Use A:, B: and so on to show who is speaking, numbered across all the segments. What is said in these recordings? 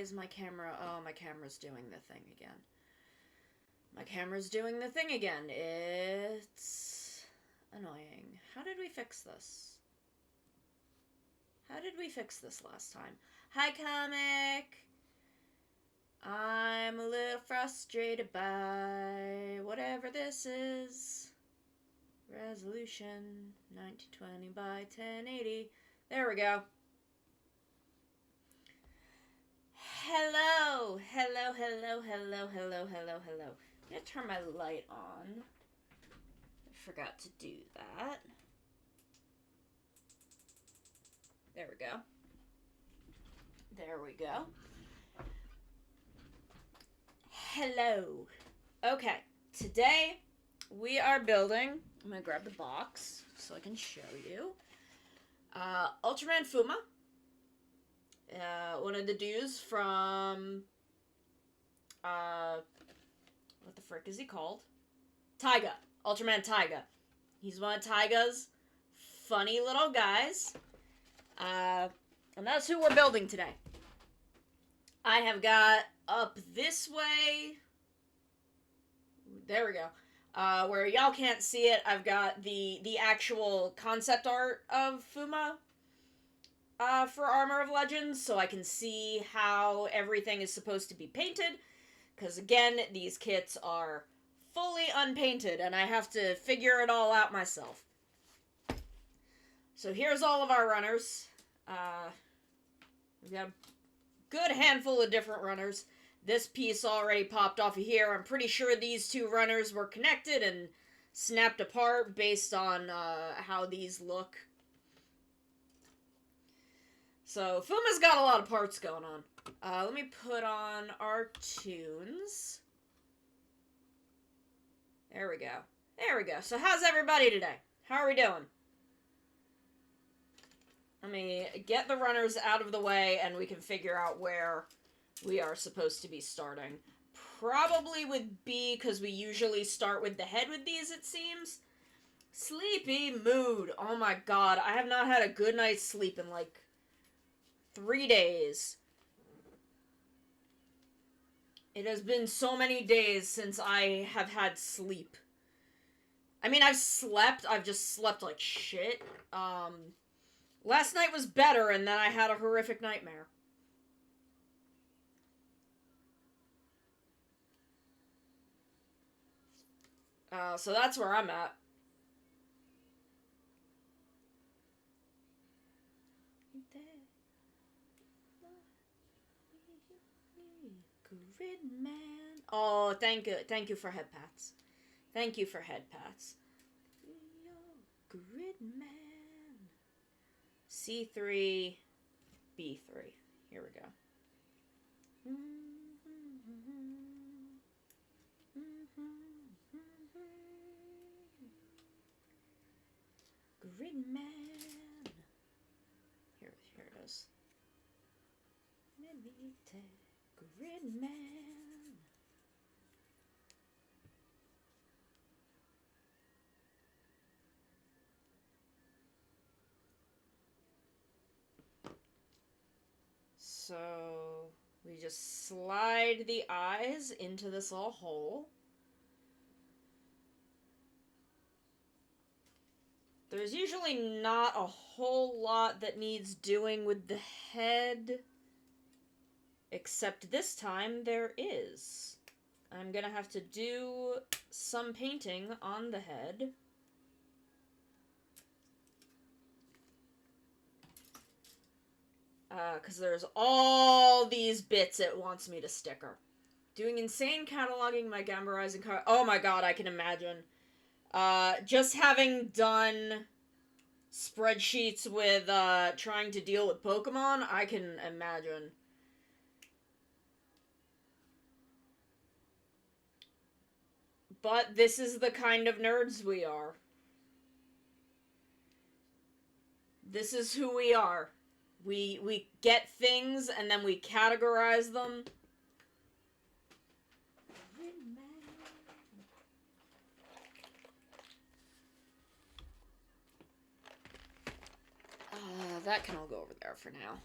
A: is my camera? Oh, my camera's doing the thing again. My camera's doing the thing again. It's annoying. How did we fix this? How did we fix this last time? Hi, Comic! I'm a little frustrated by whatever this is. Resolution 1920 by 1080. There we go. Hello! Hello, hello, hello, hello, hello, hello. I'm gonna turn my light on. I forgot to do that. There we go. There we go. Hello. Okay, today we are building, I'm gonna grab the box so I can show you. Ultraman Fuma. One of the dudes from, what the frick is he called? Taiga. Ultraman Taiga. He's one of Taiga's funny little guys. And that's who we're building today. I have got up this way. There we go. Where y'all can't see it, I've got the actual concept art of Fuma for Armor of Legends, so I can see how everything is supposed to be painted. Because again, these kits are fully unpainted, and I have to figure it all out myself. So here's all of our runners. We've got a good handful of different runners. This piece already popped off of here. I'm pretty sure these two runners were connected and snapped apart based on how these look. So Fuma's got a lot of parts going on. Let me put on our tunes. There we go. There we go. So how's everybody today? How are we doing? Let me get the runners out of the way and we can figure out where we are supposed to be starting. Probably with B, because we usually start with the head with these, it seems. Sleepy mood. Oh my god, I have not had a good night's sleep in like 3 days. It has been so many days since I have had sleep. I mean, I've slept, I've just slept like shit. Last night was better, and then I had a horrific nightmare. So that's where I'm at. Gridman. Oh, thank you for head pats. Thank you for head pats. Gridman. C3, B3. Here we go. Gridman. Here it is. Gridman. So we just slide the eyes into this little hole. There's usually not a whole lot that needs doing with the head, except this time there is. I'm gonna have to do some painting on the head. Because there's all these bits it wants me to sticker. Doing insane cataloging my gambarizing car. Oh my god, I can imagine. Just having done spreadsheets with, trying to deal with Pokemon, I can imagine. But this is the kind of nerds we are. This is who we are. We get things and then we categorize them. That can all go over there for now.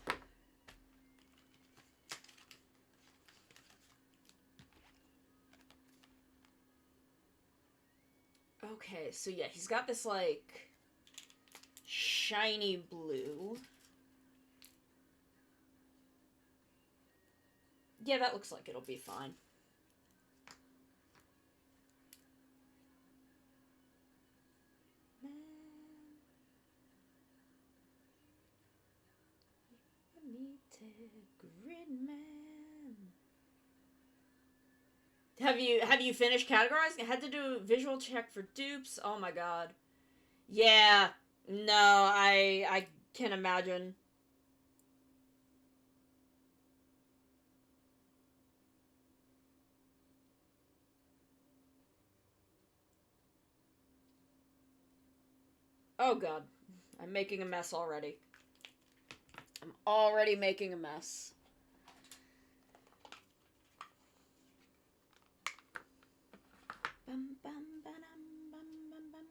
A: Okay, so yeah, he's got this, like, shiny blue. Yeah, that looks like it'll be fine. Have you finished categorizing? I had to do a visual check for dupes. Oh my god. Yeah. No, I can imagine. Oh god. I'm making a mess already. I'm already making a mess. Bum, bum, ba-dum, bum, bum, bum.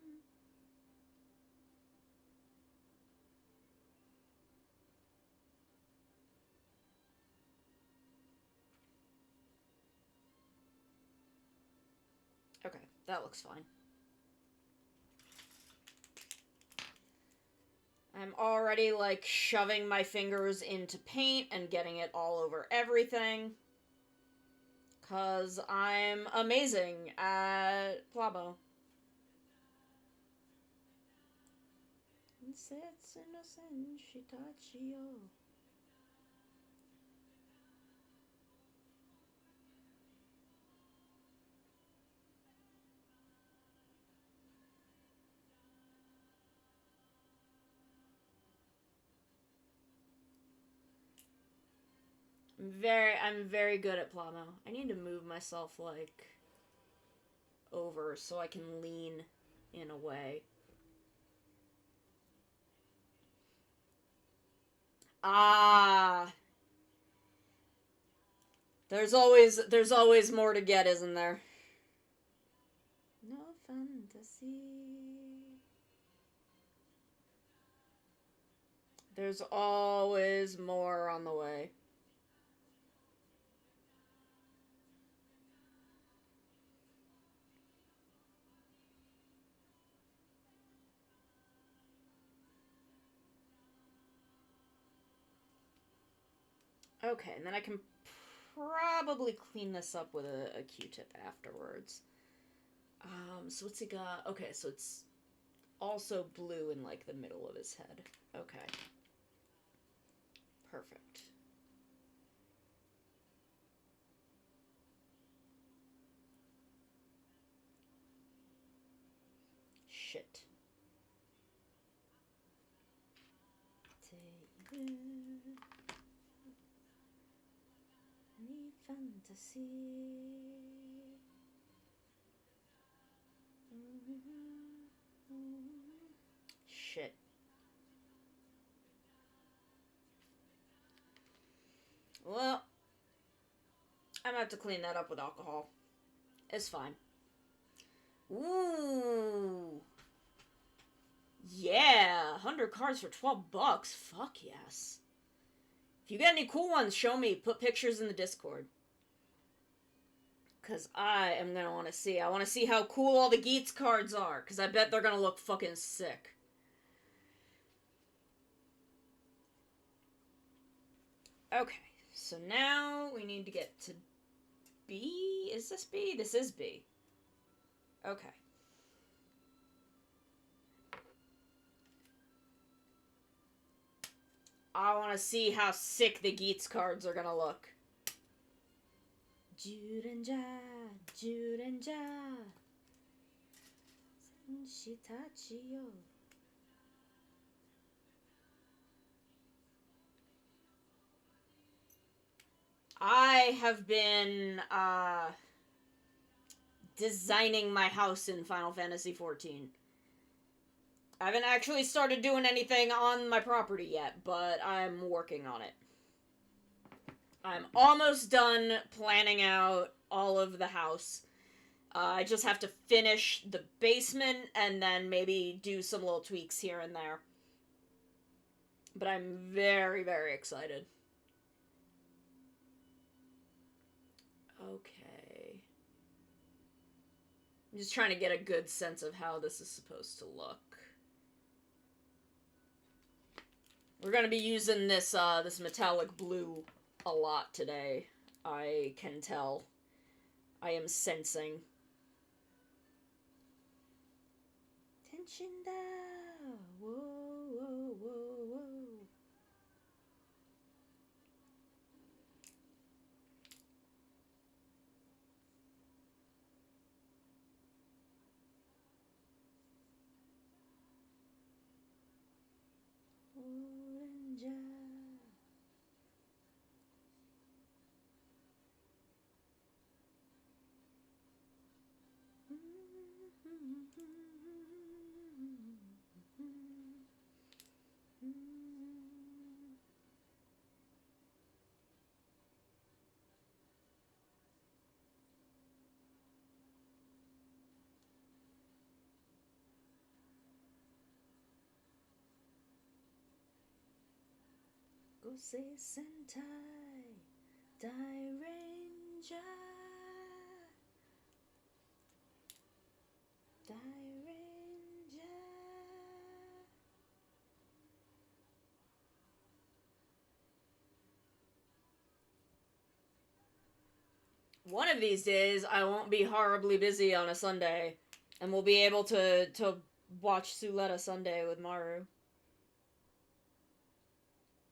A: Okay, that looks fine. I'm already, like, shoving my fingers into paint and getting it all over everything. Because I'm amazing at Plabo. I'm very good at Plamo. I need to move myself, like, over so I can lean in a way. Ah, there's always more to get, isn't there? No fantasy. There's always more on the way. Okay, and then I can probably clean this up with a Q-tip afterwards. So what's he got? Okay, so it's also blue in, like, the middle of his head. Okay. Perfect. Shit. Any fantasy. Shit. Well, I'm gonna have to clean that up with alcohol. It's fine. Ooh. Yeah, 100 cards for 12 bucks. Fuck yes. If you get any cool ones, show me. Put pictures in the Discord. Because I am going to want to see. I want to see how cool all the Geats cards are. Because I bet they're going to look fucking sick. Okay, so now we need to get to B? Is this B? This is B. Okay. I want to see how sick the Geats cards are going to look. Jurenja, Jurenja, Senshitachiyo. I have been designing my house in Final Fantasy XIV. I haven't actually started doing anything on my property yet, but I'm working on it. I'm almost done planning out all of the house. I just have to finish the basement and then maybe do some little tweaks here and there. But I'm very, very excited. Okay. I'm just trying to get a good sense of how this is supposed to look. We're gonna be using this, this metallic blue a lot today. I can tell. I am sensing. Tension down. Whoa, whoa, whoa, whoa. Gosei Sentai Dairanger. One of these days, I won't be horribly busy on a Sunday, and we'll be able to watch Suletta Sunday with Maru.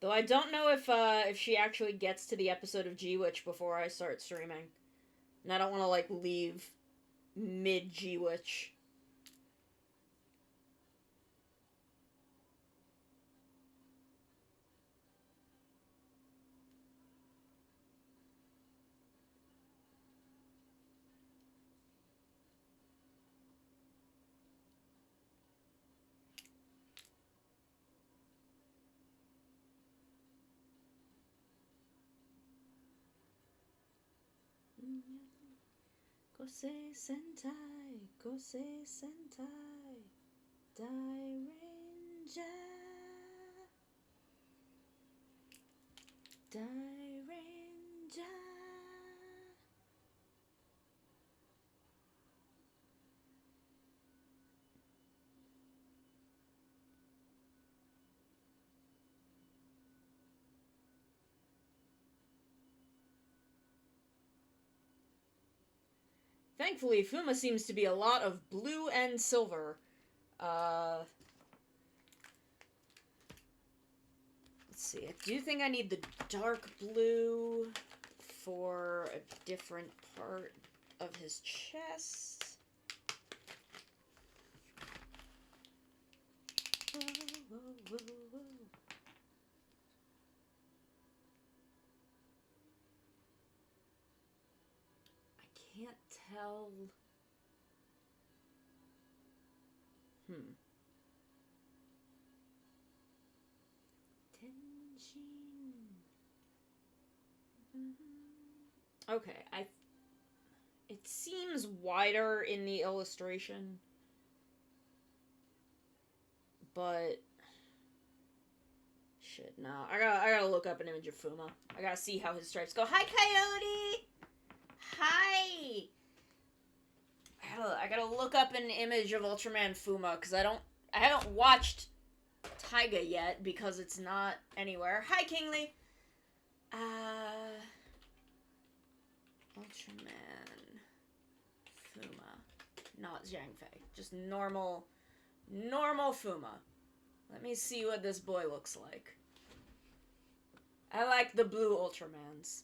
A: Though I don't know if she actually gets to the episode of G-Witch before I start streaming. And I don't want to, like, leave mid-G-Witch. Gosei Sentai, Gosei Sentai, Dairanger, Dairanger. Thankfully, Fuma seems to be a lot of blue and silver. Let's see. I do think I need the dark blue for a different part of his chest. Whoa, whoa, whoa, whoa. Can't tell. Okay, it seems wider in the illustration, but shit, no. I gotta look up an image of Fuma. I gotta see how his stripes go. Hi, Coyote. Hi. I gotta look up an image of Ultraman Fuma because I haven't watched Taiga yet because it's not anywhere. Hi, Kingly. Ultraman Fuma, not Zhang Fei, just normal Fuma. Let me see what this boy looks like. I like the blue Ultramans.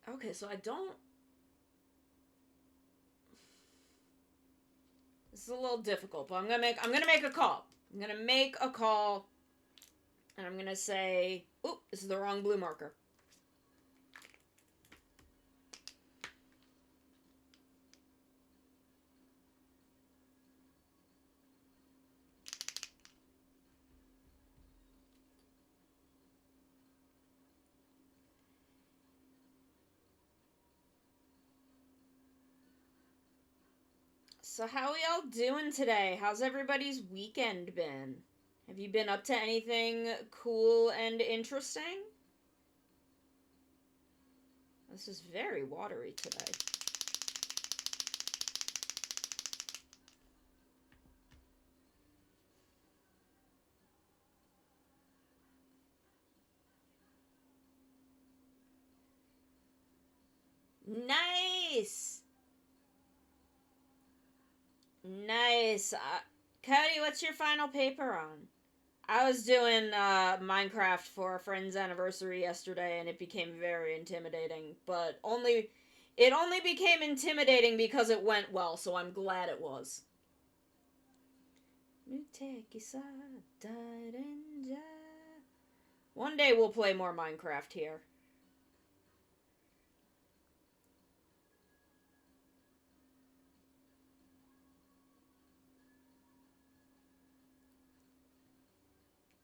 A: Okay, so I don't. This is a little difficult, but I'm gonna make a call. I'm gonna make a call, and I'm gonna say, "Oop, this is the wrong blue marker." So how are y'all doing today? How's everybody's weekend been? Have you been up to anything cool and interesting? This is very watery today. Nice! Nice. Cody, what's your final paper on? I was doing Minecraft for a friend's anniversary yesterday, and it became very intimidating. But it only became intimidating because it went well, so I'm glad it was. One day we'll play more Minecraft here.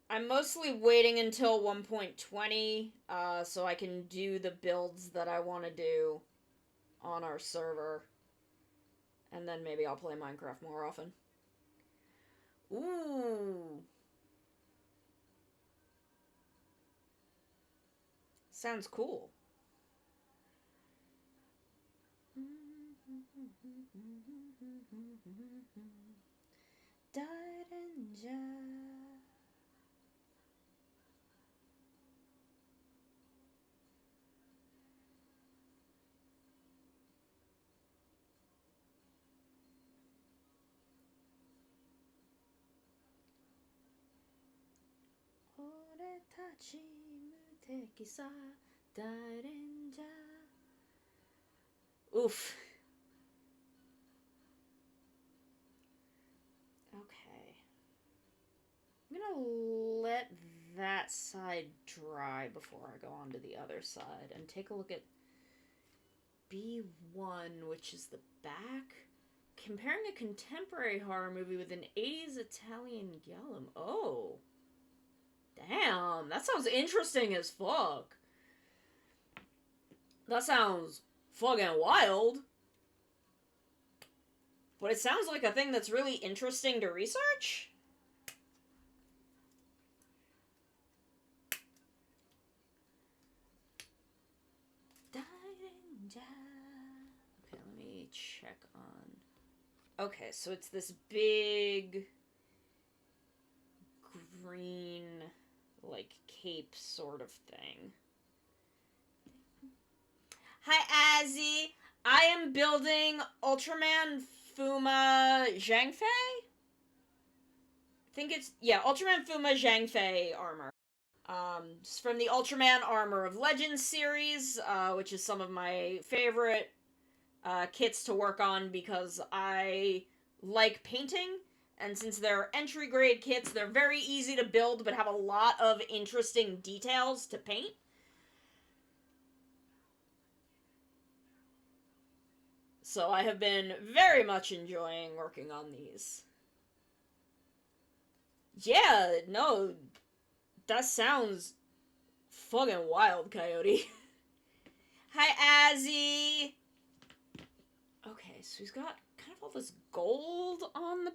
A: I'm mostly waiting until 1.20 so I can do the builds that I want to do on our server. And then maybe I'll play Minecraft more often. Ooh. Sounds cool. Oof. Okay. I'm gonna let that side dry before I go on to the other side and take a look at B1, which is the back. Comparing a contemporary horror movie with an 80s Italian giallo. Oh. Damn, that sounds interesting as fuck. That sounds fucking wild. But it sounds like a thing that's really interesting to research. Okay, let me check on... Okay, so it's this big green, like, cape sort of thing. Hi, Azzy! I am building Ultraman Fuma Zhang Fei? I think it's... Yeah, Ultraman Fuma Zhang Fei armor. It's from the Ultraman Armor of Legends series, which is some of my favorite kits to work on because I like painting, and since they're entry grade kits, they're very easy to build but have a lot of interesting details to paint. So I have been very much enjoying working on these. Yeah, no, that sounds fucking wild, Coyote. Hi, Azzy! Okay, so he's got kind of all this gold on the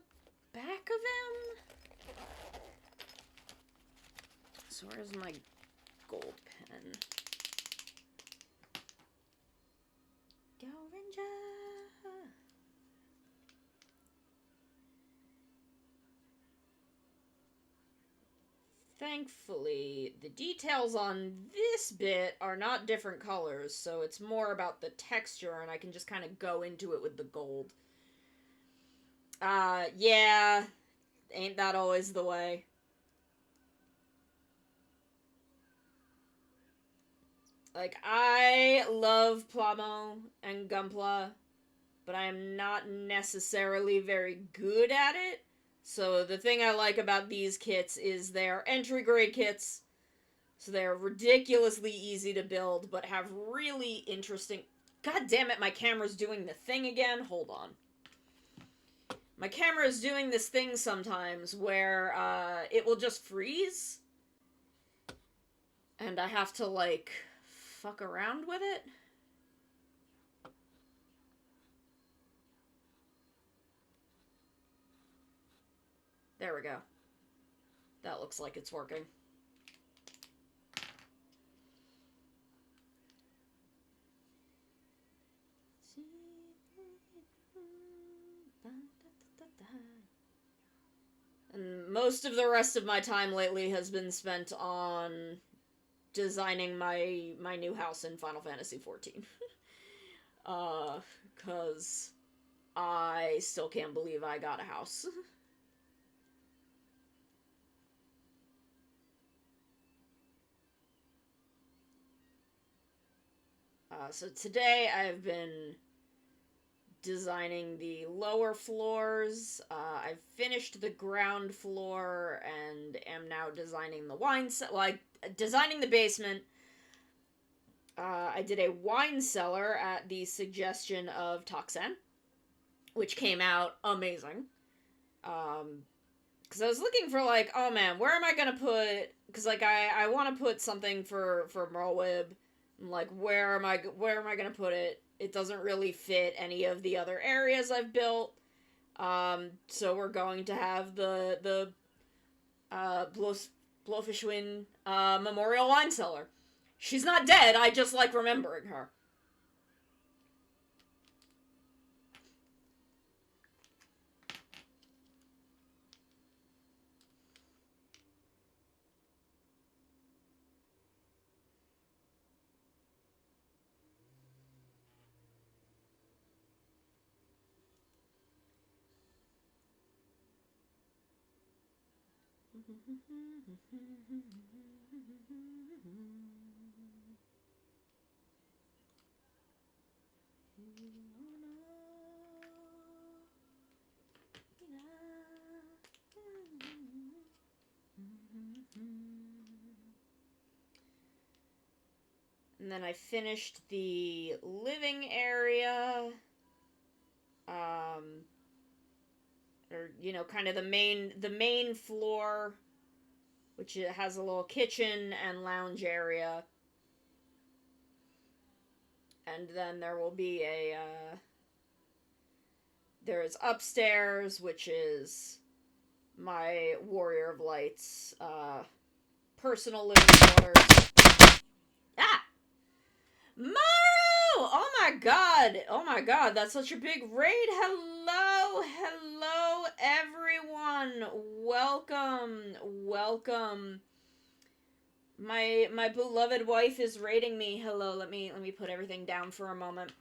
A: back of him. So where's my gold pen? Go Ranger! Thankfully, the details on this bit are not different colors, so it's more about the texture, and I can just kind of go into it with the gold. Yeah, ain't that always the way? Like, I love Plamo and Gunpla, but I am not necessarily very good at it. So the thing I like about these kits is they're entry grade kits, so they're ridiculously easy to build, but have really interesting... God damn it, my camera's doing the thing again. Hold on. My camera is doing this thing sometimes where it will just freeze, and I have to, like, fuck around with it. There we go. That looks like it's working. And most of the rest of my time lately has been spent on designing my new house in Final Fantasy XIV. Cause I still can't believe I got a house. So today I've been designing the lower floors. I've finished the ground floor and am now designing the wine cellar. Well, designing the basement. I did a wine cellar at the suggestion of Toxan, which came out amazing. Because I was looking for, like, oh man, where am I gonna put... Because, like, I want to put something for Merlwyb. Like, where am I gonna put it? It doesn't really fit any of the other areas I've built. So we're going to have the Blowfishwin Memorial Wine Cellar. She's not dead, I just like remembering her. And then I finished the living area. Or, you know, kind of the main floor, which has a little kitchen and lounge area. And then there will be there is upstairs, which is my Warrior of Light's, personal living quarters. Ah! Maru! Oh my god, that's such a big raid. Hello, everyone. Welcome. My beloved wife is raiding me. Hello, let me put everything down for a moment.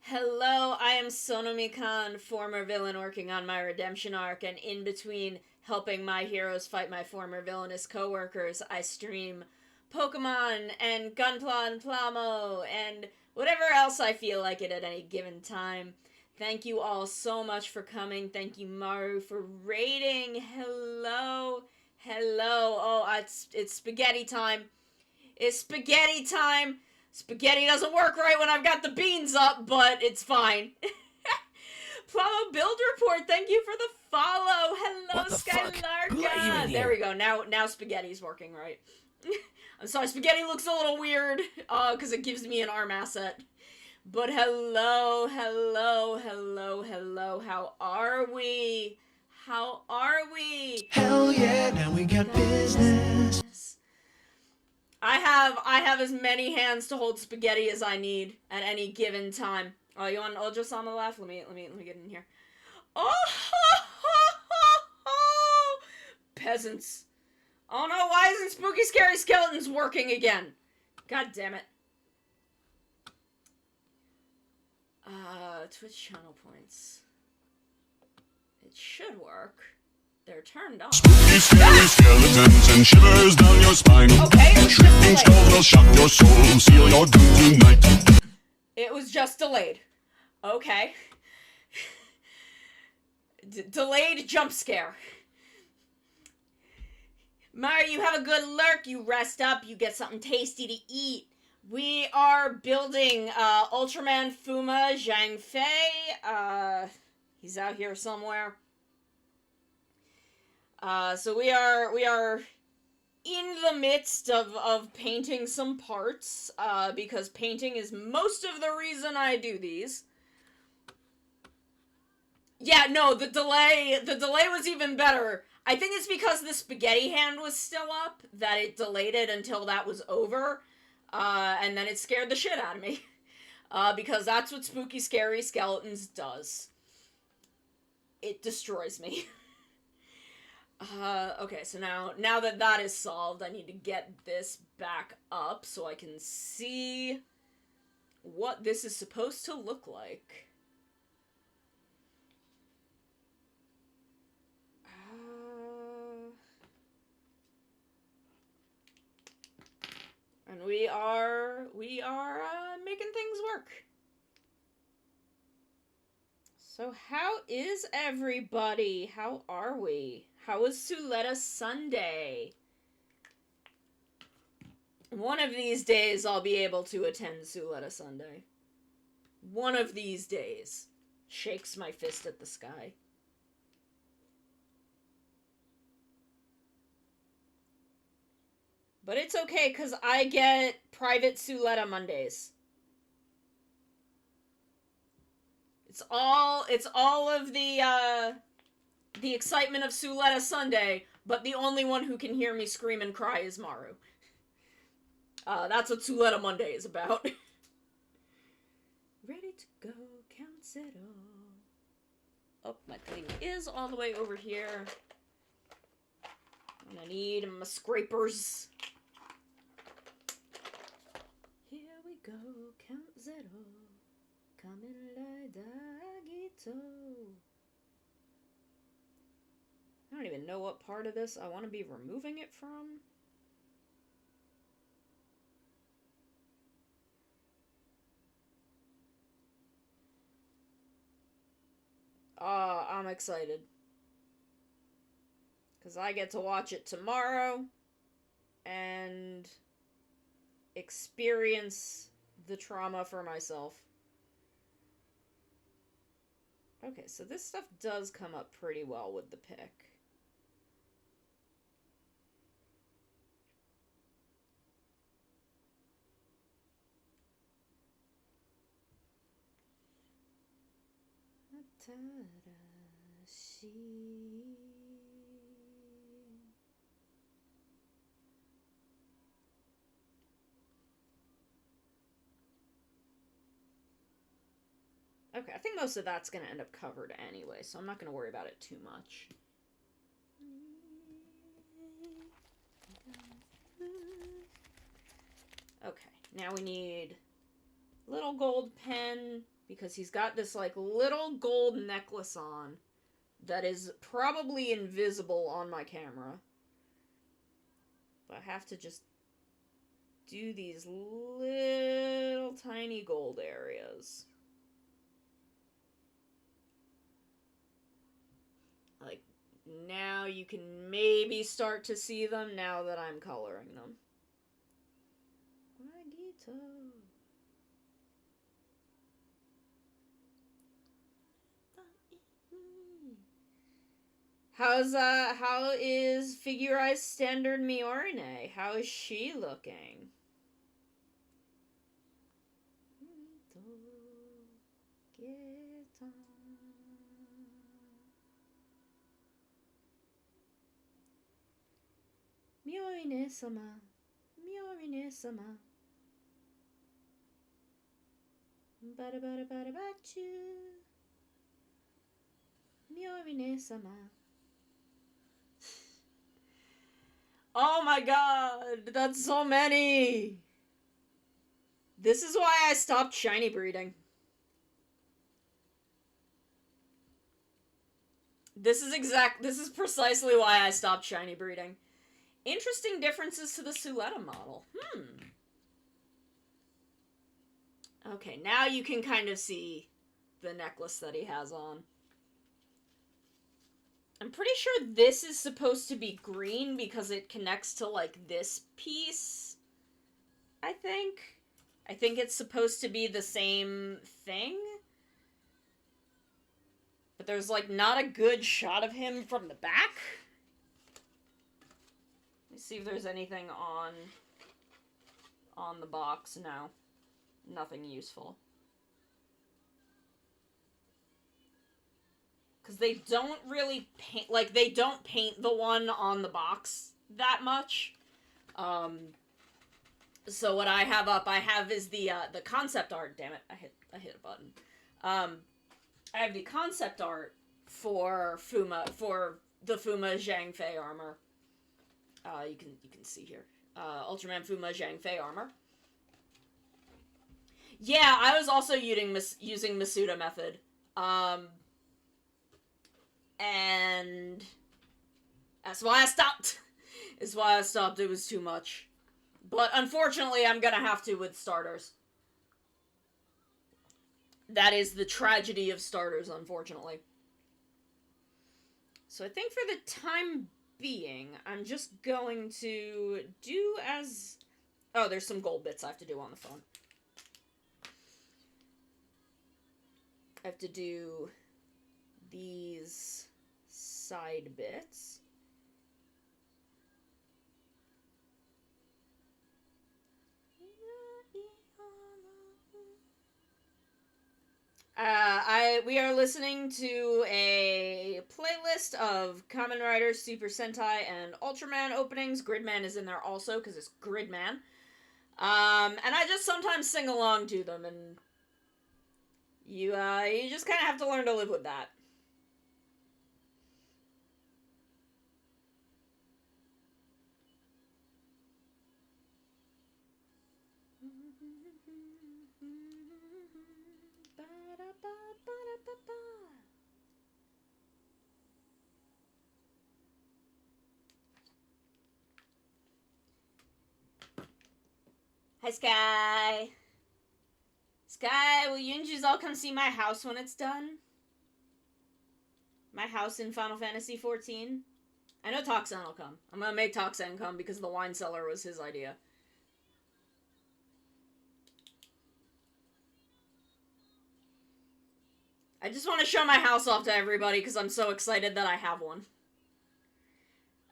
A: Hello, I am Sonomi-kan, former villain working on my redemption arc, and in between helping my heroes fight my former villainous co-workers, I stream Pokemon and Gunpla and Plamo and whatever else I feel like it at any given time. Thank you all so much for coming. Thank you, Maru, for raiding. Hello. Oh, it's spaghetti time. It's spaghetti time. Spaghetti doesn't work right when I've got the beans up, but it's fine. Plamo Build Report, thank you for the follow. Hello, Skylarka. There we go. Now spaghetti's working right. I'm sorry, spaghetti looks a little weird, because it gives me an arm asset. But hello. How are we?
B: Hell yeah, now we got business.
A: I have as many hands to hold spaghetti as I need at any given time. Oh, you want Ultras on the left? Let me get in here. Oh, peasants. Oh no, why isn't Spooky Scary Skeletons working again? God damn it. Twitch channel points. It should work. They're turned on.
B: Spooky scary skeletons and shivers down your spine.
A: Okay, it was just
B: Shrieking skull will shock your soul, seal your doom tonight.
A: It was just delayed. Okay. Delayed jump scare. Mario, you have a good lurk, you rest up, you get something tasty to eat. We are building, Ultraman Fuma Zhang Fei. He's out here somewhere. So we are in the midst of painting some parts, because painting is most of the reason I do these. Yeah, no, the delay was even better. I think it's because the spaghetti hand was still up that it delayed it until that was over, and then it scared the shit out of me. Because that's what Spooky Scary Skeletons does. It destroys me. Okay, so now that is solved, I need to get this back up so I can see what this is supposed to look like. And we are making things work. So how is everybody? How are we? How was Suletta Sunday? One of these days I'll be able to attend Suletta Sunday. One of these days. Shakes my fist at the sky. But it's okay, because I get private Suletta Mondays. It's all of the excitement of Suletta Sunday, but the only one who can hear me scream and cry is Maru. That's what Suletta Monday is about. Ready to go, counts it all. Oh, my thing is all the way over here. And I need my scrapers. Here we go, count zero. Kamen Dagito. I don't even know what part of this I want to be removing it from. I'm excited. Because I get to watch it tomorrow and experience the trauma for myself. Okay, so this stuff does come up pretty well with the pick. Okay, I think most of that's going to end up covered anyway, so I'm not going to worry about it too much. Okay, now we need little gold pen, because he's got this, like, little gold necklace on that is probably invisible on my camera. But I have to just do these little tiny gold areas. Like, now you can maybe start to see them now that I'm coloring them. Magito. How is Figurei's Standard Miorine? How is she looking? Miorine-sama, Miorine-sama. Bada-bada-bada-bachu. Miorine-sama. Oh my god, that's so many! This is why I stopped shiny breeding. This is precisely why I stopped shiny breeding. Interesting differences to the Suletta model. Okay, now you can kind of see the necklace that he has on. I'm pretty sure this is supposed to be green because it connects to, like, this piece. I think it's supposed to be the same thing. But there's, like, not a good shot of him from the back. Let me see if there's anything on the box. No. Nothing useful. Because they don't really paint, like, they don't paint the one on the box that much. So what I have up, is the concept art. Damn it, I hit a button. I have the concept art for Fuma, for the Fuma Zhang Fei armor. You can see here. Ultraman Fuma Zhang Fei armor. Yeah, I was also using Masuda method. And that's why I stopped. Is why I stopped. It was too much. But unfortunately, I'm gonna have to with starters. That is the tragedy of starters, unfortunately. So I think for the time being, I'm just going to do as... Oh, there's some gold bits I have to do on the phone. I have to do these side bits. We are listening to a playlist of Kamen Rider, Super Sentai, and Ultraman openings. Gridman is in there also, because it's Gridman. And I just sometimes sing along to them, and you just kind of have to learn to live with that. Hi, Sky. Sky, will you and Giselle come see my house when it's done? My house in Final Fantasy XIV? I know Toxan will come. I'm gonna make Toxan come because the wine cellar was his idea. I just want to show my house off to everybody because I'm so excited that I have one.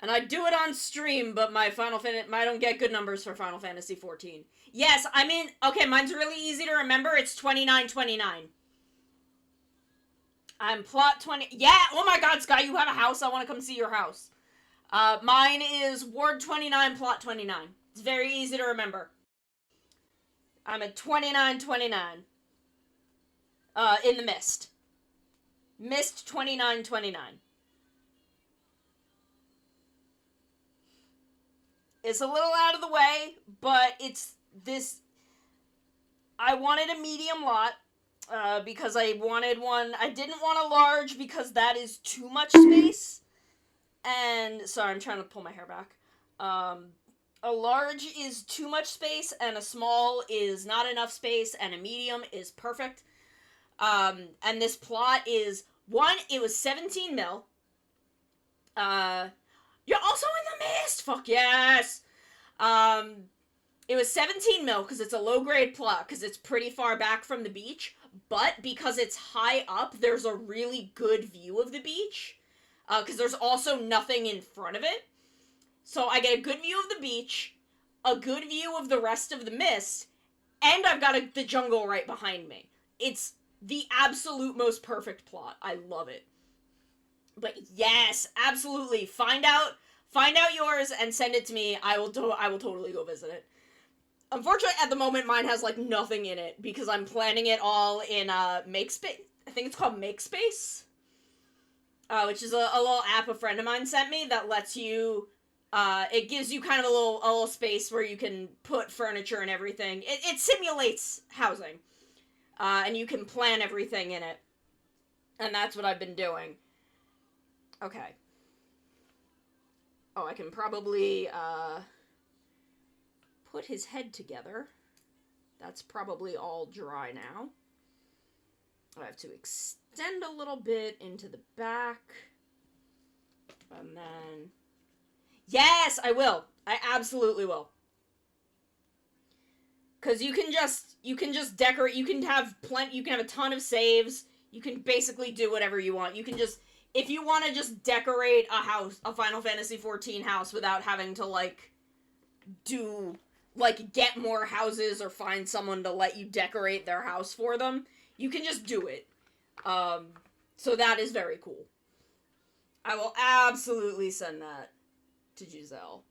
A: And I do it on stream, but I don't get good numbers for Final Fantasy XIV. Yes, I mean, okay, mine's really easy to remember. It's 2929. I'm plot 20. Yeah, oh my god, Sky, you have a house. I want to come see your house. Mine is Ward 29, plot 29. It's very easy to remember. I'm at 2929. In the Mist. Mist 2929. It's a little out of the way, but it's this... I wanted a medium lot, because I wanted one... I didn't want a large because that is too much space. And... Sorry, I'm trying to pull my hair back. A large is too much space, and a small is not enough space, and a medium is perfect. And this plot is... One, it was 17 mil. You're also in the Mist! Fuck yes! It was 17 mil because it's a low-grade plot, because it's pretty far back from the beach, but because it's high up, there's a really good view of the beach, because there's also nothing in front of it. So I get a good view of the beach, a good view of the rest of the Mist, and I've got the jungle right behind me. It's the absolute most perfect plot. I love it. But yes, absolutely. Find out yours and send it to me. I will totally go visit it. Unfortunately, at the moment, mine has, like, nothing in it, because I'm planning it all in, Makespace. I think it's called Makespace. Which is a little app a friend of mine sent me that lets you, it gives you kind of a little space where you can put furniture and everything. It simulates housing. And you can plan everything in it. And that's what I've been doing. Okay. Oh, I can probably, put his head together. That's probably all dry now. I have to extend a little bit into the back. And then... Yes, I will. I absolutely will. Because you can just decorate, you can have a ton of saves, you can basically do whatever you want. You can just, if you want to just decorate a house, a Final Fantasy XIV house without having to, like, get more houses or find someone to let you decorate their house for them, you can just do it. So that is very cool. I will absolutely send that to Giselle.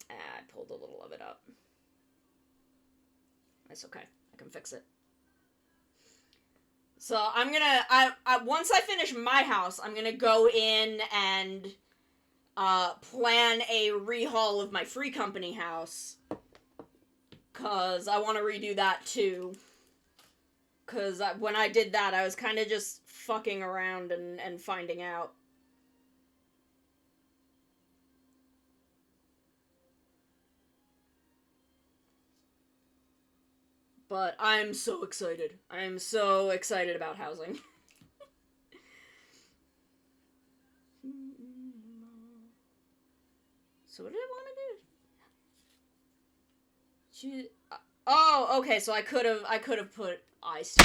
A: I pulled a little of it up. That's okay. I can fix it. So I'm gonna, once I finish my house, I'm gonna go in and plan a rehaul of my Free Company house. Cause I want to redo that too. Cause when I did that, I was kind of just fucking around and finding out. But I'm so excited. I'm so excited about housing. So what did I want to do? Oh, okay. So I could have put ice. I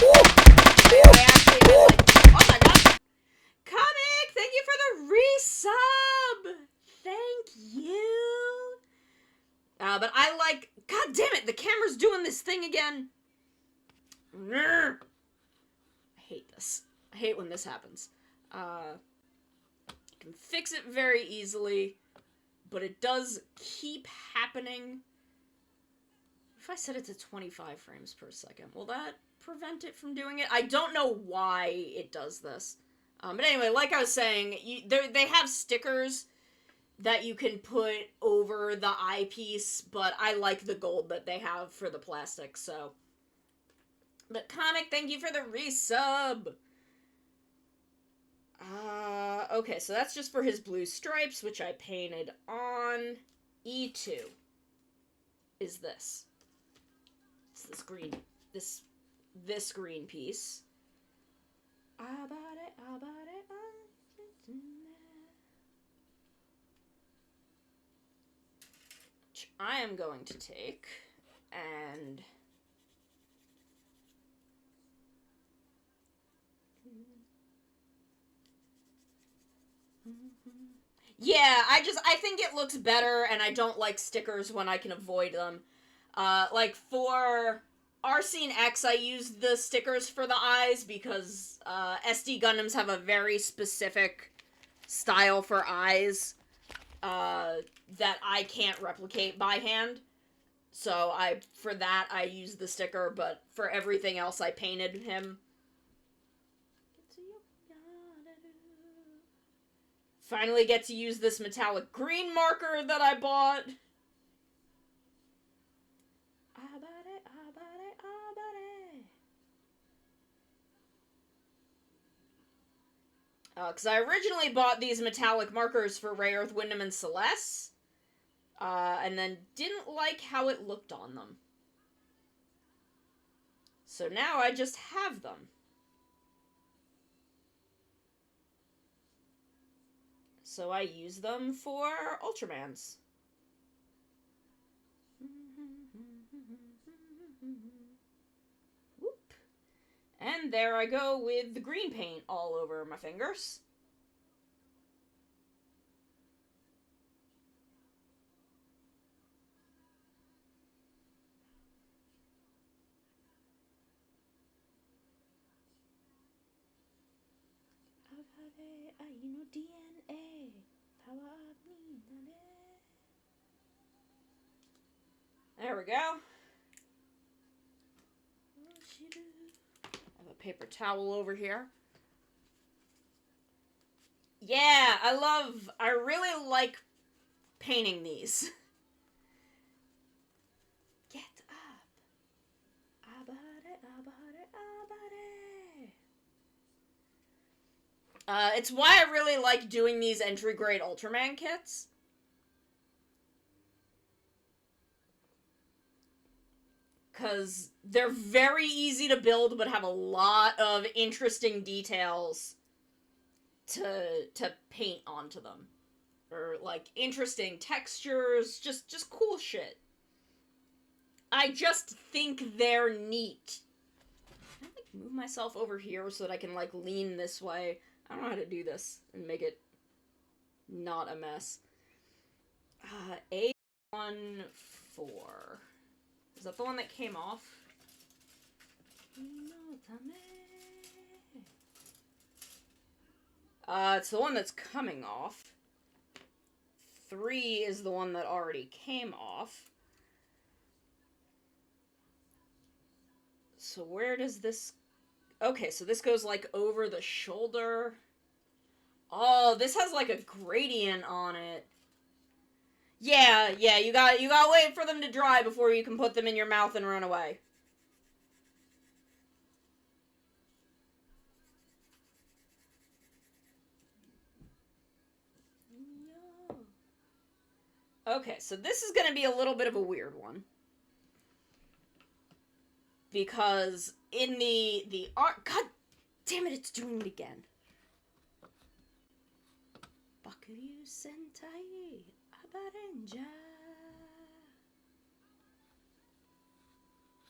A: actually was like, oh my god, comic! Thank you for the resub. Thank you. But I like. God damn it! The camera's doing this thing again. I hate this. I hate when this happens. You can fix it very easily, but it does keep happening. If I set it to 25 frames per second, will that prevent it from doing it? I don't know why it does this. But anyway, like I was saying, they have stickers that you can put over the eyepiece, but I like the gold that they have for the plastic, so. But Comic, thank you for the resub! Okay, so that's just for his blue stripes, which I painted on. E2 is this. It's this green, this green piece. Which I am going to take and yeah, I think it looks better, and I don't like stickers when I can avoid them. Like for Arsene X, I used the stickers for the eyes because SD Gundams have a very specific style for eyes that I can't replicate by hand. So for that I used the sticker, but for everything else I painted him. Finally get to use this metallic green marker that I bought. Because I originally bought these metallic markers for Ray, Earth, Wyndham, and Celeste, and then didn't like how it looked on them. So now I just have them. So I use them for Ultramans. Whoop. And there I go with the green paint all over my fingers. There we go. I have a paper towel over here. Yeah, I really like painting these. Get up. It's why I really like doing these entry-grade Ultraman kits. Because they're very easy to build, but have a lot of interesting details to paint onto them. Or, like, interesting textures, just cool shit. I just think they're neat. Can I, like, move myself over here so that I can, like, lean this way? I don't know how to do this and make it not a mess. A14. Is that the one that came off? It's the one that's coming off. 3 is the one that already came off. So where does this... Okay, so this goes, like, over the shoulder. Oh, this has, like, a gradient on it. Yeah, you gotta wait for them to dry before you can put them in your mouth and run away. Okay, so this is gonna be a little bit of a weird one. Because in the art... God damn it, it's doing it again. Bakuryu Sentai Abarenja.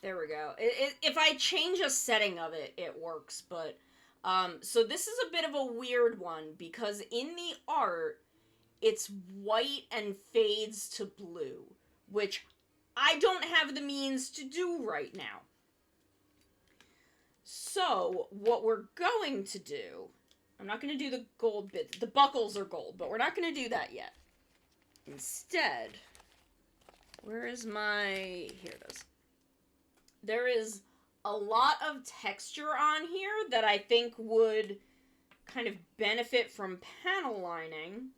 A: There we go. If I change a setting of it, it works, but... so this is a bit of a weird one, because in the art, it's white and fades to blue, which I don't have the means to do right now. So, what we're going to do... I'm not going to do the gold bit. The buckles are gold, but we're not going to do that yet. Instead, where is my... Here it is. There is a lot of texture on here that I think would kind of benefit from panel lining.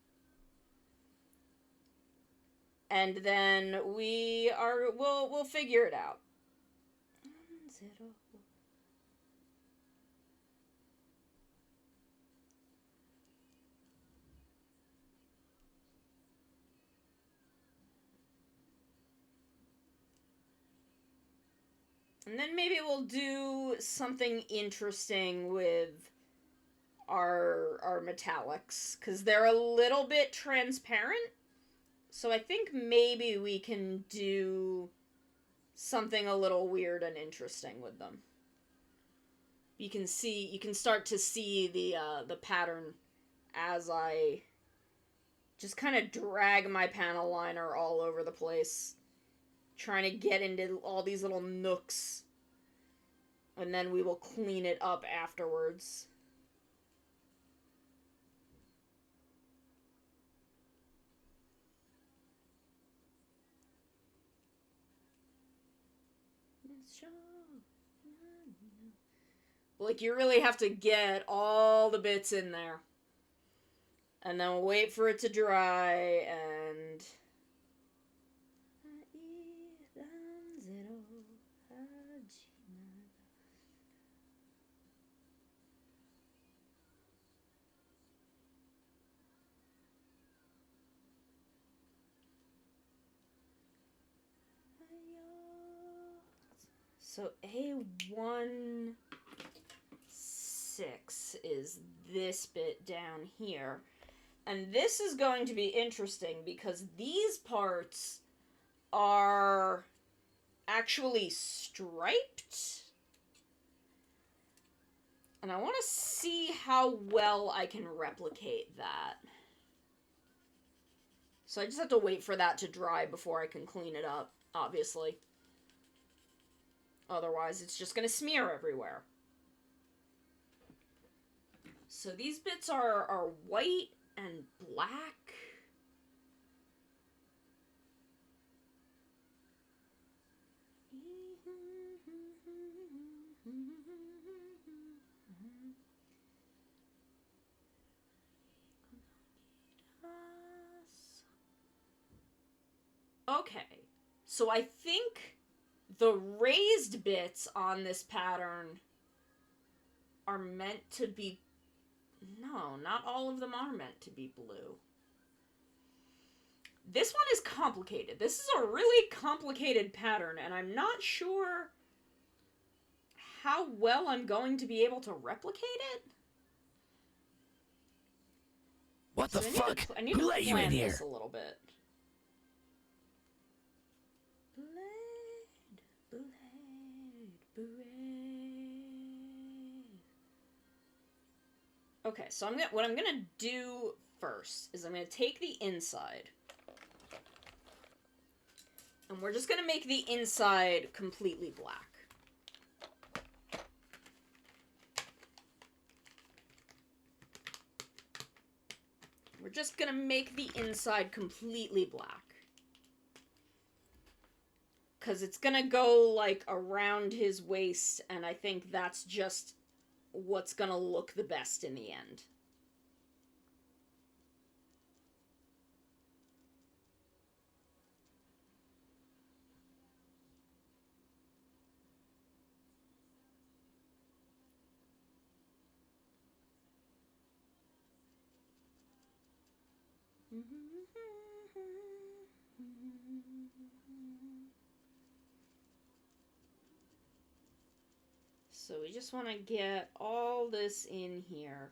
A: And then we'll figure it out. And then maybe we'll do something interesting with our metallics, because they're a little bit transparent. So I think maybe we can do something a little weird and interesting with them. You can start to see the pattern as I just kind of drag my panel liner all over the place, trying to get into all these little nooks, and then we will clean it up afterwards. Like, you really have to get all the bits in there. And then we'll wait for it to dry, and... So A16 is this bit down here. And this is going to be interesting because these parts are actually striped. And I want to see how well I can replicate that. So I just have to wait for that to dry before I can clean it up, obviously. Otherwise, it's just going to smear everywhere. So these bits are white and black. Okay, so I think the raised bits on this pattern are meant to be... No, not all of them are meant to be blue. This one is complicated. This is a really complicated pattern, and I'm not sure how well I'm going to be able to replicate it.
C: What the fuck?
A: I need
C: Who
A: to
C: let you in
A: plan
C: here?
A: this a little bit. Okay, so what I'm gonna do first is I'm gonna take the inside, and we're just gonna make the inside completely black. We're just gonna make the inside completely black. Because it's gonna go, like, around his waist, and I think that's just what's gonna look the best in the end. So we just want to get all this in here.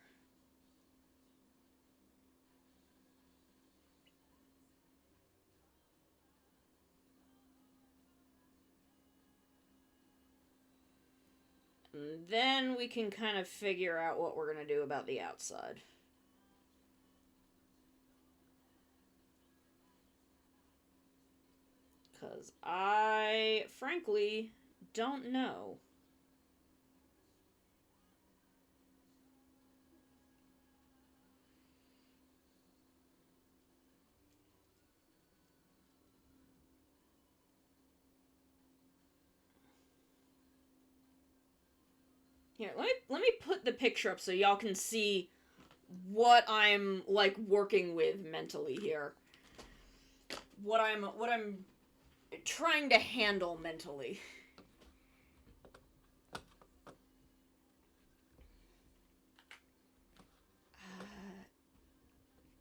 A: And then we can kind of figure out what we're going to do about the outside. Because I, frankly, don't know. Here, let me put the picture up so y'all can see what I'm like working with mentally here. What I'm trying to handle mentally.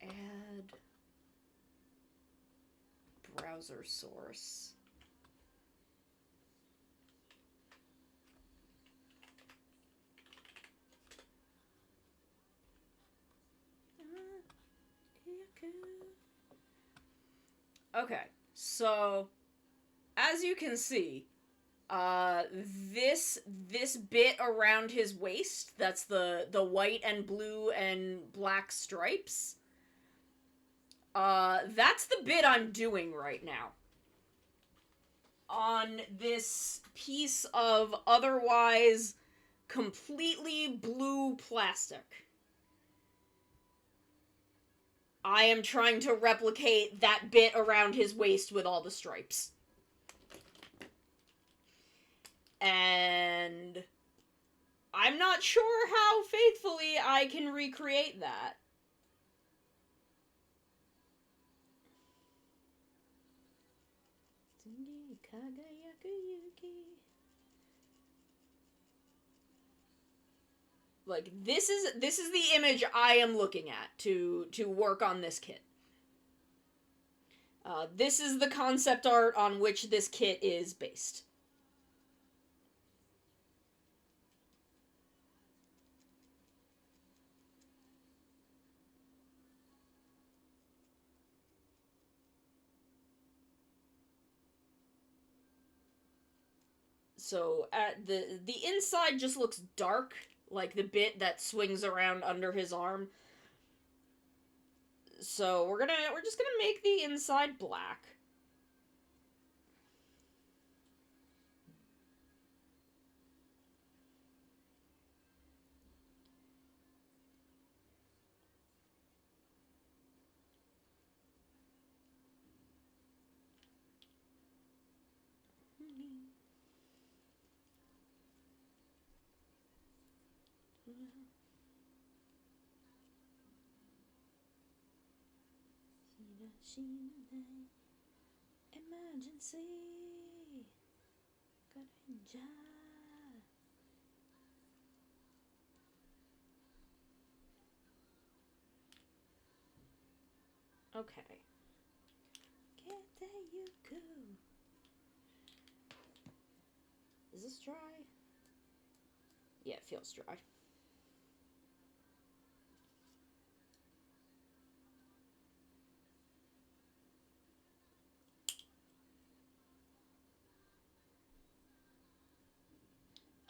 A: Add browser source. Okay, so as you can see, this bit around his waist, that's the white and blue and black stripes, that's the bit I'm doing right now. On this piece of otherwise completely blue plastic. I am trying to replicate that bit around his waist with all the stripes. And I'm not sure how faithfully I can recreate that. Like, this is the image I am looking at to work on this kit. This is the concept art on which this kit is based. So at the inside just looks dark, like the bit that swings around under his arm. So we're just gonna make the inside black. Emergency. Okay. There you go. Is this dry? Yeah, it feels dry.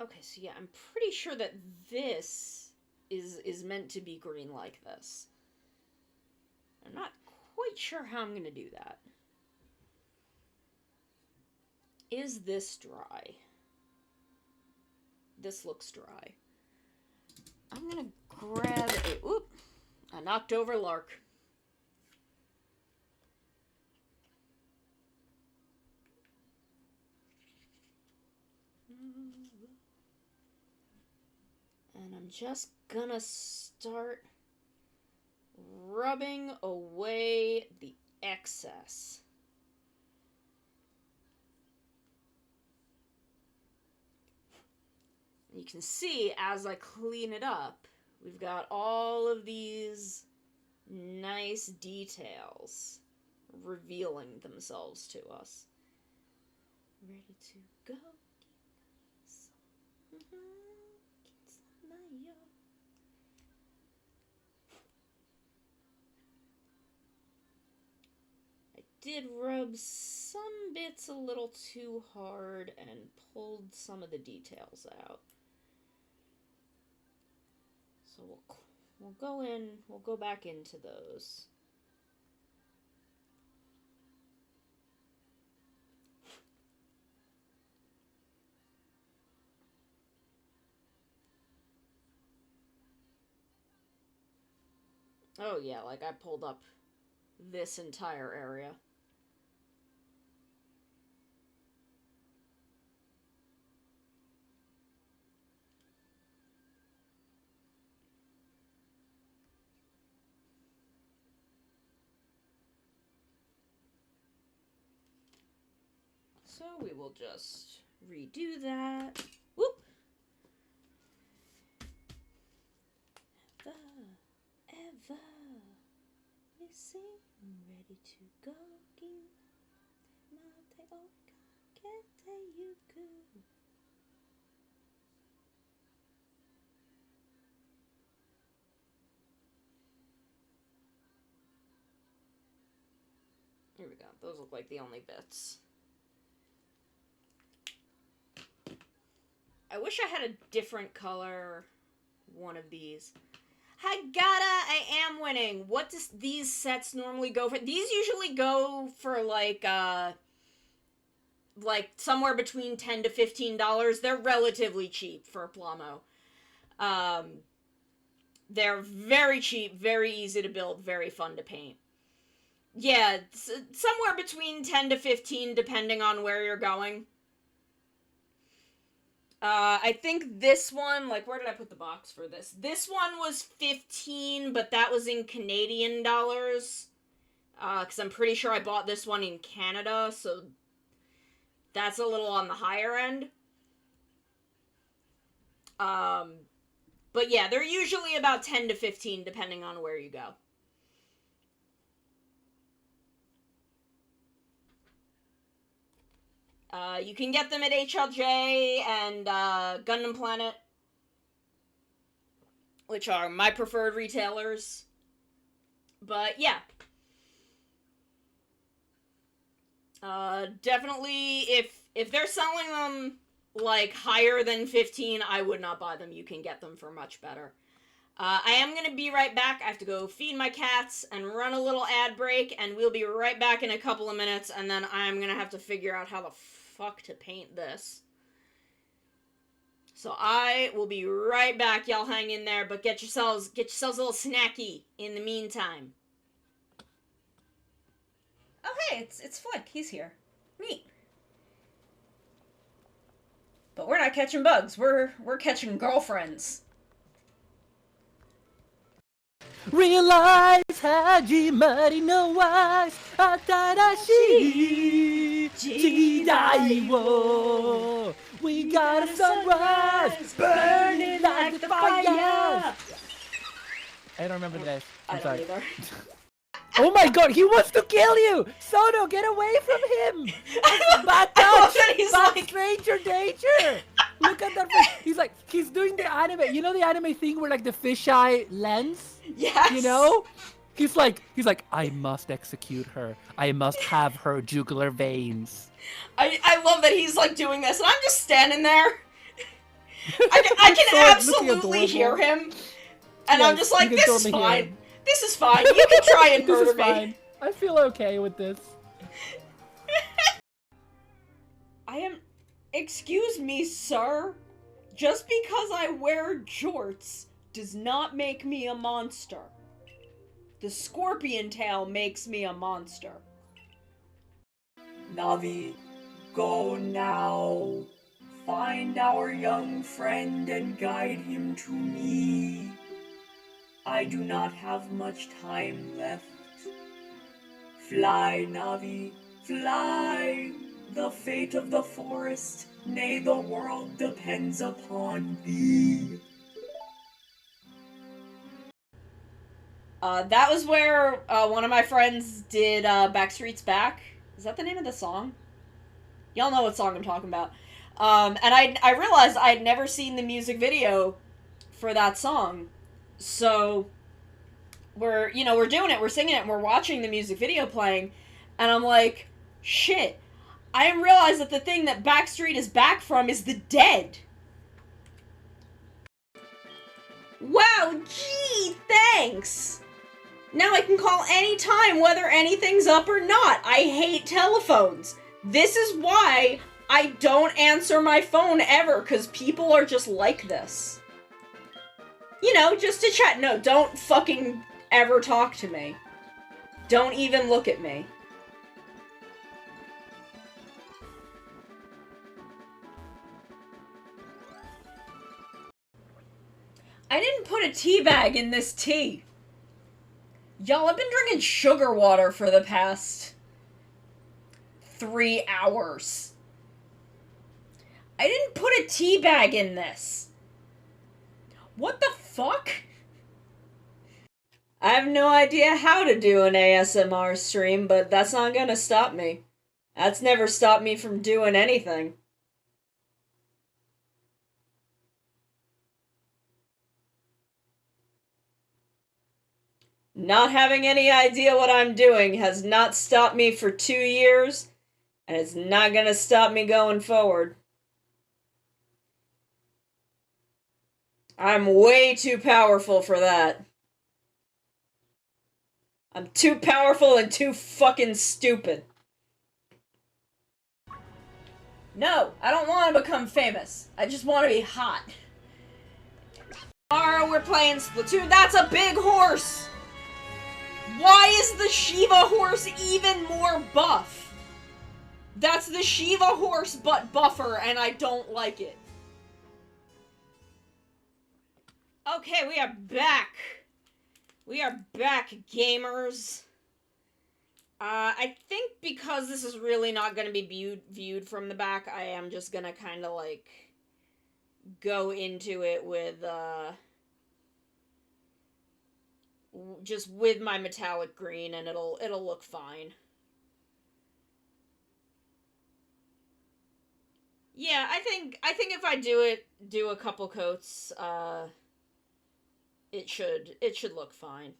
A: Okay, so yeah, I'm pretty sure that this is meant to be green like this. I'm not quite sure how I'm gonna do that. Is this dry? This looks dry. I'm gonna grab a knocked over lark. And I'm just gonna start rubbing away the excess. You can see as I clean it up, we've got all of these nice details revealing themselves to us. Ready to go. I did rub some bits a little too hard and pulled some of the details out. So we'll go back into those. Oh yeah, like I pulled up this entire area. So we will just redo that. Whoop! Ever, we seem ready to go. Here we go. Those look like the only bits. I wish I had a different color one of these. I am winning. What does these sets normally go for? These usually go for like somewhere between $10 to $15. They're relatively cheap for a Plamo. They're very cheap, very easy to build, very fun to paint. Yeah, somewhere between 10 to 15 depending on where you're going. I think this one, like, where did I put the box for this? This one was 15, but that was in Canadian dollars. Because I'm pretty sure I bought this one in Canada, so that's a little on the higher end. But yeah, they're usually about 10 to 15 depending on where you go. You can get them at HLJ and Gundam Planet, which are my preferred retailers. But yeah. Definitely, if they're selling them, like, higher than 15, I would not buy them. You can get them for much better. I am going to be right back. I have to go feed my cats and run a little ad break, and we'll be right back in a couple of minutes, and then I'm going to have to figure out how the fuck to paint this. So I will be right back. Y'all hang in there, but get yourselves a little snacky in the meantime. Oh hey, it's Flick. He's here. Neat. But we're not catching bugs. We're catching girlfriends.
D: Realize Hajimari no wa Atarashi Jidai wo. We got a sunrise burning like the fire. I don't remember the name. I'm sorry.
A: Either.
D: Oh my god, he wants to kill you! Sono, get away from him! Bad touch! Bad stranger danger! Look at that face. He's doing the anime. You know the anime thing where, like, the fisheye lens?
A: Yes!
D: You know? He's like, I must execute her. I must have her jugular veins.
A: I love that he's, like, doing this, and I'm just standing there. I can absolutely hear him. And I'm just like, this is fine. This is fine. You can try and murder me. Fine.
D: I feel okay with this.
A: Excuse me, sir. Just because I wear jorts does not make me a monster. The scorpion tail makes me a monster.
E: Navi, go now. Find our young friend and guide him to me. I do not have much time left. Fly, Navi, fly. The fate of the forest, nay, the world depends upon thee.
A: That was where one of my friends did Backstreet's Back. Is that the name of the song? Y'all know what song I'm talking about. And I realized I'd never seen the music video for that song. So we're doing it, we're singing it, and we're watching the music video playing, and I'm like, shit, I didn't realize that the thing that Backstreet is back from is the Dead. Wow, gee, thanks! Now I can call any time whether anything's up or not. I hate telephones. This is why I don't answer my phone ever, because people are just like this. You know, just to chat. No, don't fucking ever talk to me. Don't even look at me. I didn't put a tea bag in this tea. Y'all, I've been drinking sugar water for the past 3 hours. I didn't put a tea bag in this. What the fuck? I have no idea how to do an ASMR stream, but that's not gonna stop me. That's never stopped me from doing anything. Not having any idea what I'm doing has not stopped me for 2 years, and it's not gonna stop me going forward. I'm way too powerful for that. I'm too powerful and too fucking stupid. No, I don't want to become famous. I just want to be hot. Tomorrow we're playing Splatoon. That's a big horse! Why is the Shiva horse even more buff? That's the Shiva horse but buffer, and I don't like it. Okay, we are back. We are back, gamers. I think because this is really not going to be viewed from the back, I am just going to kind of, like, go into it with, just with my metallic green, and it'll look fine. Yeah, I think if I do a couple coats, it should look fine.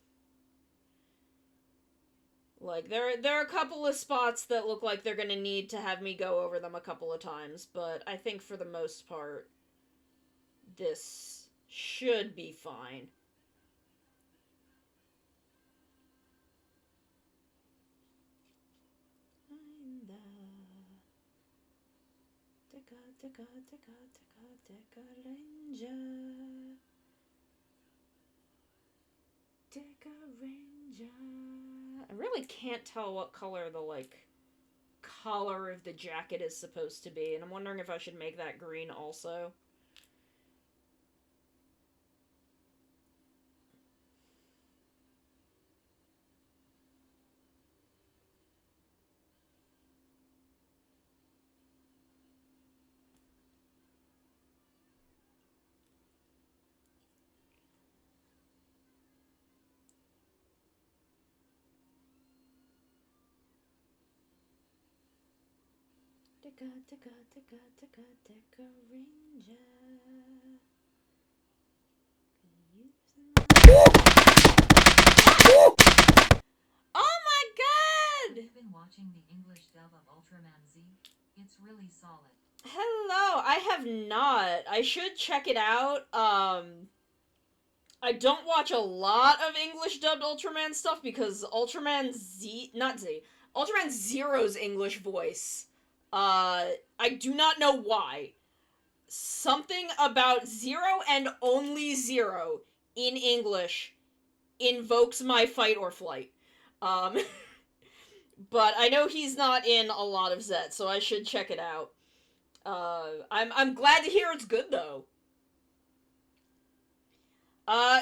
A: Like, there are a couple of spots that look like they're gonna need to have me go over them a couple of times, but I think for the most part, this should be fine. I really can't tell what color the, like, collar of the jacket is supposed to be, and I'm wondering if I should make that green also. Oh my god!
F: I've been watching the English dub of Ultraman Z. It's really solid.
A: Hello, I have not. I should check it out. I don't watch a lot of English dubbed Ultraman stuff because Ultraman Zero's English voice. I do not know why. Something about Zero and only Zero in English invokes my fight or flight. But I know he's not in a lot of Zet, so I should check it out. I'm glad to hear it's good though.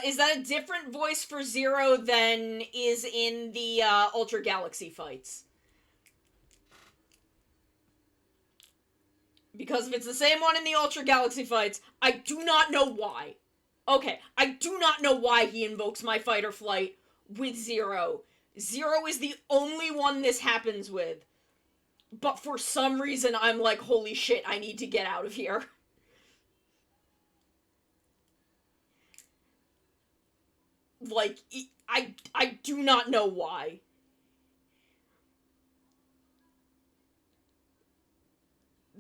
A: Is that a different voice for Zero than is in the Ultra Galaxy fights? Because if it's the same one in the Ultra Galaxy fights, I do not know why. Okay, I do not know why he invokes my fight or flight with Zero. Zero is the only one this happens with. But for some reason, I'm like, holy shit, I need to get out of here. Like, I do not know why.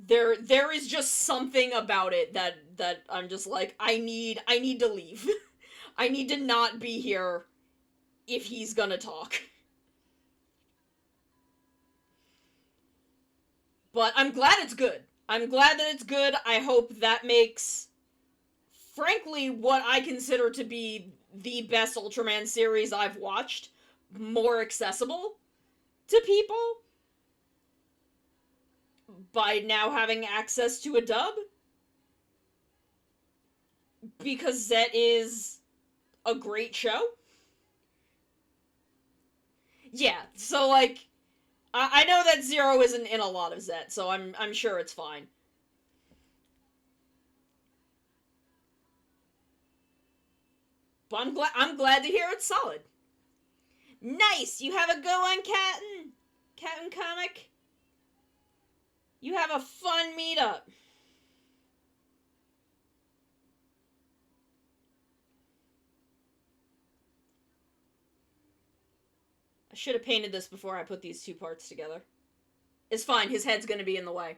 A: There is just something about it that I'm just like, I need to leave. I need to not be here if he's gonna talk. But I'm glad it's good. I'm glad that it's good. I hope that makes, frankly, what I consider to be the best Ultraman series I've watched more accessible to people by now having access to a dub. Because Zet is a great show. Yeah, so like, I know that Zero isn't in a lot of Zet, so I'm sure it's fine. But I'm glad to hear it's solid. Nice! You have a go on, Captain Comic? You have a fun meetup. I should have painted this before I put these two parts together. It's fine, his head's gonna be in the way.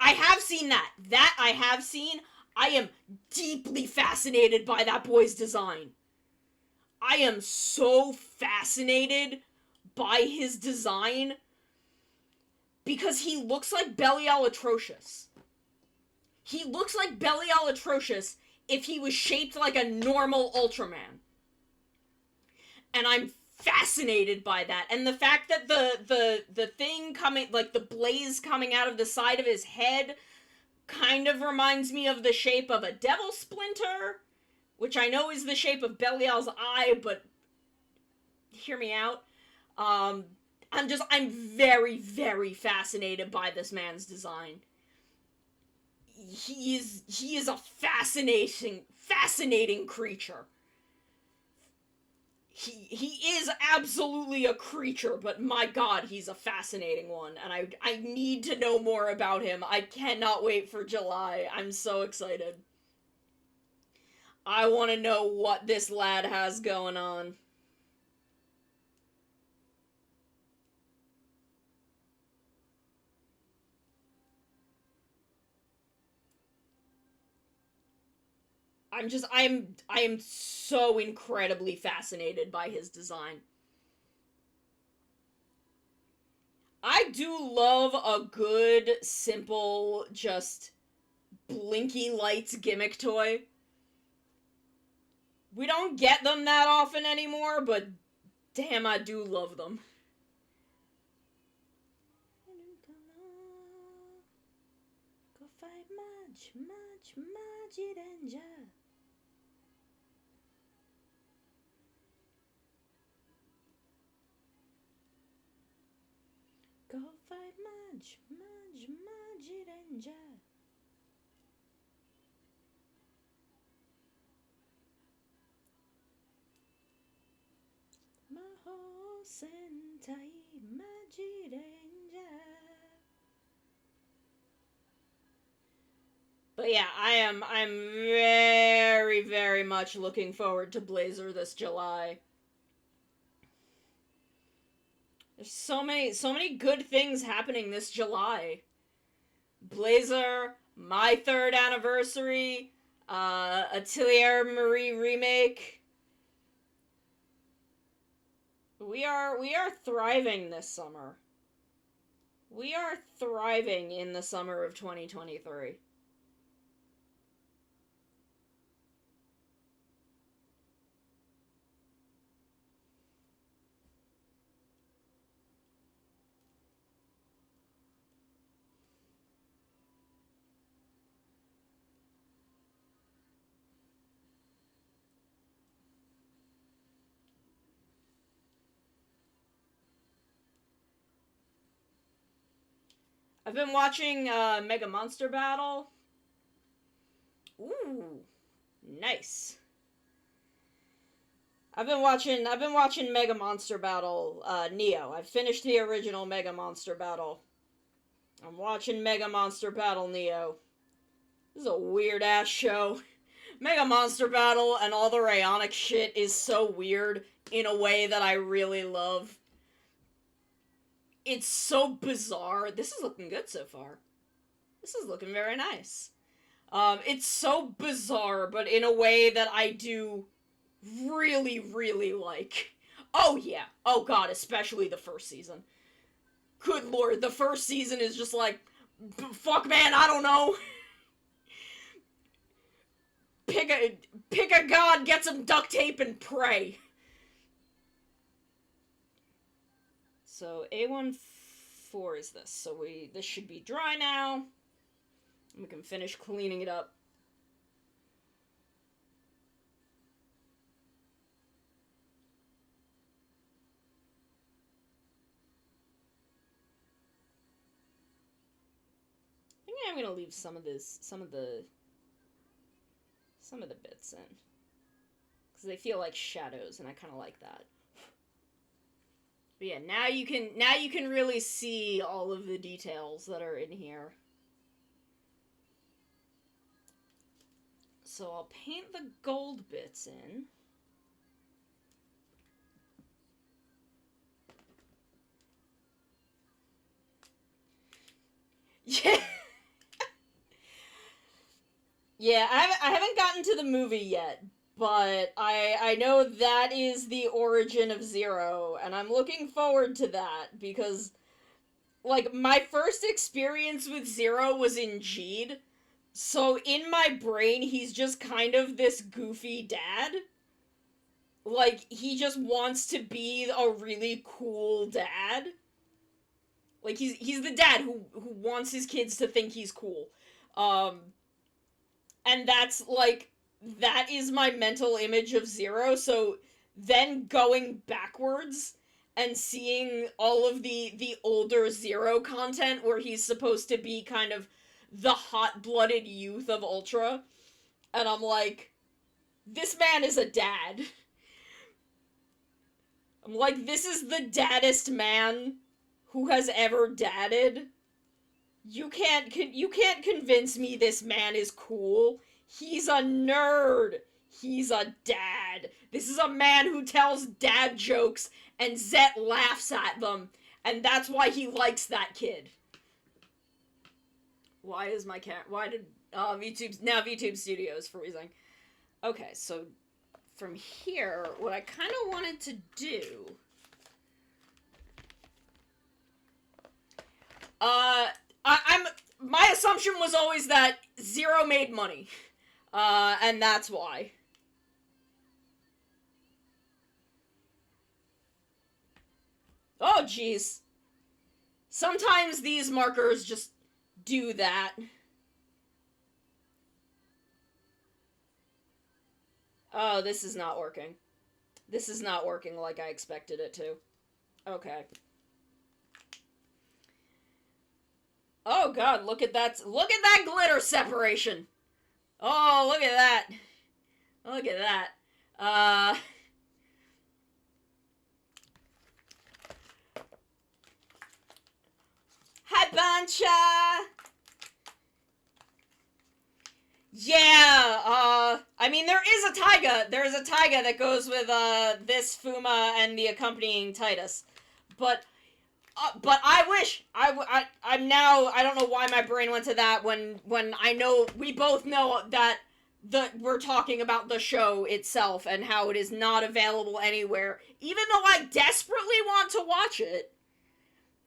A: I have seen that! That I have seen. I am deeply fascinated by that boy's design. I am so fascinated by his design because he looks like Belial Atrocious. He looks like Belial Atrocious if he was shaped like a normal Ultraman. And I'm fascinated by that. And the fact that the thing coming, like the blaze coming out of the side of his head kind of reminds me of the shape of a devil splinter, which I know is the shape of Belial's eye, but hear me out. I'm very, very fascinated by this man's design. He is a fascinating creature. He is absolutely a creature, but my god, he's a fascinating one, and I need to know more about him. I cannot wait for July. I'm so excited. I want to know what this lad has going on. I am so incredibly fascinated by his design. I do love a good, simple, just blinky lights gimmick toy. We don't get them that often anymore, but damn, I do love them. Go fight much danger. Go fight much danger. Maho Sentai Maji Danger. But yeah, I'm very, very much looking forward to Blazer this July. There's so many good things happening this July. Blazer, my 3rd anniversary, Atelier Marie remake. We are thriving this summer. We are thriving in the summer of 2023. I've been watching Mega Monster Battle. Ooh, nice. I've been watching Mega Monster Battle Neo. I've finished the original Mega Monster Battle. I'm watching Mega Monster Battle Neo. This is a weird ass show. Mega Monster Battle and all the Rayonic shit is so weird in a way that I really love. It's so bizarre. This is looking good so far. This is looking very nice. It's so bizarre, but in a way that I do really, really like. Oh yeah. Oh god, especially the first season. Good lord, the first season is just like, fuck man, I don't know. Pick a god, get some duct tape, and pray. So A14 is this. So this should be dry now. We can finish cleaning it up. I think I'm gonna leave some of the bits in, because they feel like shadows, and I kind of like that. But yeah, now you can really see all of the details that are in here. So I'll paint the gold bits in. Yeah. Yeah, I haven't gotten to the movie yet, but I know that is the origin of Zero, and I'm looking forward to that, because, like, my first experience with Zero was in Jeed, so in my brain, he's just kind of this goofy dad. Like, he just wants to be a really cool dad. Like, he's the dad who wants his kids to think he's cool. And that's, like, that is my mental image of Zero, so then going backwards and seeing all of the older Zero content where he's supposed to be kind of the hot-blooded youth of Ultra, and I'm like, this man is a dad. I'm like, this is the daddest man who has ever dadded. You can't convince me this man is cool. He's a nerd. He's a dad. This is a man who tells dad jokes and Zet laughs at them. And that's why he likes that kid. Why is my cat... Why did... VTube Studio is freezing. Okay, so from here, what I kind of wanted to do... my assumption was always that Zero made money. And that's why. Oh, jeez. Sometimes these markers just do that. Oh, this is not working. This is not working like I expected it to. Okay. Oh god, look at that glitter separation! Oh, look at that! Look at that. Hi, Bancha! Yeah, I mean, there is a taiga. There's a taiga that goes with, this Fuma and the accompanying Titus. But I wish, I'm now, I don't know why my brain went to that when I know, we both know that we're talking about the show itself and how it is not available anywhere, even though I desperately want to watch it.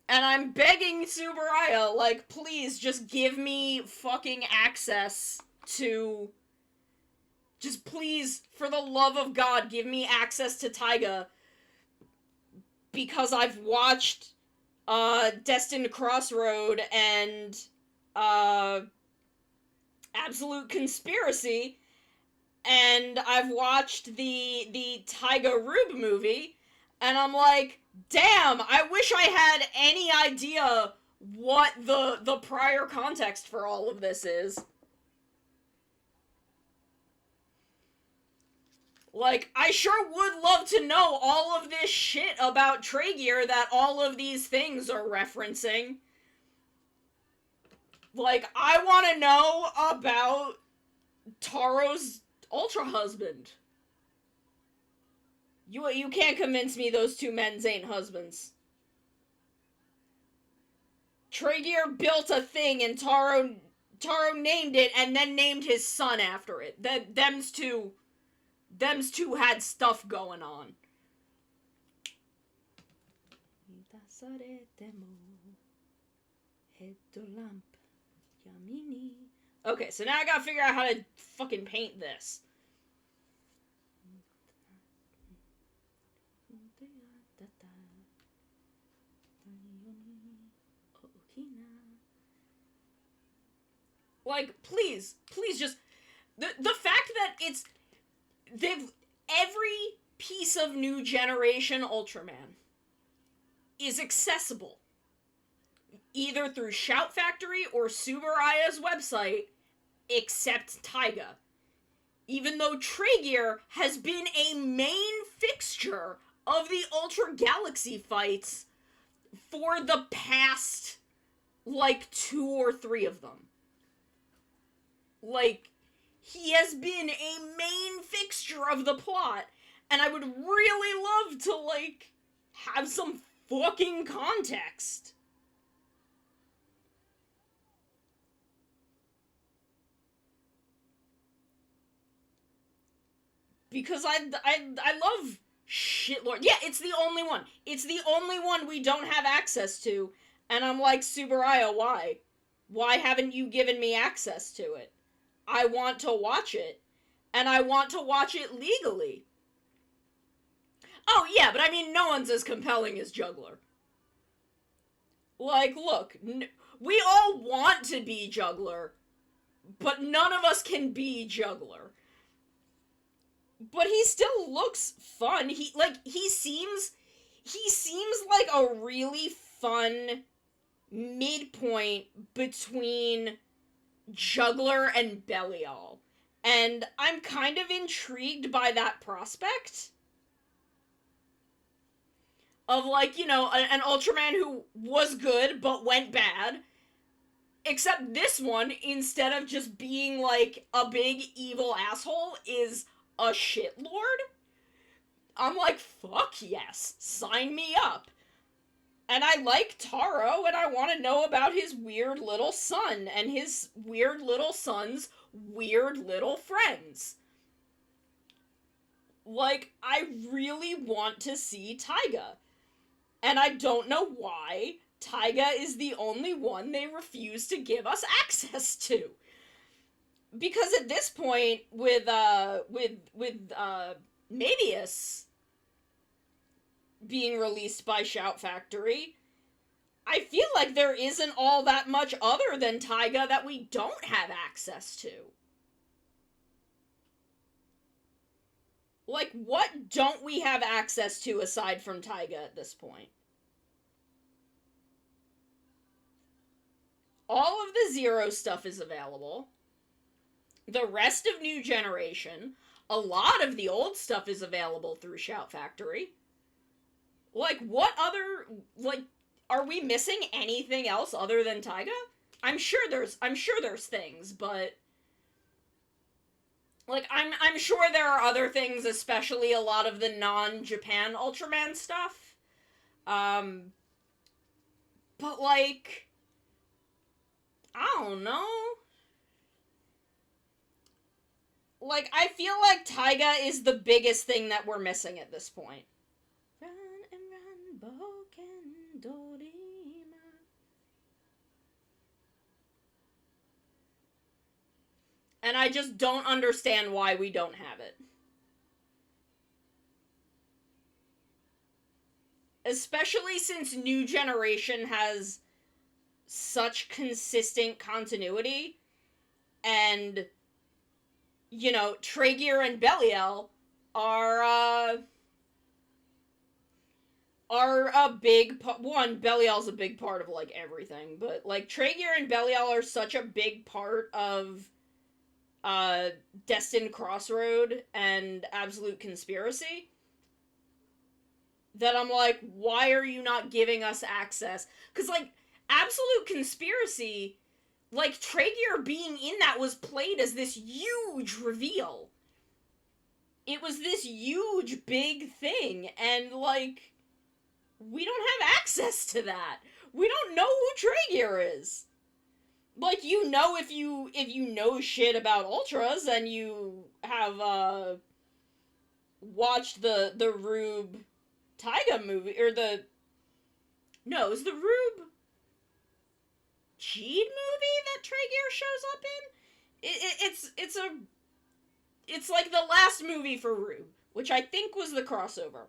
A: And I'm begging Subaraya, like, please, just give me fucking access to... Just please, for the love of God, give me access to Taiga. Because I've watched, Destined Crossroad and, Absolute Conspiracy, and I've watched the Taiga Rube movie, and I'm like, damn, I wish I had any idea what the prior context for all of this is. Like, I sure would love to know all of this shit about Traeger that all of these things are referencing. Like, I want to know about Taro's Ultra husband. You can't convince me those two men's ain't husbands. Traeger built a thing and Taro named it and then named his son after it. Them's two had stuff going on. Okay, so now I gotta figure out how to fucking paint this. Like, please just... The fact that every piece of new generation Ultraman is accessible either through Shout Factory or Subaraya's website, except Taiga. Even though Traeger has been a main fixture of the Ultra Galaxy fights for the past, like, 2 or 3 of them. Like, he has been a main fixture of the plot, and I would really love to, like, have some fucking context. Because I love Shitlord. Yeah, it's the only one. It's the only one we don't have access to, and I'm like, Subaraya, why? Why haven't you given me access to it? I want to watch it, and I want to watch it legally. Oh, yeah, but I mean, no one's as compelling as Juggler. Like, look, we all want to be Juggler, but none of us can be Juggler. But he still looks fun. He seems like a really fun midpoint between Juggler and Belial. And I'm kind of intrigued by that prospect. Of, like, you know, an Ultraman who was good but went bad. Except this one, instead of just being, like, a big evil asshole, is a shitlord? I'm like, fuck yes. Sign me up. And I like Taro, and I want to know about his weird little son, and his weird little son's weird little friends. Like, I really want to see Taiga. And I don't know why Taiga is the only one they refuse to give us access to. Because at this point, with Mebius being released by Shout Factory, I feel like there isn't all that much other than Taiga that we don't have access to. Like, what don't we have access to aside from Taiga at this point? All of the Zero stuff is available. The rest of New Generation, a lot of the old stuff is available through Shout Factory. Like, what other, like, are we missing anything else other than Taiga? I'm sure there's things, but like, I'm sure there are other things, especially a lot of the non-Japan Ultraman stuff. But like, I don't know. Like, I feel like Taiga is the biggest thing that we're missing at this point. Run and run, Boken Dorima. And I just don't understand why we don't have it. Especially since New Generation has such consistent continuity, and, you know, Traeger and Belial are are a big one. Belial's a big part of like everything, but like Traeger and Belial are such a big part of Destined Crossroad and Absolute Conspiracy that I'm like, why are you not giving us access? Because like Absolute Conspiracy, like Traeger being in that was played as this huge reveal. It was this huge big thing, and like we don't have access to that. We don't know who Traeger is. Like, you know, if you know shit about Ultras and you have watched the Rube Taiga movie, or the no, is the Rube Cheed movie that Traeger shows up in? It's like the last movie for Rube, which I think was the crossover.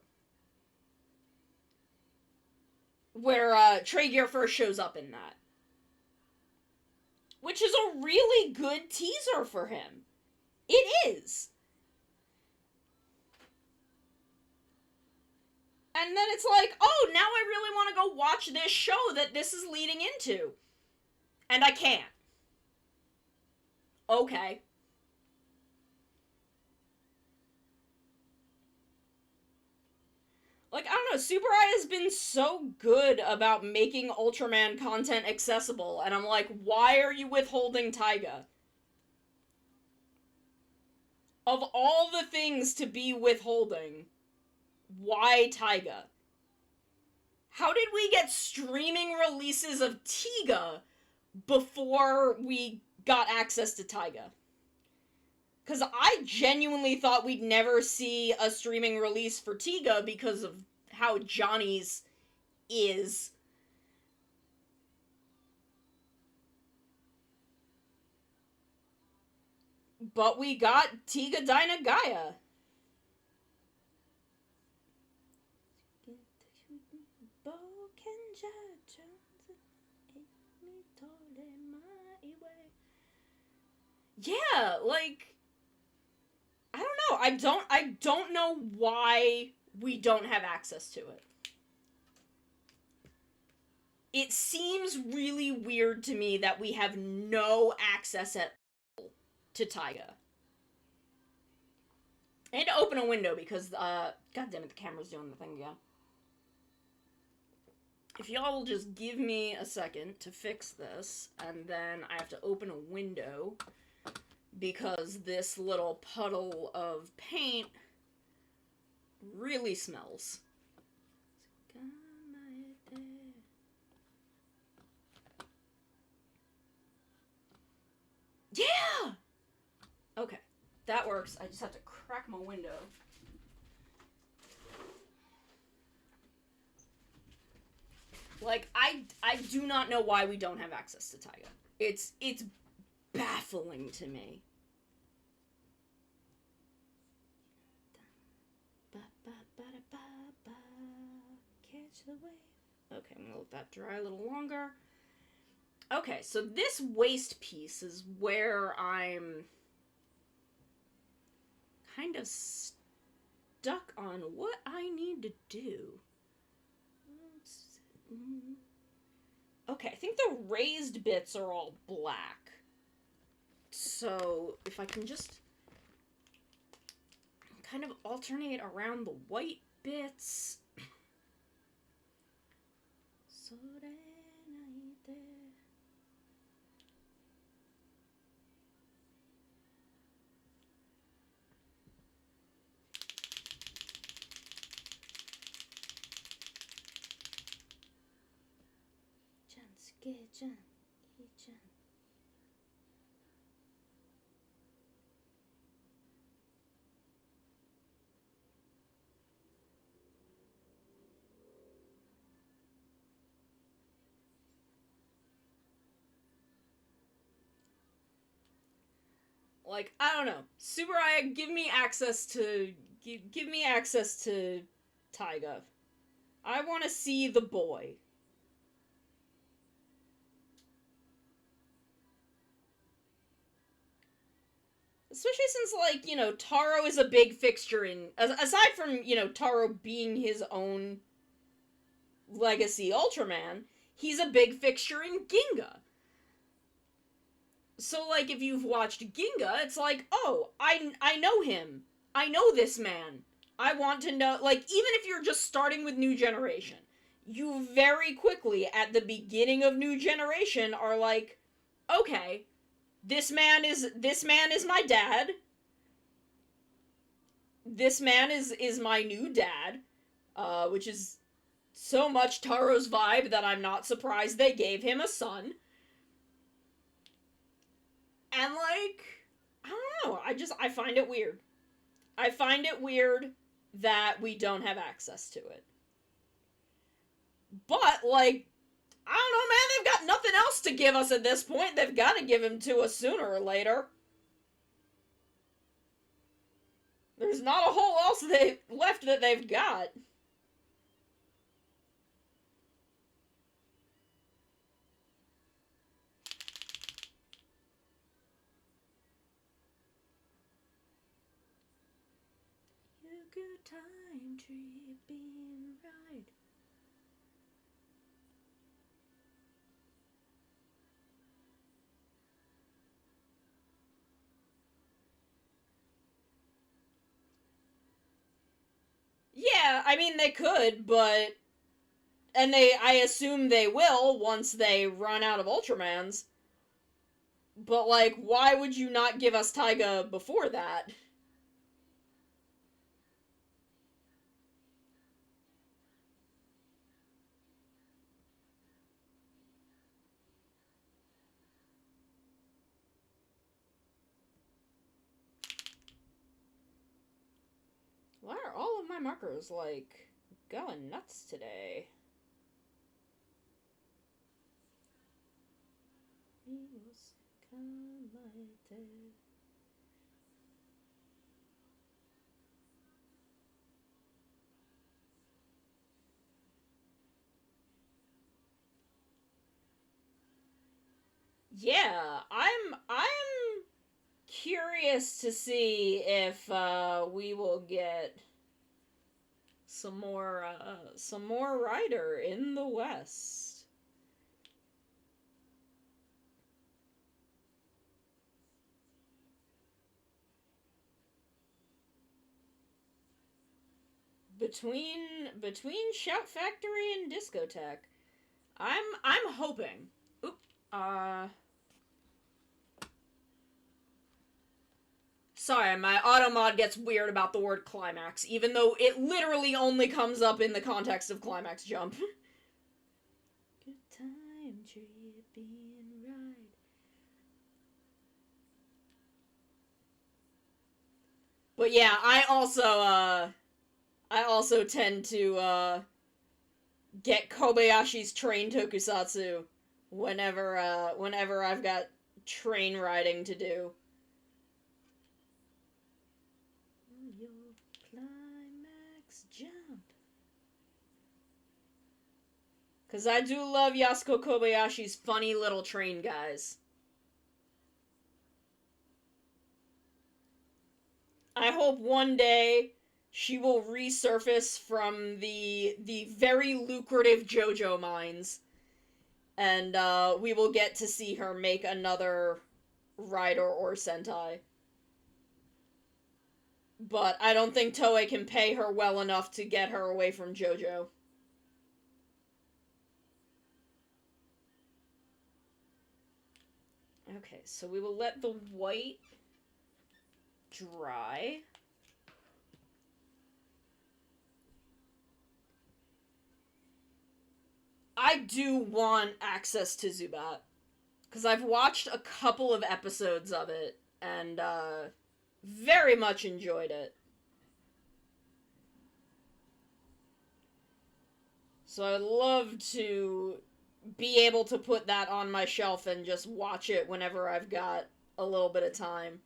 A: Where Traeger first shows up in that. Which is a really good teaser for him. It is. And then it's like, oh, now I really want to go watch this show that this is leading into. And I can't. Okay. Like, I don't know, Super Eye has been so good about making Ultraman content accessible, and I'm like, why are you withholding Taiga? Of all the things to be withholding, why Taiga? How did we get streaming releases of Tiga before we got access to Taiga? Because I genuinely thought we'd never see a streaming release for Tiga because of how Johnny's is. But we got Tiga Dyna Gaia. Yeah, like, I don't know. I don't know why we don't have access to it. It seems really weird to me that we have no access at all to Taiga. I had to open a window because, god damn it, the camera's doing the thing again. If y'all will just give me a second to fix this, and then I have to open a window because this little puddle of paint really smells. Yeah! Okay, that works. I just have to crack my window. Like, I do not know why we don't have access to Taiga. It's baffling to me. Catch the wave. Okay, I'm gonna let that dry a little longer. Okay, so this waist piece is where I'm kind of stuck on what I need to do. Okay, I think the raised bits are all black. So, if I can just kind of alternate around the white bits. Like, I don't know. Super Aya, give me access to Taiga. I want to see the boy. Especially since, like, you know, Taro is a big fixture in... Aside from, you know, Taro being his own Legacy Ultraman, he's a big fixture in Ginga. So, like, if you've watched Ginga, it's like, oh, I know him. I know this man. I want to know, like, even if you're just starting with New Generation, you very quickly, at the beginning of New Generation, are like, okay, this man is my dad. This man is my new dad, which is so much Taro's vibe that I'm not surprised they gave him a son. And, like, I don't know, I find it weird. I find it weird that we don't have access to it. But, like, I don't know, man, they've got nothing else to give us at this point. They've got to give him to us sooner or later. There's not a whole else left that they've got. You good time tripping right. Yeah, I mean, they could, but... And I assume they will once they run out of Ultramans. But, like, why would you not give us Taiga before that? Why are all of my markers, like, going nuts today? Yeah, I'm curious to see if we will get some more Rider in the West. Between Shout Factory and Discotheque, I'm hoping. Oop. Sorry, my automod gets weird about the word climax, even though it literally only comes up in the context of climax jump. Good time tripping ride. But yeah, I also tend to get Kobayashi's train tokusatsu whenever I've got train riding to do. Your climax jump. Cause I do love Yasuko Kobayashi's funny little train guys. I hope one day she will resurface from the very lucrative JoJo mines, and we will get to see her make another Rider or Sentai. But I don't think Toei can pay her well enough to get her away from JoJo. Okay, so we will let the white dry. I do want access to Zubat, because I've watched a couple of episodes of it, and very much enjoyed it. So I'd love to be able to put that on my shelf and just watch it whenever I've got a little bit of time.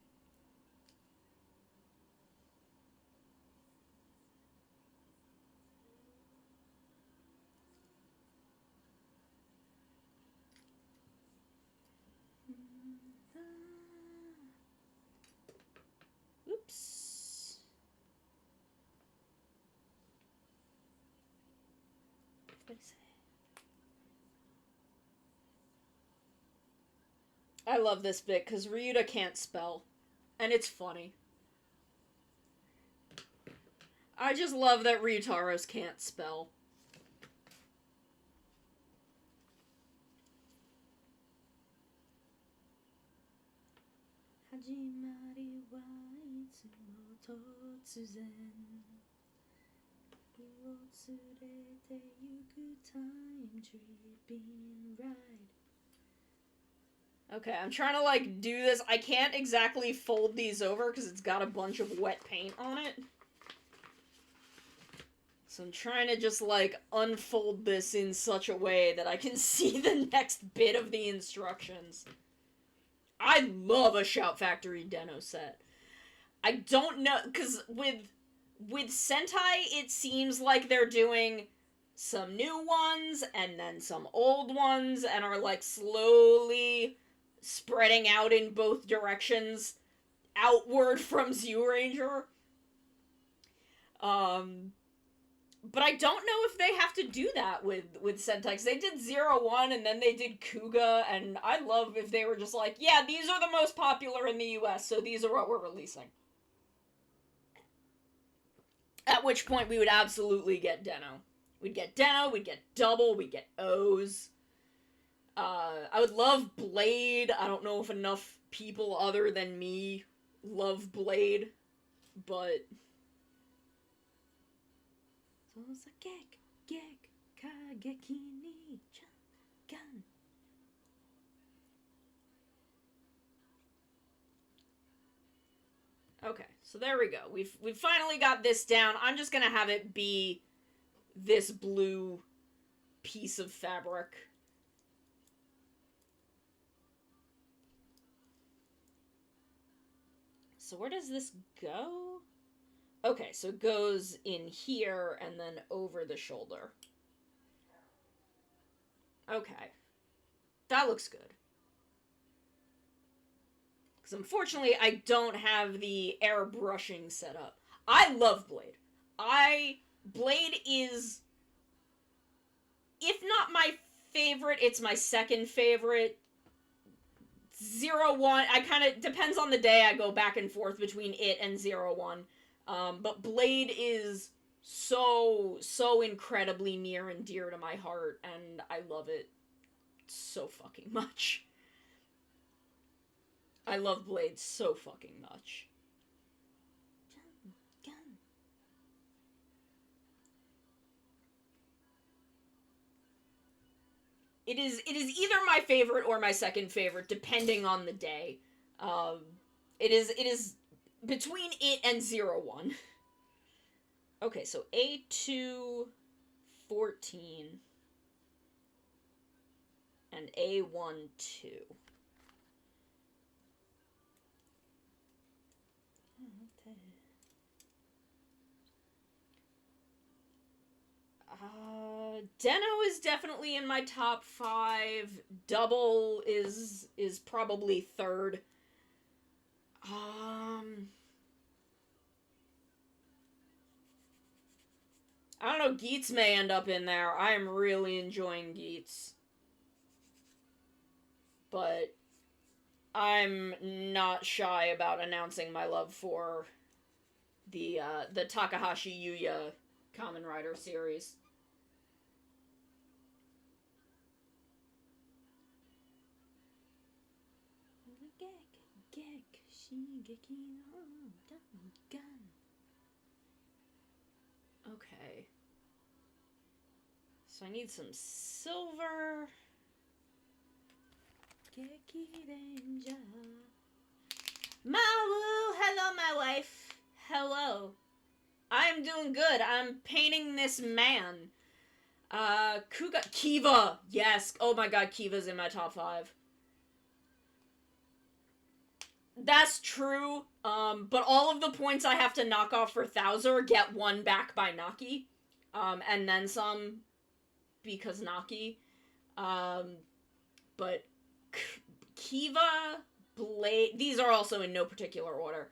A: Oops. I love this bit because Ryuta can't spell, and it's funny. I just love that Ryutaros can't spell. Hajimari wa itsumo totsuzen. Wo tsurete yuku time tripping ride. Okay, I'm trying to, like, do this. I can't exactly fold these over because it's got a bunch of wet paint on it. So I'm trying to just, like, unfold this in such a way that I can see the next bit of the instructions. I love a Shout Factory Deno set. I don't know, because with Sentai, it seems like they're doing some new ones, and then some old ones, and are, like, slowly spreading out in both directions, outward from Zyuranger. But I don't know if they have to do that with Sentai, because they did 01, and then they did Kuga, and I'd love if they were just like, yeah, these are the most popular in the US, so these are what we're releasing. At which point we would absolutely get Deno. We'd get Deno, we'd get Double, we'd get O's. I would love Blade. I don't know if enough people other than me love Blade, but... Okay, so there we go. We've finally got this down. I'm just gonna have it be this blue piece of fabric. So where does this go? Okay, so it goes in here and then over the shoulder. Okay. That looks good. Because unfortunately, I don't have the airbrushing set up. I love Blade. Blade is, if not my favorite, it's my second favorite. 01, I kind of, depends on the day, I go back and forth between it and 01. But Blade is so incredibly near and dear to my heart, and I love it so fucking much. I love Blade so fucking much. It is either my favorite or my second favorite, depending on the day. It is between it and 01. Okay, so A2, 14, and A1, 2. Deno is definitely in my top 5. Double is probably third. I don't know, Geats may end up in there. I am really enjoying Geats. But I'm not shy about announcing my love for the Takahashi Yuya Kamen Rider series. Okay. So I need some silver. Mawu! Hello, my wife. Hello. I'm doing good. I'm painting this man. Kiva! Yes. Oh my god, Kiva's in my top 5. That's true, but all of the points I have to knock off for Thouser get 1 back by Naki, and then some, because Naki, but Kiva, Blade, these are also in no particular order,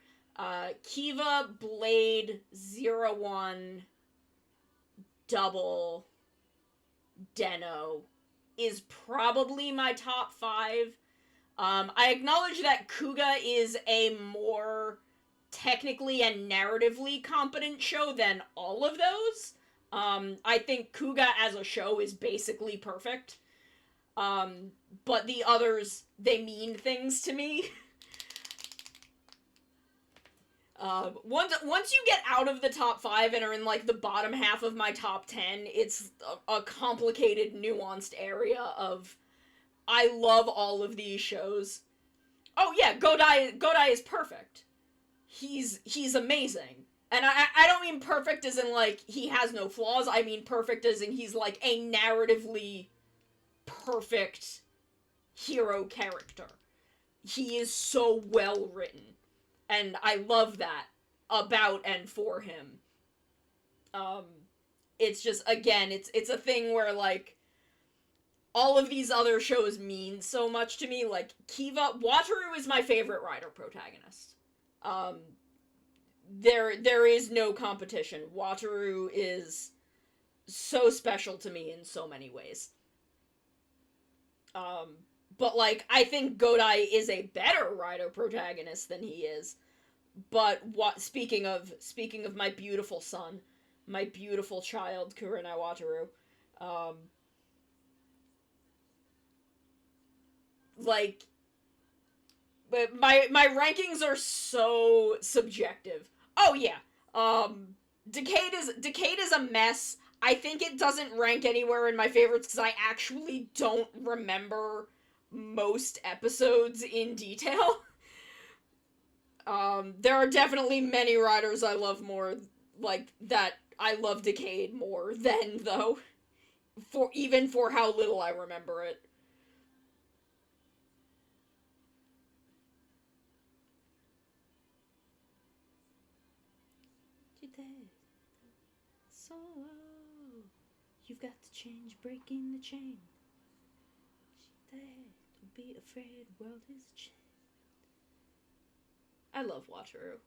A: Kiva, Blade, 01, Double, Den-O is probably my top 5. I acknowledge that Kuga is a more technically and narratively competent show than all of those. I think Kuga as a show is basically perfect. But the others, they mean things to me. Once you get out of the top 5 and are in, like, the bottom half of my top 10, it's a complicated, nuanced area of, I love all of these shows. Oh yeah, Godai is perfect. He's amazing. And I don't mean perfect as in, like, he has no flaws, I mean perfect as in he's, like, a narratively perfect hero character. He is so well written. And I love that about and for him. It's just, again, it's a thing where, like, all of these other shows mean so much to me. Like, Wataru is my favorite writer protagonist. There is no competition. Wataru is so special to me in so many ways. But, like, I think Godai is a better writer protagonist than he is. But speaking of my beautiful son, my beautiful child, Kurenai Wataru, like, but my rankings are so subjective. Oh yeah, Decade is a mess. I think it doesn't rank anywhere in my favorites because I actually don't remember most episodes in detail. There are definitely many writers I love more, like, that I love Decade more than, though. Even for how little I remember it. So, you've got to change, breaking the chain. Don't be afraid, world is changing. I love Wataru.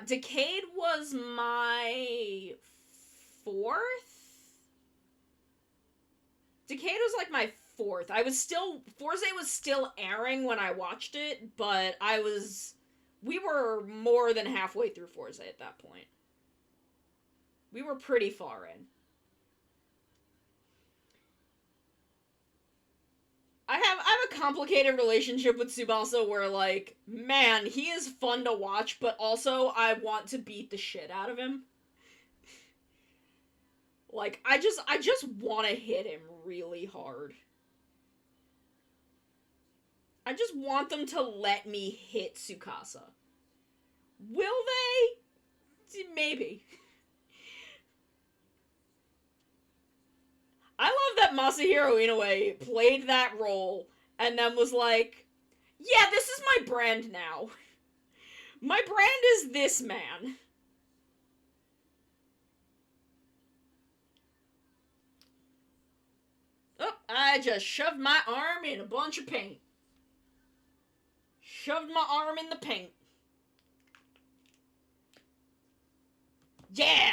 A: Decade was my 4th? Decade was like my 4th. Forze was still airing when I watched it, but we were more than halfway through Forze at that point. We were pretty far in. I have a complicated relationship with Tsubasa where, like, man, he is fun to watch, but also I want to beat the shit out of him. Like, I just want to hit him really hard. I just want them to let me hit Tsukasa. Will they? Maybe. I love that Masahiro Inoue played that role and then was like, yeah, this is my brand now. My brand is this man. Oh, I just shoved my arm in a bunch of paint. Shoved my arm in the paint. Yeah!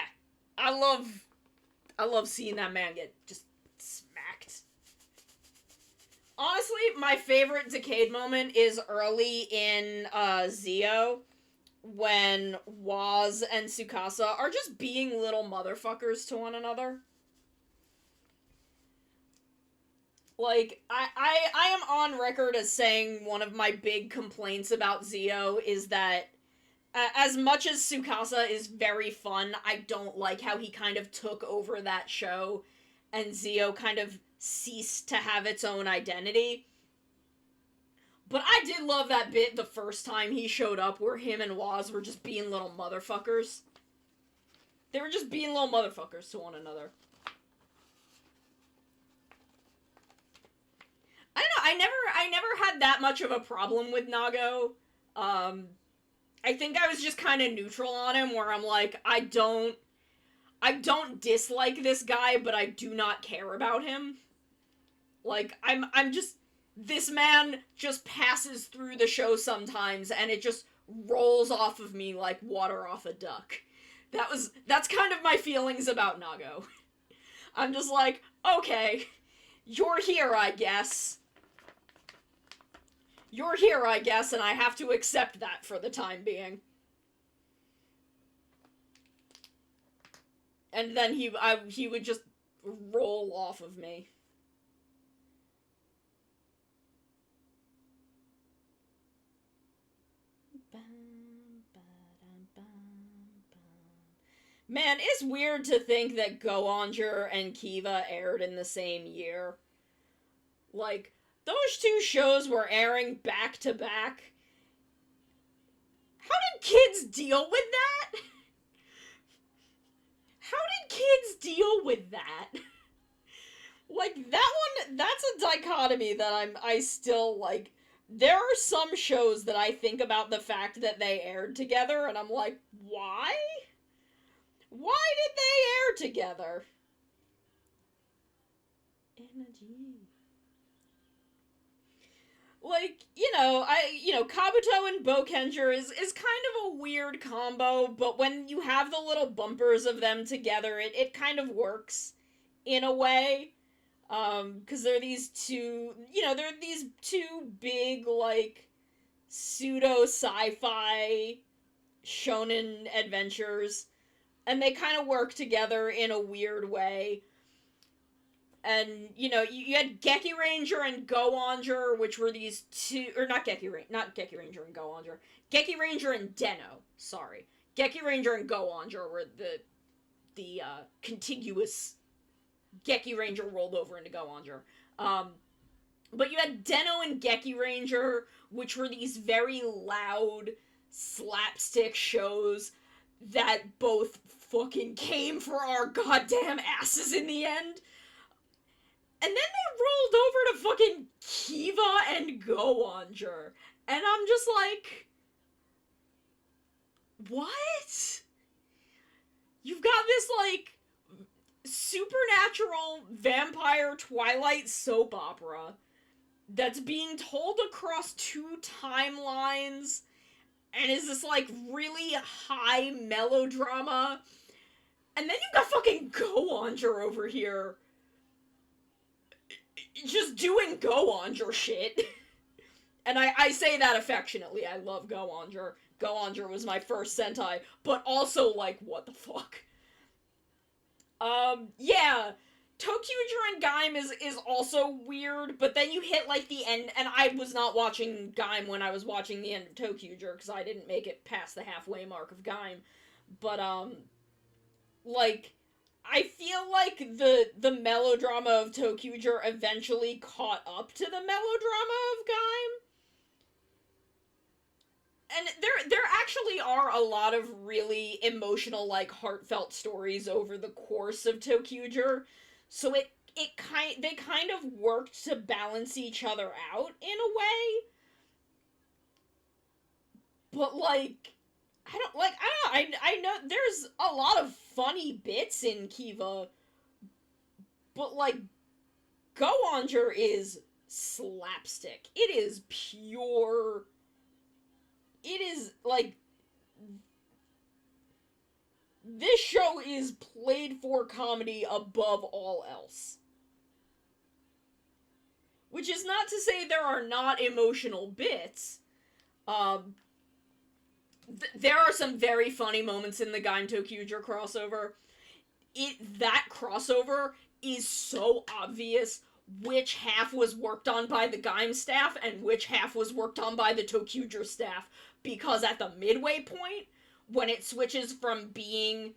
A: I love seeing that man get just smacked. Honestly, my favorite Decade moment is early in Zio, when Waz and Tsukasa are just being little motherfuckers to one another. Like, I am on record as saying one of my big complaints about Zio is that as much as Tsukasa is very fun, I don't like how he kind of took over that show and Zio kind of ceased to have its own identity. But I did love that bit the first time he showed up where him and Waz were just being little motherfuckers. They were just being little motherfuckers to one another. I don't know, I never had that much of a problem with Nago. I think I was just kind of neutral on him, where I'm like, I don't dislike this guy, but I do not care about him. Like, I'm just, this man just passes through the show sometimes, and it just rolls off of me like water off a duck. That's kind of my feelings about Nago. I'm just like, okay, you're here, I guess. You're here, I guess, and I have to accept that for the time being. And then he would just roll off of me. Man, it's weird to think that Go Onger and Kiva aired in the same year. Like, those two shows were airing back to back. How did kids deal with that? How did kids deal with that? Like, that one, that's a dichotomy that I still, like, there are some shows that I think about the fact that they aired together, and I'm like, why? Why did they air together? Energy. Like, Kabuto and Bokenger is kind of a weird combo, but when you have the little bumpers of them together, it kind of works in a way. Because they're these two, they're these two big, like, pseudo sci-fi shonen adventures, and they kind of work together in a weird way. And, you had Geki Ranger and Go Onger, which were these two, or not Geki Ranger and Go Onger. Geki Ranger and Den-O, sorry. Geki Ranger and Go Onger were the contiguous. Geki Ranger rolled over into Go Onger. But you had Den-O and Geki Ranger, which were these very loud slapstick shows that both fucking came for our goddamn asses in the end. And then they rolled over to fucking Kiva and Go Onger. And I'm just like, what? You've got this, like, supernatural vampire Twilight soap opera that's being told across two timelines and is this, like, really high melodrama. And then you've got fucking Go Onger over here just doing Go Onger shit. And I say that affectionately. I love Go Onger. Go Onger was my first Sentai, but also, like, what the fuck? Yeah, ToQger and Gaim is also weird, but then you hit, like, the end, and I was not watching Gaim when I was watching the end of ToQger, because I didn't make it past the halfway mark of Gaim, but, like, I feel like the melodrama of ToQger eventually caught up to the melodrama of Gaim. And there actually are a lot of really emotional, like, heartfelt stories over the course of ToQger, so they kind of worked to balance each other out in a way. But, like, I know there's a lot of funny bits in Kiva, but, like, Go Onger is slapstick. It is pure. It is, like, this show is played for comedy above all else. Which is not to say there are not emotional bits. There are some very funny moments in the Gaim ToQger crossover. That crossover is so obvious which half was worked on by the Gaim staff and which half was worked on by the ToQger staff, because at the midway point, when it switches from being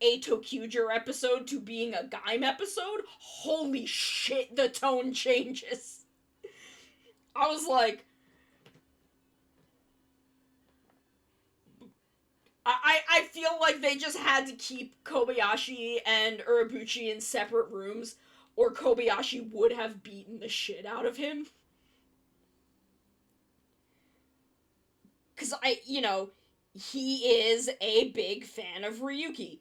A: a ToQger episode to being a Gaim episode, holy shit, the tone changes. I was like, I feel like they just had to keep Kobayashi and Urabuchi in separate rooms, or Kobayashi would have beaten the shit out of him. Because he is a big fan of Ryuki.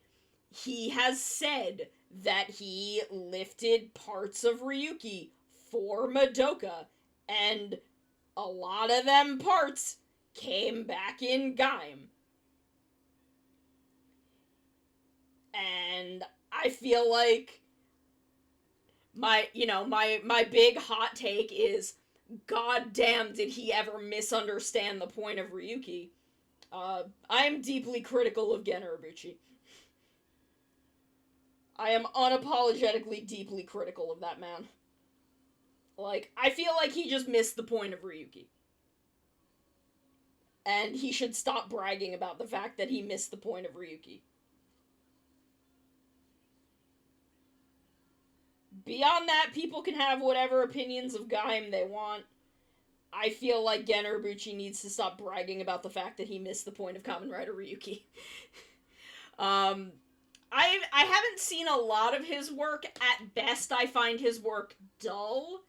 A: He has said that he lifted parts of Ryuki for Madoka, and a lot of them parts came back in Gaim. And I feel like my big hot take is, god damn, did he ever misunderstand the point of Ryuki. I am deeply critical of Gen Urobuchi. I am unapologetically deeply critical of that man. Like, I feel like he just missed the point of Ryuki. And he should stop bragging about the fact that he missed the point of Ryuki. Beyond that, people can have whatever opinions of Gaim they want. I feel like Gen Urobuchi needs to stop bragging about the fact that he missed the point of Kamen Rider Ryuki. I haven't seen a lot of his work. At best, I find his work dull.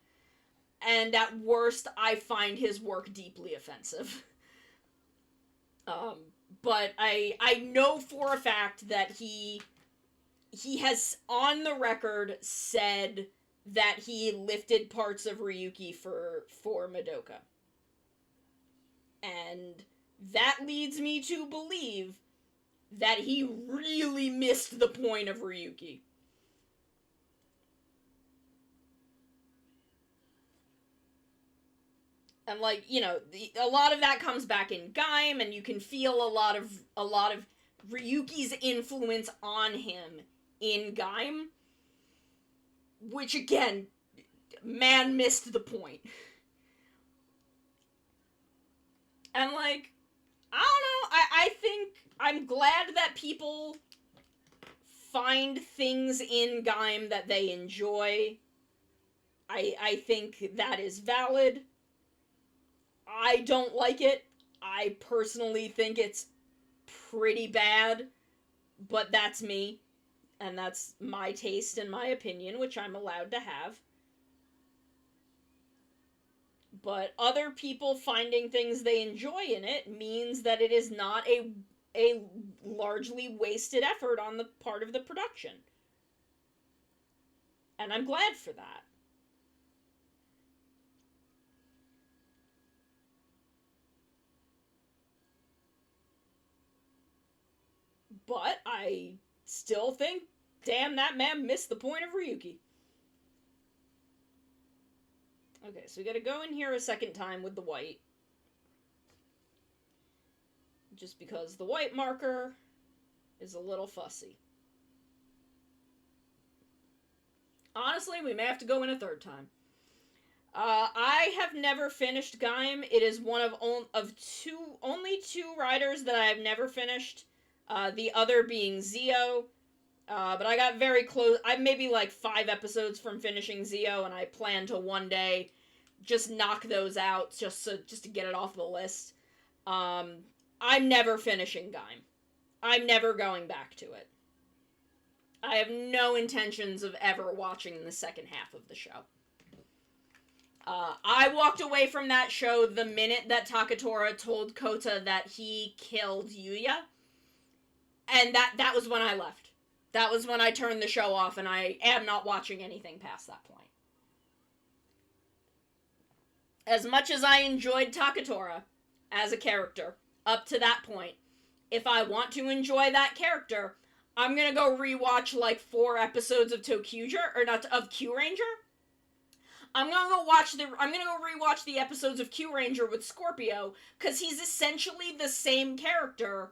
A: And at worst, I find his work deeply offensive. But I know for a fact that he has, on the record, said that he lifted parts of Ryuki for Madoka. And that leads me to believe that he really missed the point of Ryuki. And, like, you know, a lot of that comes back in Gaim, and you can feel a lot of Ryuki's influence on him in Gaim. Which, again, man missed the point. And, like, I don't know, I think I'm glad that people find things in Gaim that they enjoy. I think that is valid. I don't like it. I personally think it's pretty bad, but that's me. And that's my taste and my opinion, which I'm allowed to have. But other people finding things they enjoy in it means that it is not a largely wasted effort on the part of the production. And I'm glad for that. But I still think, damn, that man missed the point of Ryuki. Okay, so we gotta go in here a second time with the white. Just because the white marker is a little fussy. Honestly, we may have to go in a third time. I have never finished Gaim. It is one of only two riders that I have never finished. The other being Zio. But I got very close. I'm maybe like 5 episodes from finishing Zio, and I plan to one day just knock those out just to get it off the list. I'm never finishing Gaim. I'm never going back to it. I have no intentions of ever watching the second half of the show. I walked away from that show the minute that Takatora told Kota that he killed Yuya. And that was when I left. That was when I turned the show off, and I am not watching anything past that point. As much as I enjoyed Takatora as a character, up to that point, if I want to enjoy that character, I'm gonna go rewatch like 4 episodes of of Q Ranger. I'm gonna go rewatch the episodes of Q Ranger with Scorpio, because he's essentially the same character,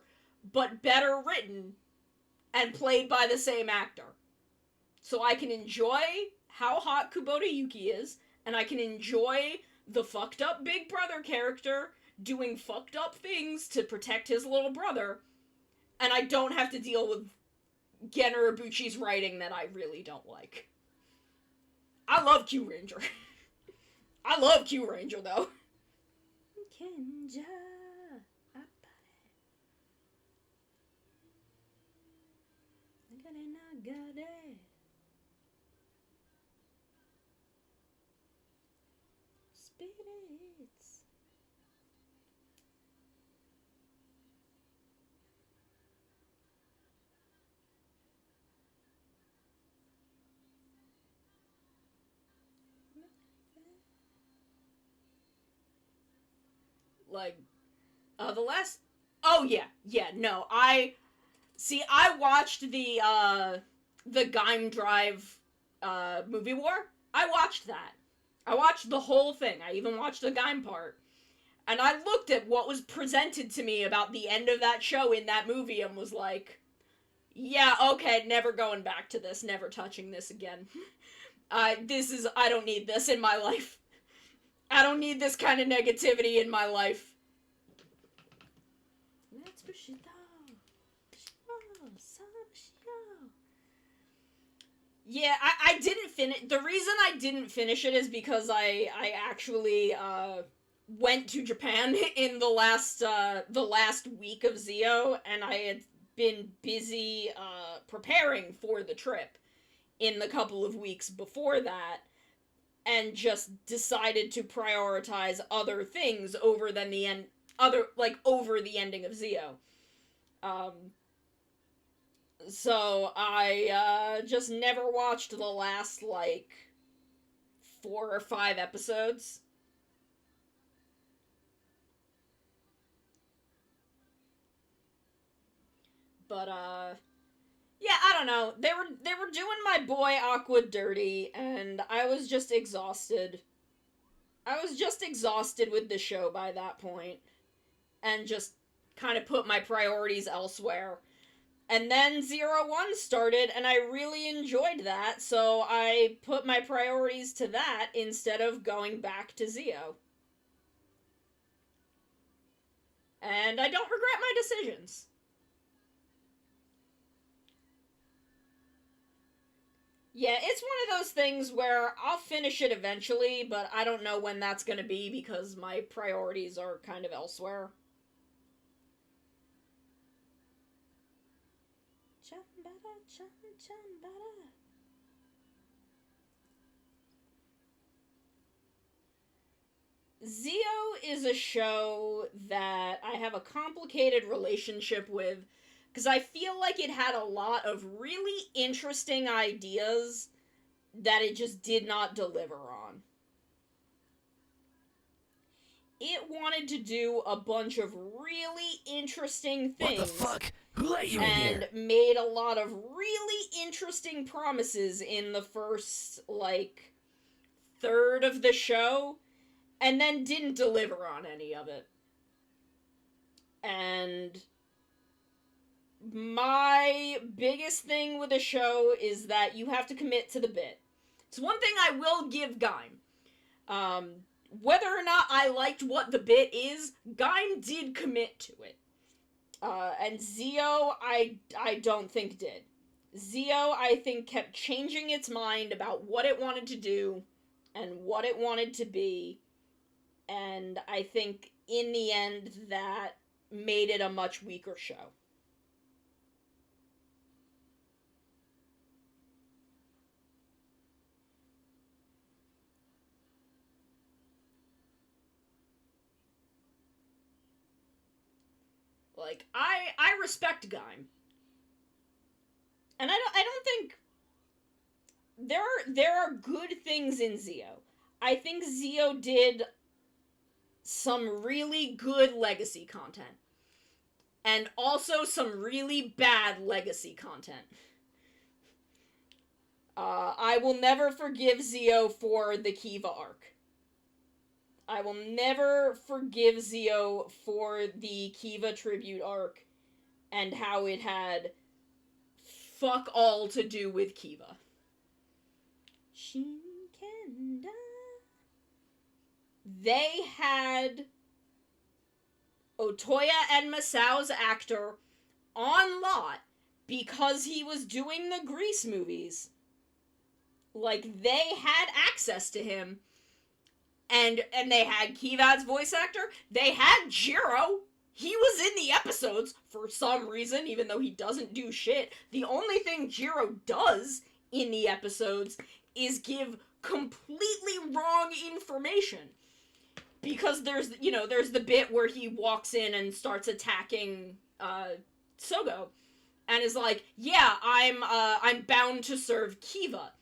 A: but better written, and played by the same actor. So I can enjoy how hot Kubota Yuki is, and I can enjoy the fucked up big brother character doing fucked up things to protect his little brother, and I don't have to deal with Gen Urobuchi's writing that I really don't like. I love Q Ranger. I love Q Ranger, though. Kenja. Spirits. Like, the last... Oh, yeah, no, I watched the Gaim Drive Movie War. I watched that. I watched the whole thing. I even watched the Gaim part. And I looked at what was presented to me about the end of that show in that movie and was like, yeah, okay, never going back to this, never touching this again. I don't need this in my life. I don't need this kind of negativity in my life. Yeah, I didn't finish. The reason I didn't finish it is because I actually went to Japan in the last week of Zio, and I had been busy preparing for the trip in the couple of weeks before that, and just decided to prioritize other things over than over the ending of Zio. So I just never watched the last 4 or 5 episodes. But yeah, I don't know. They were doing my boy Aqua dirty, and I was just exhausted. I was just exhausted with the show by that point, and just kind of put my priorities elsewhere. And then 01 started, and I really enjoyed that, so I put my priorities to that instead of going back to Zio. And I don't regret my decisions. Yeah, it's one of those things where I'll finish it eventually, but I don't know when that's gonna be because my priorities are kind of elsewhere. Zio is a show that I have a complicated relationship with because I feel like it had a lot of really interesting ideas that it just did not deliver on. It wanted to do a bunch of really interesting things.
C: What the fuck? Who let you in here?
A: And made a lot of really interesting promises in the first, third of the show, and then didn't deliver on any of it. And my biggest thing with a show is that you have to commit to the bit. It's one thing I will give Gaim. Whether or not I liked what the bit is, Gaim did commit to it. And Zio, I don't think did. Zio, I think, kept changing its mind about what it wanted to do and what it wanted to be. And I think, in the end, that made it a much weaker show. I respect Gaim. And I don't think there are good things in Zio. I think Zio did some really good legacy content. And also some really bad legacy content. I will never forgive Zio for the Kiva arc. I will never forgive Zio for the Kiva tribute arc and how it had fuck all to do with Kiva. Shinkenda. They had Otoya and Masao's actor on lot because he was doing the Grease movies. They had access to him. And they had Kivad's voice actor. They had Jiro. He was in the episodes for some reason, even though he doesn't do shit. The only thing Jiro does in the episodes is give completely wrong information. Because there's the bit where he walks in and starts attacking Sogo. And is like, yeah, I'm bound to serve Kiva.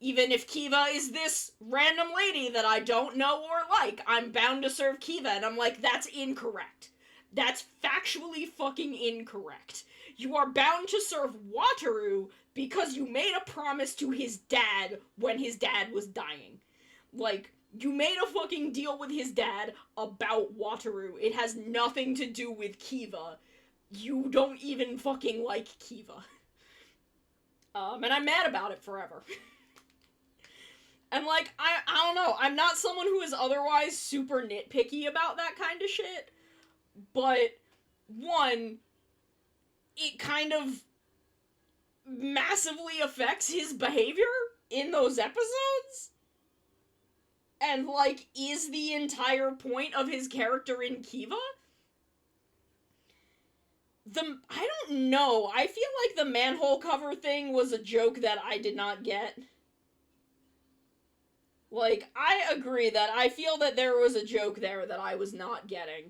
A: Even if Kiva is this random lady that I don't know or like, I'm bound to serve Kiva. And I'm like, that's incorrect. That's factually fucking incorrect. You are bound to serve Wataru because you made a promise to his dad when his dad was dying. Like, you made a fucking deal with his dad about Wataru. It has nothing to do with Kiva. You don't even fucking like Kiva. And I'm mad about it forever. And, like, I don't know, I'm not someone who is otherwise super nitpicky about that kind of shit, but, one, it kind of massively affects his behavior in those episodes, and, like, is the entire point of his character in Kiva? I don't know, I feel like the manhole cover thing was a joke that I did not get. Like, I agree that I feel that there was a joke there that I was not getting.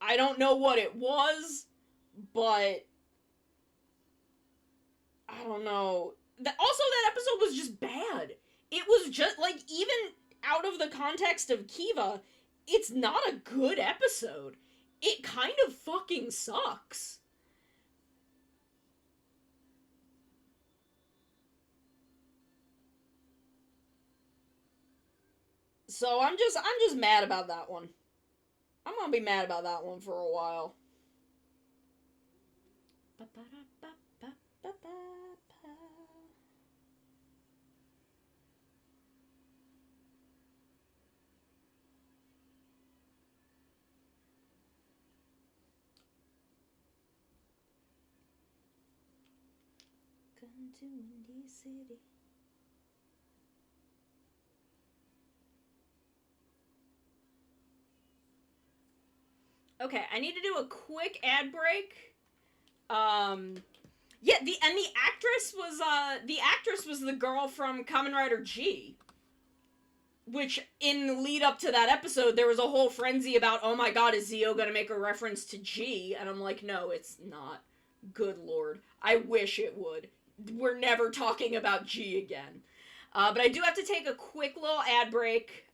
A: I don't know what it was, but I don't know. Also, that episode was just bad. It was just, like, even out of the context of Kiva, it's not a good episode. It kind of fucking sucks. So I'm just mad about that one. I'm gonna be mad about that one for a while. Come to Windy City. Okay, I need to do a quick ad break. Yeah, the actress was the girl from Kamen Rider G. Which, in the lead up to that episode, there was a whole frenzy about, oh my god, is Zio gonna make a reference to G? And I'm like, no, it's not. Good lord. I wish it would. We're never talking about G again. But I do have to take a quick little ad break.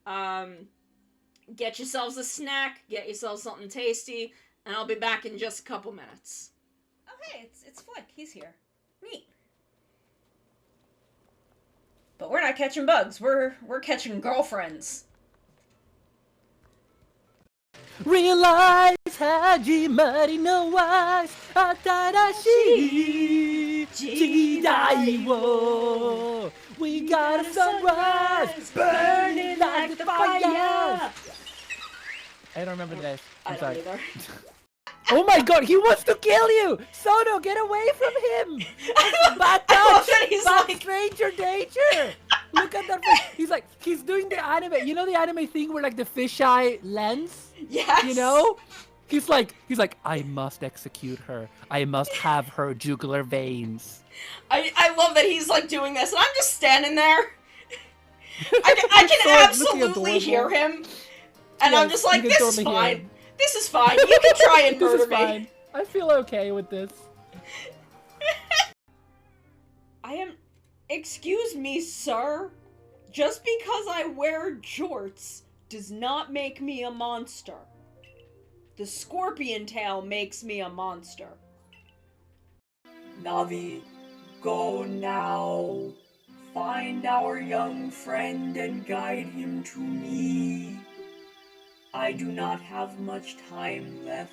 A: Get yourselves a snack, get yourselves something tasty, and I'll be back in just a couple minutes.
G: Oh hey, it's Flick. He's here. Neat. But we're not catching bugs. We're catching girlfriends.
D: Realize Hajimari no wa Atarashi Jidai wo. We got a sunrise burning like the fire. I don't remember this. I'm sorry.
A: Either.
D: Oh my god, he wants to kill you! Sono, get away from him! Bad touch! Bad stranger danger! Look at that face. He's doing the anime. You know the anime thing where, like, the fisheye lens?
A: Yes!
D: You know? He's like, I must execute her. I must have her jugular veins.
A: I love that he's, like, doing this, and I'm just standing there. I can absolutely hear him. And I'm just like, this is fine. This is fine. You can try and murder me.
D: Fine. I feel okay with this.
A: Excuse me, sir. Just because I wear jorts does not make me a monster. The scorpion tail makes me a monster.
E: Navi, go now. Find our young friend and guide him to me. I do not have much time left.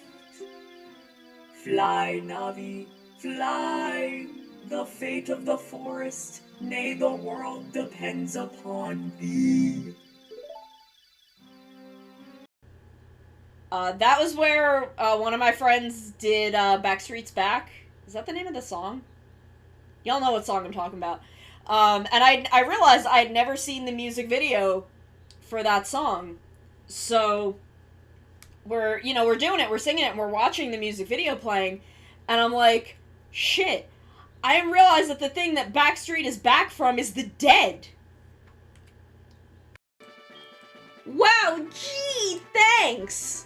E: Fly, Navi, fly. The fate of the forest, nay, the world depends upon thee.
A: That was where one of my friends did Backstreet's Back. Is that the name of the song? Y'all know what song I'm talking about. And I realized I had never seen the music video for that song. So we're doing it, we're singing it, and we're watching the music video playing, and I'm like, shit, I didn't realize that the thing that Backstreet is back from is the dead. Wow, gee, thanks!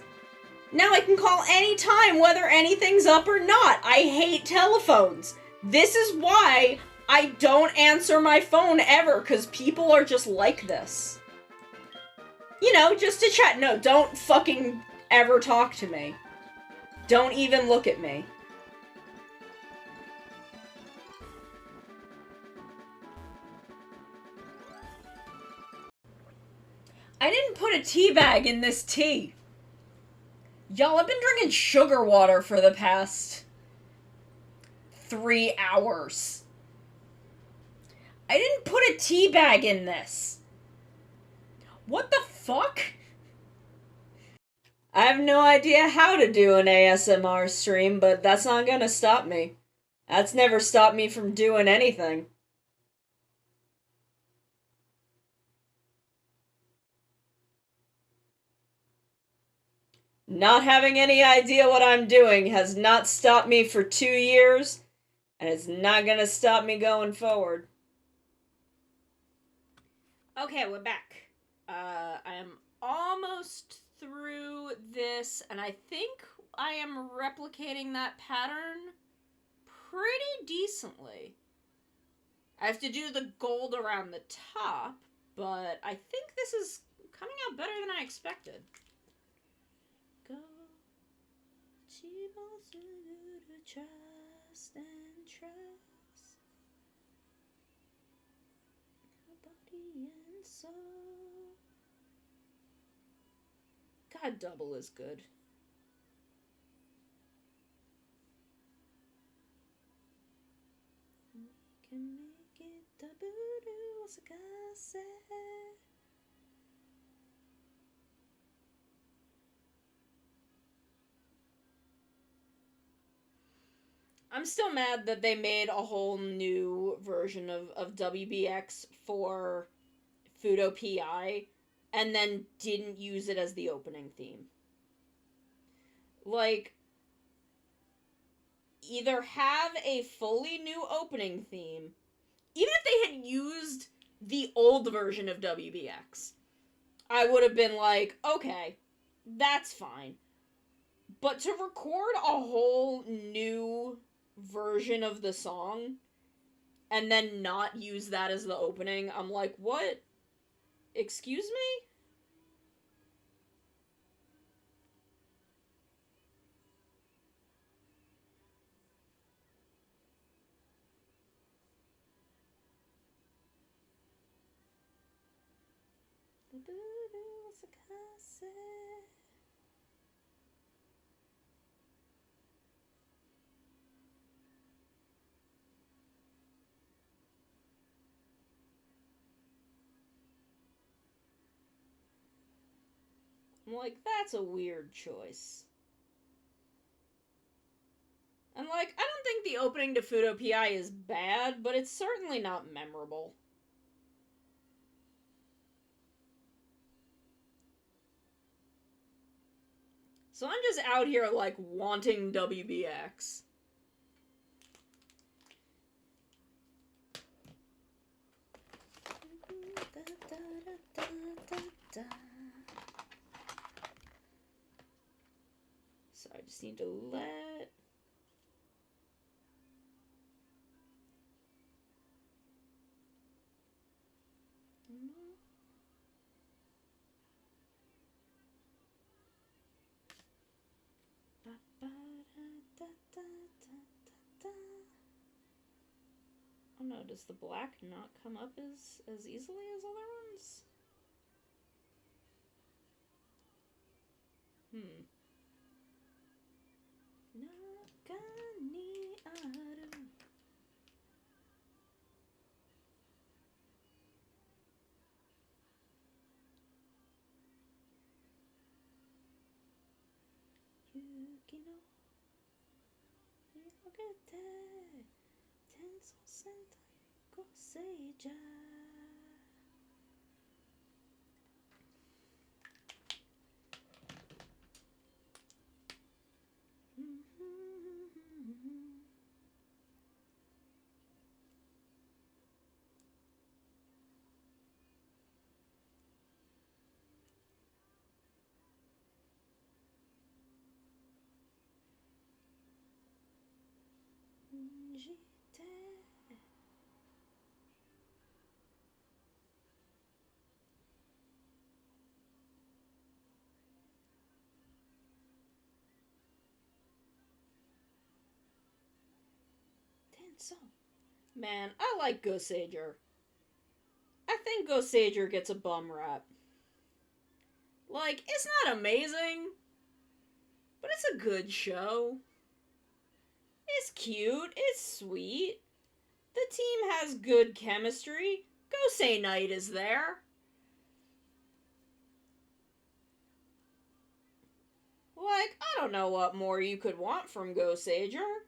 A: Now I can call any time whether anything's up or not. I hate telephones. This is why I don't answer my phone ever, because people are just like this. You know, just to chat. No, don't fucking ever talk to me. Don't even look at me.
G: I didn't put a tea bag in this tea. Y'all, I've been drinking sugar water for the past 3 hours. I didn't put a tea bag in this. What the fuck?
A: I have no idea how to do an ASMR stream, but that's not gonna stop me. That's never stopped me from doing anything. Not having any idea what I'm doing has not stopped me for 2 years, and it's not gonna stop me going forward. Okay, we're back. I am almost through this, and I think I am replicating that pattern pretty decently. I have to do the gold around the top, but I think this is coming out better than I expected. Go, trust and trust, body and soul. God, double is good. We can make it double, what's the guy say? I'm still mad that they made a whole new version of WBX for Fudo PI and then didn't use it as the opening theme. Like, either have a fully new opening theme, even if they had used the old version of WBX, I would have been like, okay, that's fine. But to record a whole new version of the song and then not use that as the opening, I'm like, what? Excuse me? I'm like, that's a weird choice. And like, I don't think the opening to Fudo PI is bad, but it's certainly not memorable. So I'm just out here, like, wanting WBX. So I just need to let... Oh no, does the black not come up as easily as other ones? Nakani aru. Yuki no Yogete Tenso Sentai Goseija. Tenso. Man, I like Gosager. I think Gosager gets a bum rap. Like, it's not amazing, but it's a good show. It's cute, it's sweet. The team has good chemistry. Gosei Knight is there. Like, I don't know what more you could want from Gosager.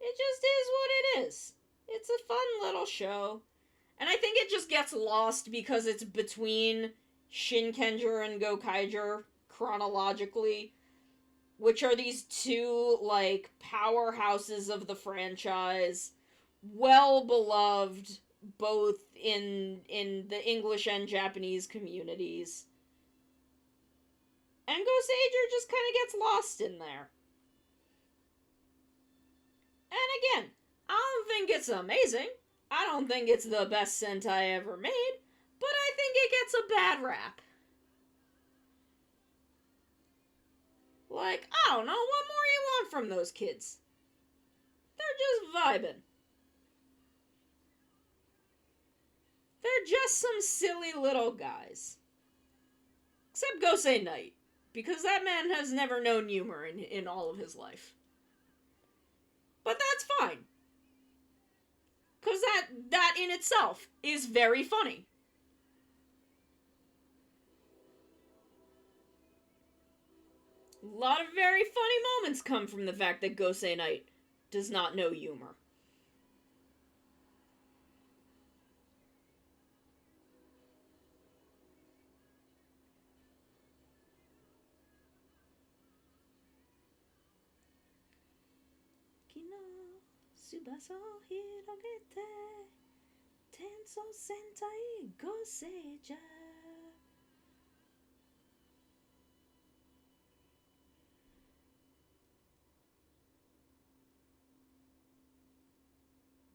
A: It just is what it is. It's a fun little show. And I think it just gets lost because it's between Shinkenger and Gokaiger chronologically, which are these two, like, powerhouses of the franchise, well beloved both in the English and Japanese communities. And Goseiger just kind of gets lost in there. And again, I don't think it's amazing. I don't think it's the best Sentai ever made, but I think it gets a bad rap. Like, I don't know, what more you want from those kids? They're just vibing. They're just some silly little guys. Except Gosei Knight, because that man has never known humor in all of his life. But that's fine. Because that in itself is very funny. A lot of very funny moments come from the fact that Gosei Knight does not know humor. Subasa hirogete Tenso Sentai Goseiger.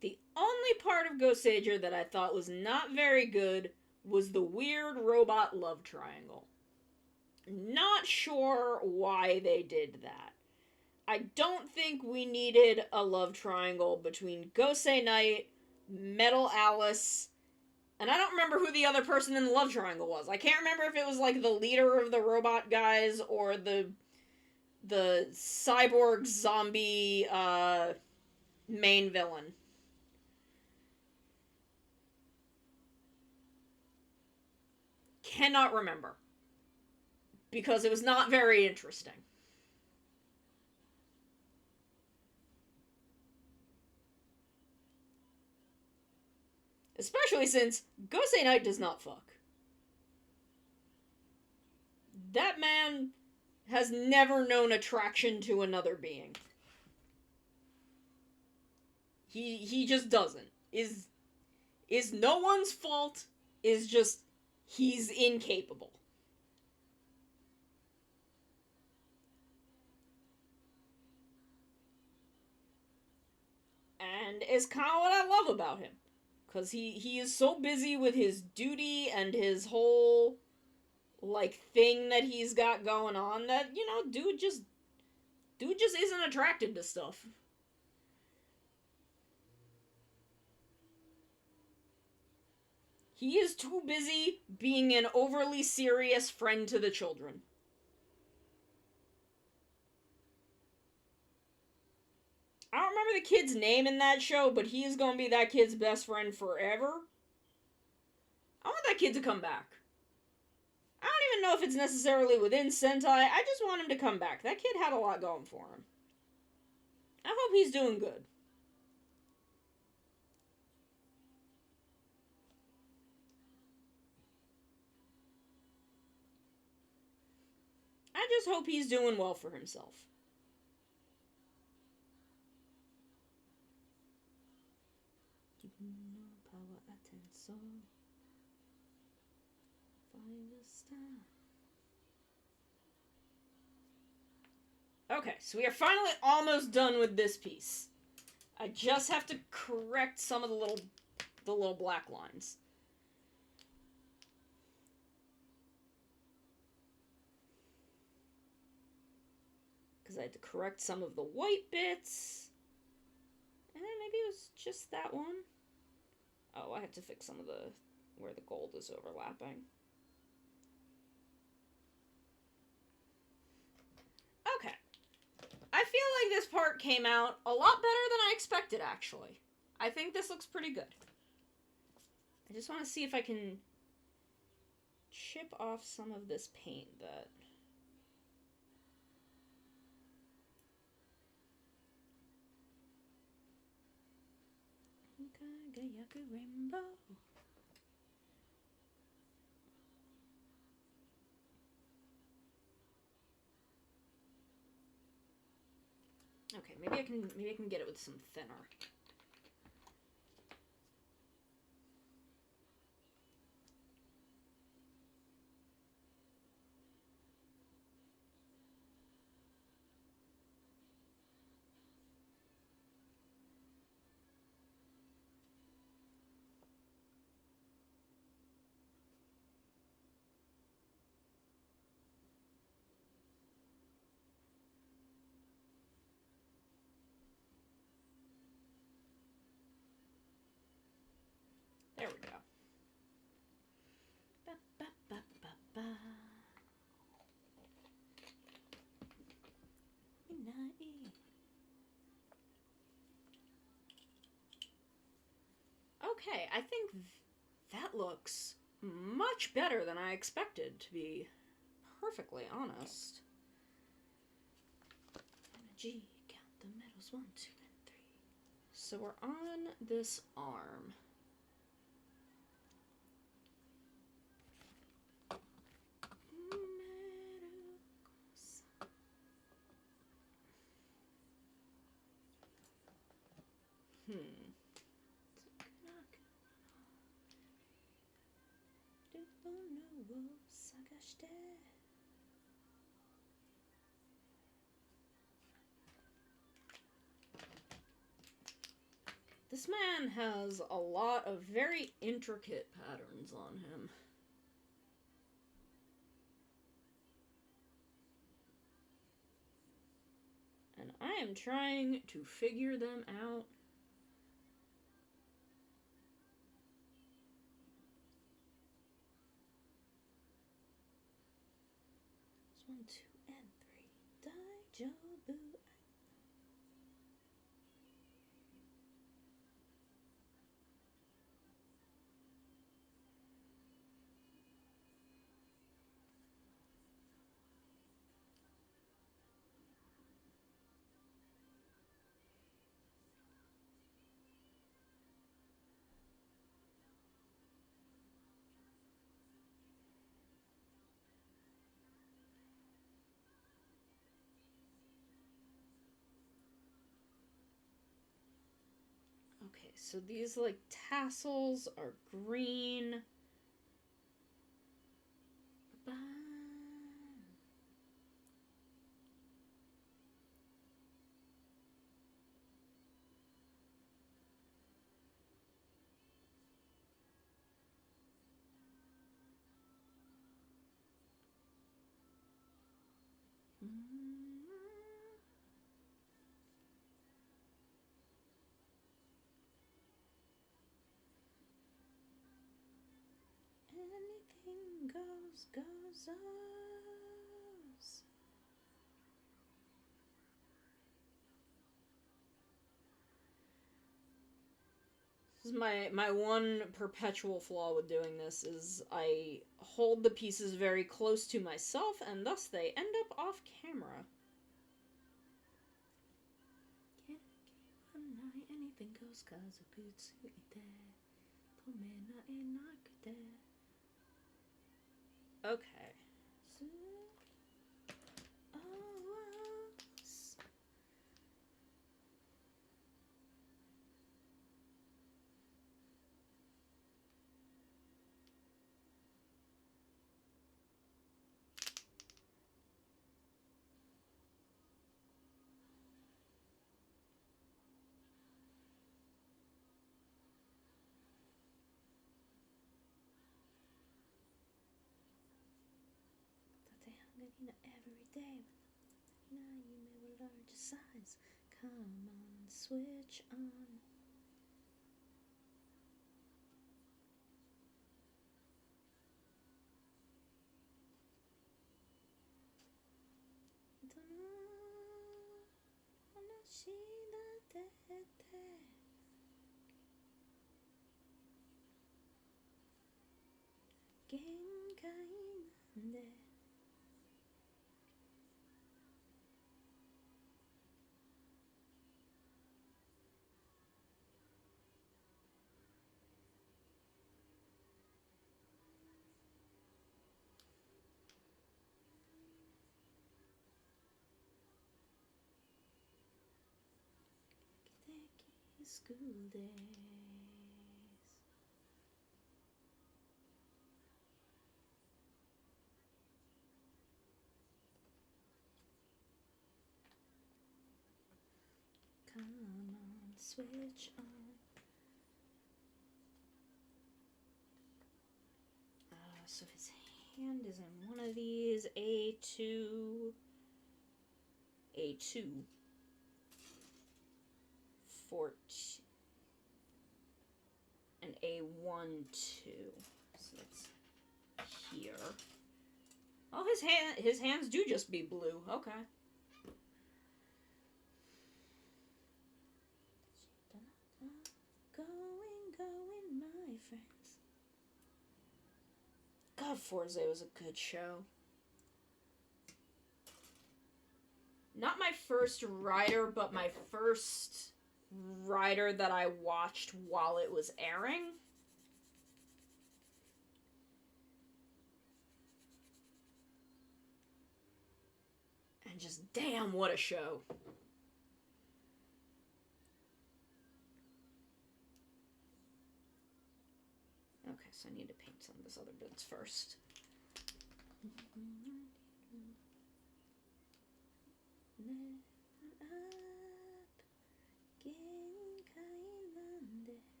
A: The only part of Goseiger that I thought was not very good was the weird robot love triangle. Not sure why they did that. I don't think we needed a love triangle between Gosei Knight, Metal Alice, and I don't remember who the other person in the love triangle was. I can't remember if it was like the leader of the robot guys or the cyborg zombie main villain. Cannot remember. Because it was not very interesting. Especially since Gosei Knight does not fuck. That man has never known attraction to another being. He just doesn't. Is no one's fault. Is just he's incapable. And is kind of what I love about him. Because he is so busy with his duty and his whole, like, thing that he's got going on that, you know, dude just isn't attracted to stuff. He is too busy being an overly serious friend to the children. I don't remember the kid's name in that show, but he is gonna be that kid's best friend forever. I want that kid to come back. I don't even know if it's necessarily within Sentai. I just want him to come back. That kid had a lot going for him. I hope he's doing good. I just hope he's doing well for himself. Okay, so we are finally almost done with this piece. I just have to correct some of the little black lines. Because I had to correct some of the white bits. And then maybe it was just that one. Oh, I have to fix some of where the gold is overlapping. part came out a lot better than I expected, actually. I think this looks pretty good. I just want to see if I can chip off some of this paint that... Rainbow. Okay, maybe I can get it with some thinner. There we go. Ba, ba, ba, ba, ba. Okay, I think that looks much better than I expected, to be perfectly honest. G, count the medals, 1, 2, and 3. So we're on this arm. This man has a lot of very intricate patterns on him. And I am trying to figure them out. It's 1, 2, and 3. Daijobu. Okay, so these like tassels are green. Anything goes, goes on. This is my one perpetual flaw with doing this is I hold the pieces very close to myself and thus they end up off camera. Anything goes, okay. Every day, you may a larger size. Come on, switch on. School days. Come on, switch on. So his hand is in one of these. A2. A2. 14. And A1, 2. So that's here. Oh, his hands do just be blue. Okay. Going, my friends. God, Forza was a good show. Not my first rider, but my first rider that I watched while it was airing. And just, damn, what a show. Okay, so I need to paint some of this other bits first.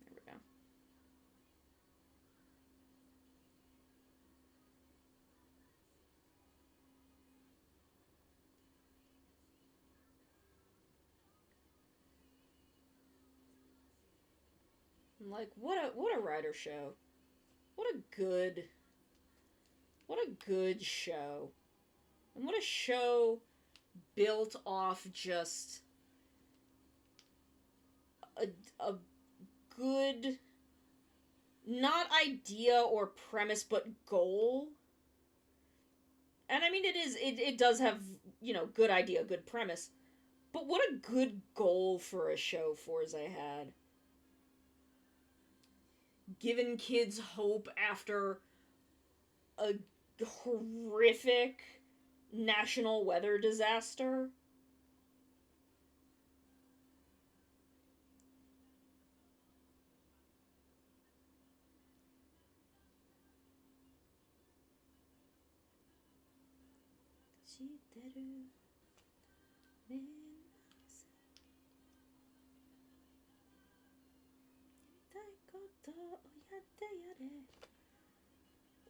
A: There we go. Like, what a rider show. What a good show. And what a show built off just a good, not idea or premise, but goal. And I mean, it does have, you know, good idea, good premise. But what a good goal for a show Forza had. Giving kids hope after a horrific national weather disaster.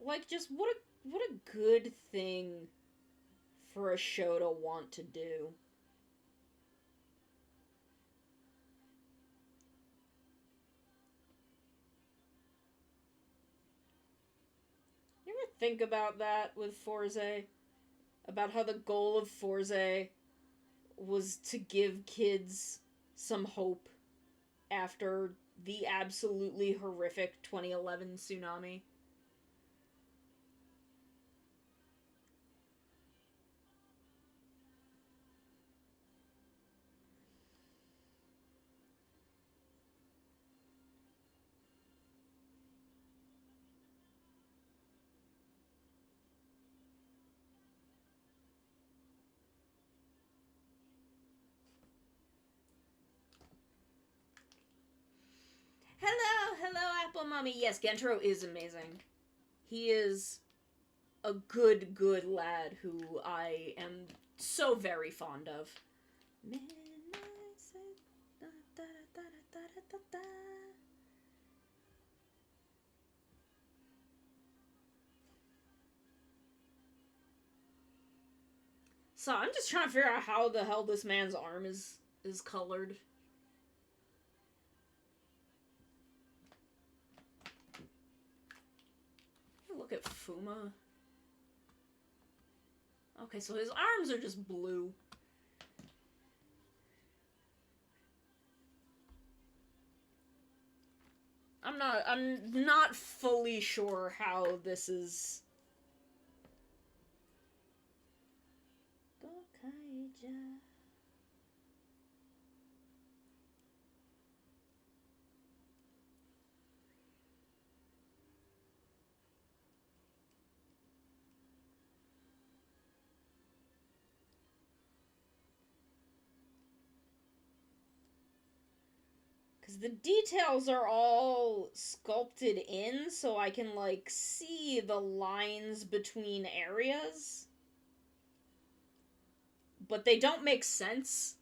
A: Like, just what a good thing for a show to want to do. You ever think about that with Forza? About how the goal of Forza was to give kids some hope after the absolutely horrific 2011 tsunami? Hello, Apple Mommy. Yes, Gentro is amazing. He is a good lad who I am so very fond of. So I'm just trying to figure out how the hell this man's arm is colored. Look look at Fuma. Okay, so his arms are just blue. I'm not fully sure how this is. Gokaija. Because the details are all sculpted in, so I can, like, see the lines between areas. But they don't make sense.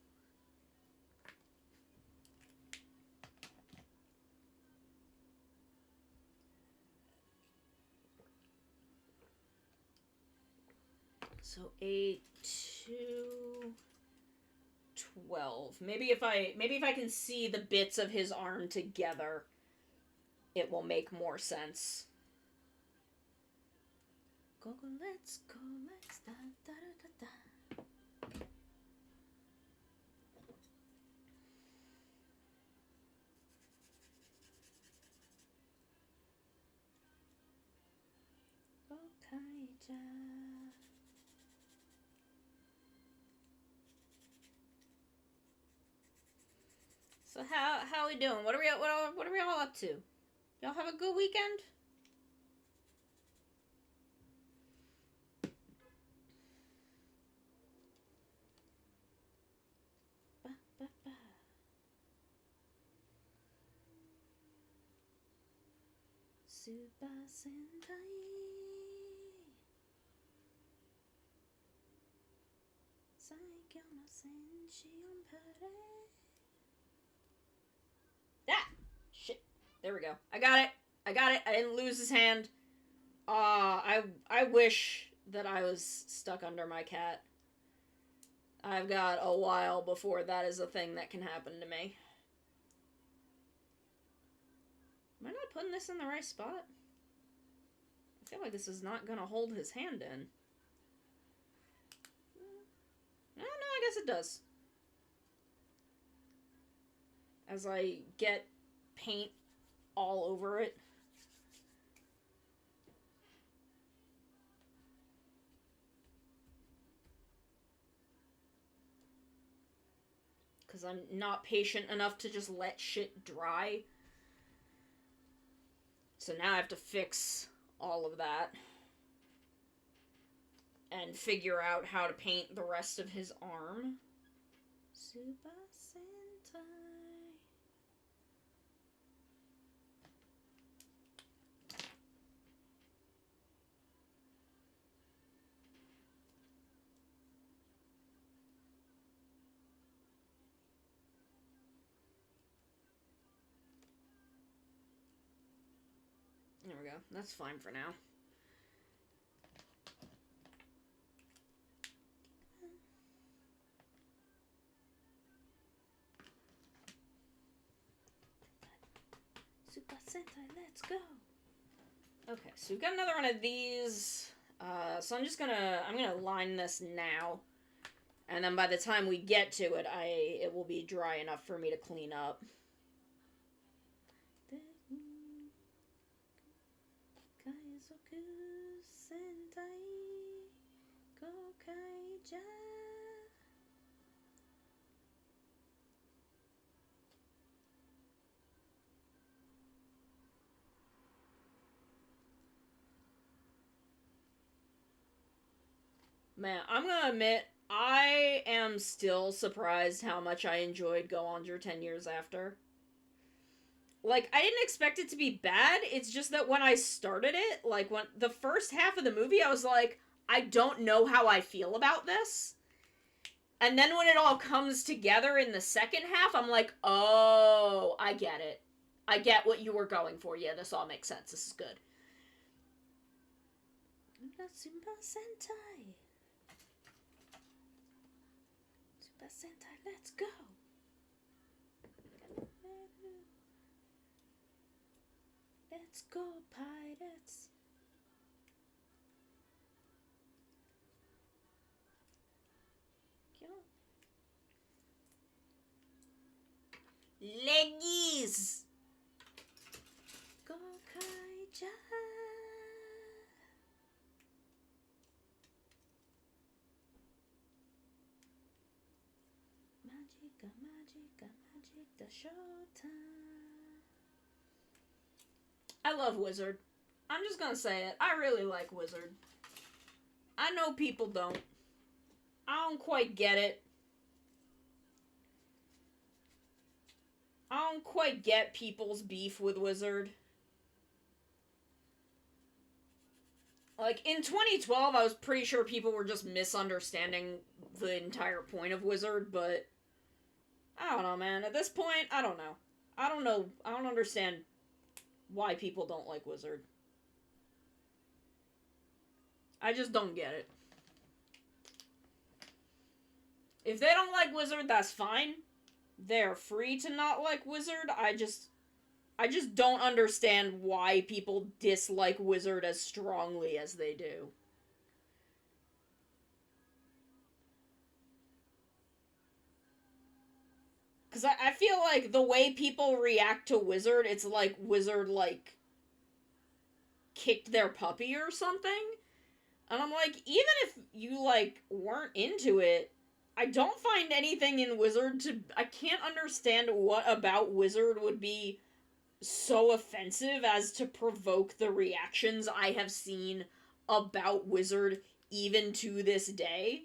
A: So 8, 2... 12. Maybe if I can see the bits of his arm together, it will make more sense. Go, let's go, let's da da da da da. Gokaija. So how we doing? What are we all up to? Y'all have a good weekend? Ba, ba, ba. Super Sentai. Saikyo no Senshi Onpare. Ah! Shit. There we go. I got it. I didn't lose his hand. I wish that I was stuck under my cat. I've got a while before that is a thing that can happen to me. Am I not putting this in the right spot? I feel like this is not gonna hold his hand in. No, I guess it does. As I get paint all over it. Because I'm not patient enough to just let shit dry. So now I have to fix all of that. And figure out how to paint the rest of his arm. Super Sentai. There we go. That's fine for now. Super Sentai, let's go! Okay, so we've got another one of these. So I'm gonna line this now. And then by the time we get to it, it will be dry enough for me to clean up. Kaizoku Sentai Gokaija. Man, I'm gonna admit, I am still surprised how much I enjoyed Go Onger 10 years after. Like, I didn't expect it to be bad, it's just that when I started it, like, when the first half of the movie, I was like, I don't know how I feel about this. And then when it all comes together in the second half, I'm like, oh, I get it. I get what you were going for. Yeah, this all makes sense. This is good. Super Sentai. Super Sentai, let's go. Let's go, pirates. Leggies! Gokaija. Magica, showtime. I love Wizard. I'm just gonna say it. I really like Wizard. I know people don't. I don't quite get it. I don't quite get people's beef with Wizard. Like, in 2012, I was pretty sure people were just misunderstanding the entire point of Wizard, but I don't know, man. At this point, I don't know. I don't know. I don't understand why people don't like Wizard. I just don't get it. If they don't like Wizard, that's fine. They're free to not like Wizard. I just don't understand why people dislike Wizard as strongly as they do. Because I feel like the way people react to Wizard, it's like Wizard, like, kicked their puppy or something. And I'm like, even if you, like, weren't into it, I don't find anything in Wizard to... I can't understand what about Wizard would be so offensive as to provoke the reactions I have seen about Wizard even to this day.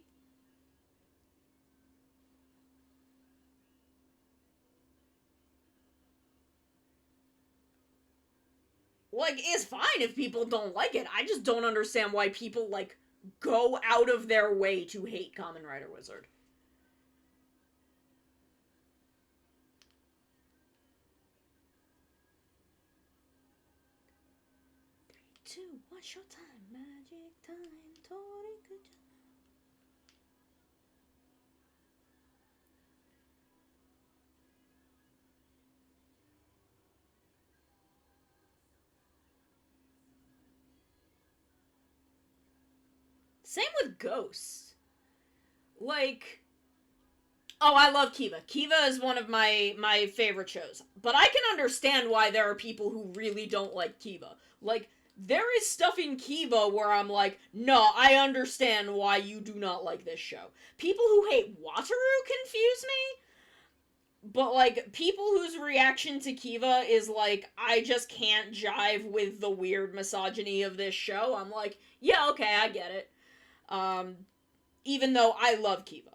A: Like, it's fine if people don't like it. I just don't understand why people, like, go out of their way to hate Kamen Rider Wizard. Three, two, one, showtime. Magic time. Torikuja. Same with Ghost. Like, oh, I love Kiva. Kiva is one of my favorite shows. But I can understand why there are people who really don't like Kiva. Like, there is stuff in Kiva where I'm like, no, I understand why you do not like this show. People who hate Wataru confuse me. But, like, people whose reaction to Kiva is like, I just can't jive with the weird misogyny of this show. I'm like, yeah, okay, I get it. Even though I love Kiva.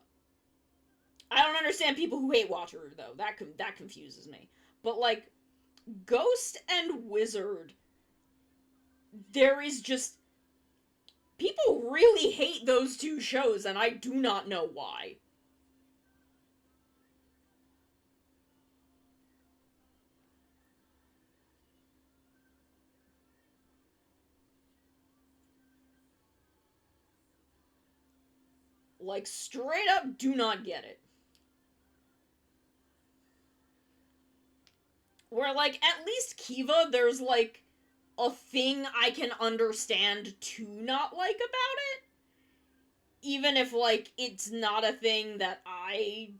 A: I don't understand people who hate Wataru, though. That confuses me. But, like, Ghost and Wizard, there is just... people really hate those two shows, and I do not know why. Like, straight up do not get it. Where, like, at least Kiva, there's, like, a thing I can understand to not like about it. Even if, like, it's not a thing that I...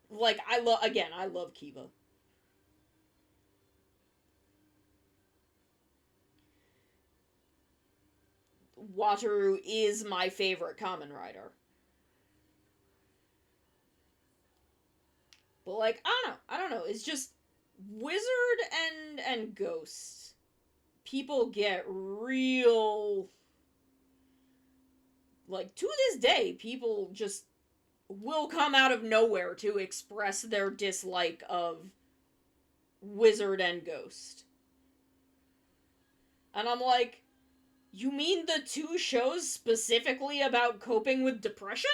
A: like, I love Kiva. Wataru is my favorite Kamen Rider. But, like, I don't know, it's just Wizard and Ghost. People get real... like, to this day, people just will come out of nowhere to express their dislike of Wizard and Ghost. And I'm like, you mean the two shows specifically about coping with depression?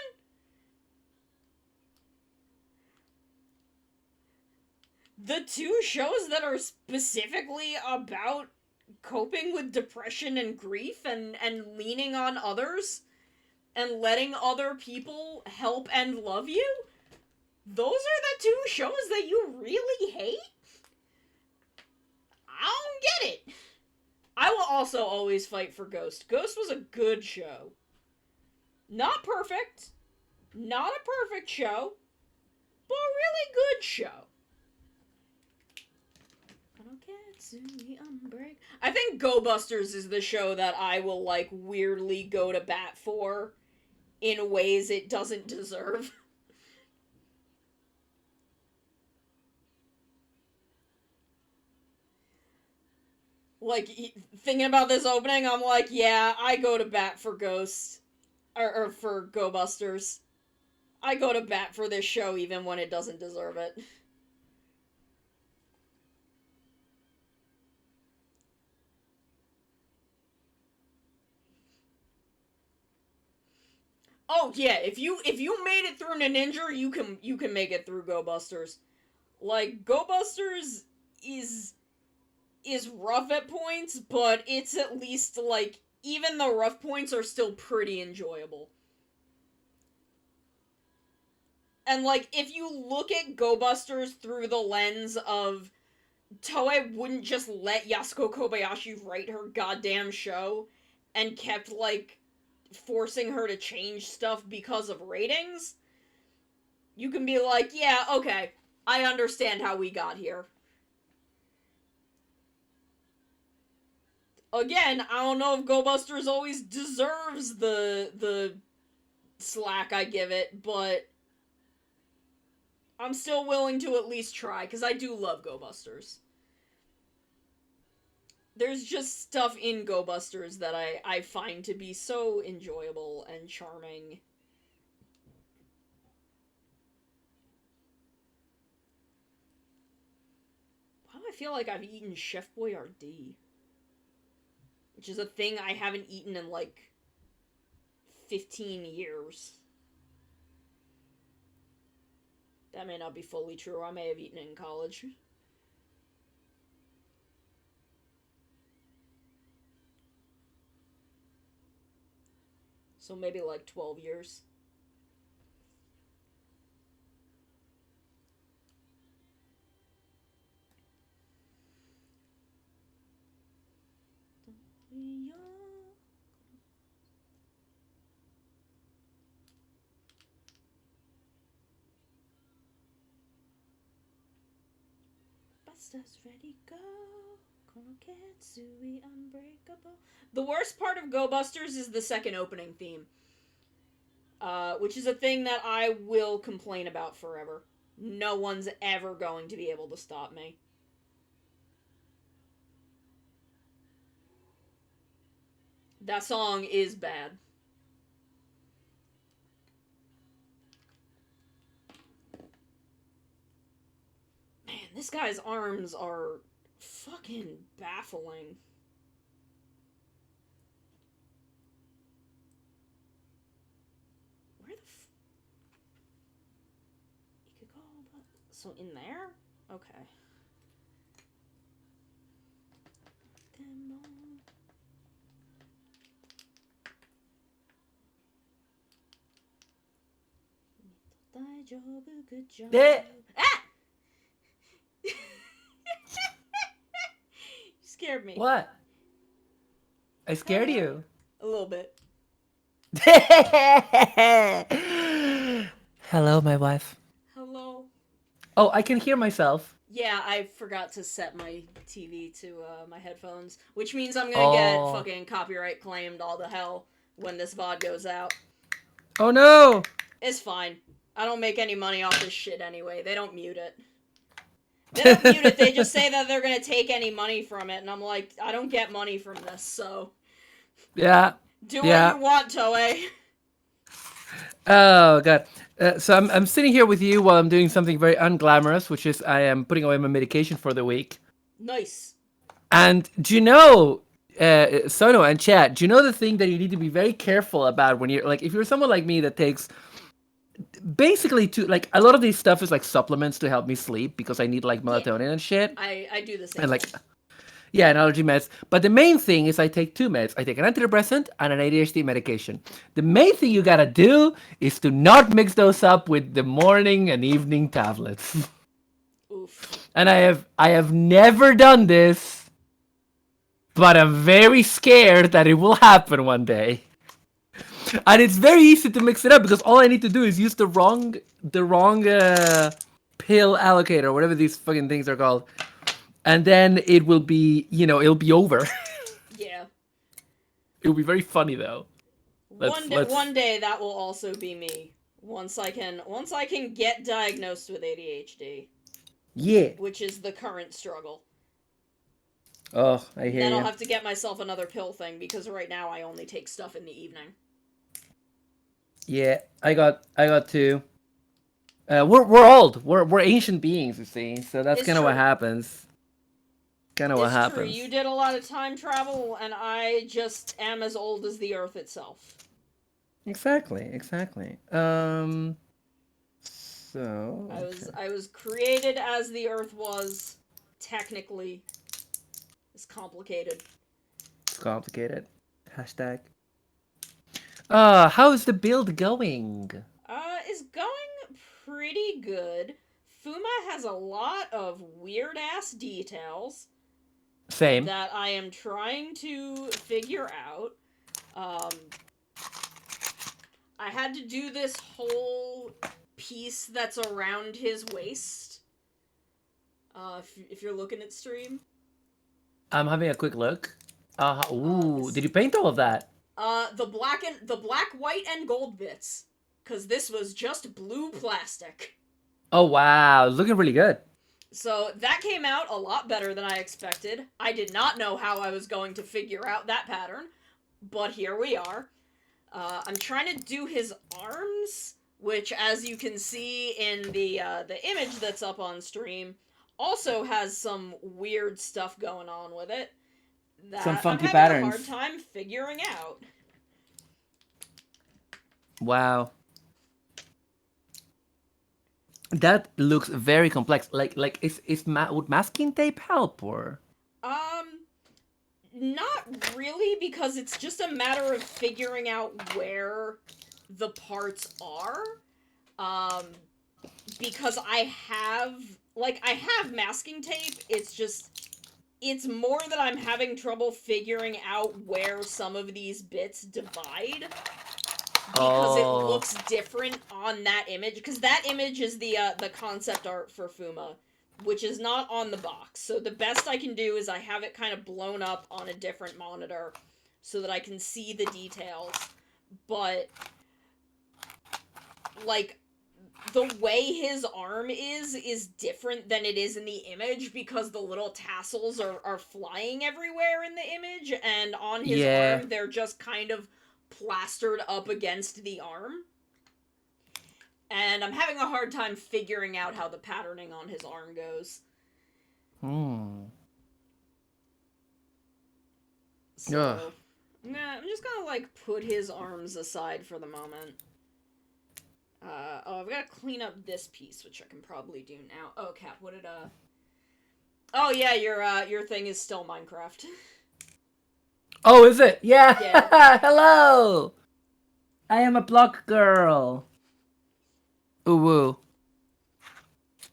A: The two shows that are specifically about coping with depression and grief and leaning on others and letting other people help and love you? Those are the two shows that you really hate? I don't get it. I will also always fight for Ghost. Ghost was a good show. Not perfect. Not a perfect show. But a really good show. I think Go Busters is the show that I will, like, weirdly go to bat for in ways it doesn't deserve. Like, thinking about this opening, I'm like, yeah, I go to bat for Ghost. Or for Go Busters. I go to bat for this show even when it doesn't deserve it. Oh yeah, if you made it through Ninja, you can make it through Go Busters. Like, Go Busters is rough at points, but it's at least, like, even the rough points are still pretty enjoyable. And, like, if you look at Go Busters through the lens of Toei wouldn't just let Yasuko Kobayashi write her goddamn show and kept, like, forcing her to change stuff because of ratings, you can be like, yeah, okay, I understand how we got here. Again, I don't know if Go Busters always deserves the slack I give it, but I'm still willing to at least try, because I do love Go Busters. There's just stuff in Go Busters that I find to be so enjoyable and charming. Why do I feel like I've eaten Chef Boyardee? Which is a thing I haven't eaten in, like, 15 years. That may not be fully true. I may have eaten it in college. So maybe like 12 years. Busters ready go. Konoketsui unbreakable. The worst part of Go Busters is the second opening theme. Which is a thing that I will complain about forever. No one's ever going to be able to stop me. That song is bad. Man, this guy's arms are fucking baffling. Where the you could go, but... So in there? Okay. Good job. Ah! You scared me.
D: What? I scared you.
A: A little bit.
D: Hello, my wife.
A: Hello.
D: Oh, I can hear myself.
A: Yeah, I forgot to set my TV to my headphones, which means I'm gonna get fucking copyright claimed all the hell when this VOD goes out.
D: Oh no!
A: It's fine. I don't make any money off this shit anyway. They don't mute it. They don't mute it, they just say that they're gonna take any money from it, and I'm like, I don't get money from this, so...
D: Yeah.
A: Do what you want, Toei.
D: Oh, God. So I'm sitting here with you while I'm doing something very unglamorous, which is I am putting away my medication for the week.
A: Nice.
D: And do you know, Sono and chat, do you know the thing that you need to be very careful about when you're, like, if you're someone like me that takes... Basically, like, a lot of these stuff is like supplements to help me sleep because I need like melatonin and shit.
A: I do the same.
D: And like, yeah, and allergy meds. But the main thing is I take two meds. I take an antidepressant and an ADHD medication. The main thing you gotta do is to not mix those up with the morning and evening tablets.
A: Oof.
D: And I have never done this, but I'm very scared that it will happen one day. And it's very easy to mix it up because all I need to do is use the wrong pill allocator, whatever these fucking things are called. and then it will be, it'll be over.
A: Yeah.
D: It'll be very funny though.
A: One day that will also be me. Once I can get diagnosed with ADHD.
D: Yeah.
A: Which is the current struggle.
D: Oh, I hear
A: Then I'll
D: you.
A: have to get myself another pill thing because right now I only take stuff in the evening.
D: Yeah, I got two. We're old. We're ancient beings, you see. So that's
A: It's
D: kind of what
A: true.
D: happens. Kind of what
A: It's true.
D: happens.
A: You did a lot of time travel, and I just am as old as the Earth itself.
D: Exactly. So
A: I was created as the Earth was. Technically, it's complicated.
D: it's complicated. Hashtag. How's the build going?
A: Is going pretty good. Fuma has a lot of weird ass details.
D: Same.
A: That I am trying to figure out. I had to do this whole piece that's around his waist. If you're looking at stream.
D: I'm having a quick look. Did you paint all of that?
A: The black, white, and gold bits. 'Cause this was just blue plastic.
D: Oh wow, it's looking really good.
A: So that came out a lot better than I expected. I did not know how I was going to figure out that pattern, but here we are. I'm trying to do his arms, which, as you can see in the image that's up on stream, also has some weird stuff going on with it. That
D: Some funky
A: I'm having
D: patterns.
A: a hard time figuring out.
D: Wow. That looks very complex. Like would masking tape help or?
A: Not really, because it's just a matter of figuring out where the parts are. Because I have masking tape, it's more that I'm having trouble figuring out where some of these bits divide. Because it looks different on that image. Because that image is the concept art for Fuma, which is not on the box. So the best I can do is I have it kind of blown up on a different monitor so that I can see the details. But, like, the way his arm is different than it is in the image because the little tassels are flying everywhere in the image, and on his arm they're just kind of plastered up against the arm. And I'm having a hard time figuring out how the patterning on his arm goes. So, I'm just gonna, like, put his arms aside for the moment. I've gotta clean up this piece, which I can probably do now. Oh, Cap, what did, Oh, yeah, your thing is still Minecraft.
D: Oh, is it? Yeah.
A: Yeah.
D: Hello. I am a block girl. Ooh woo.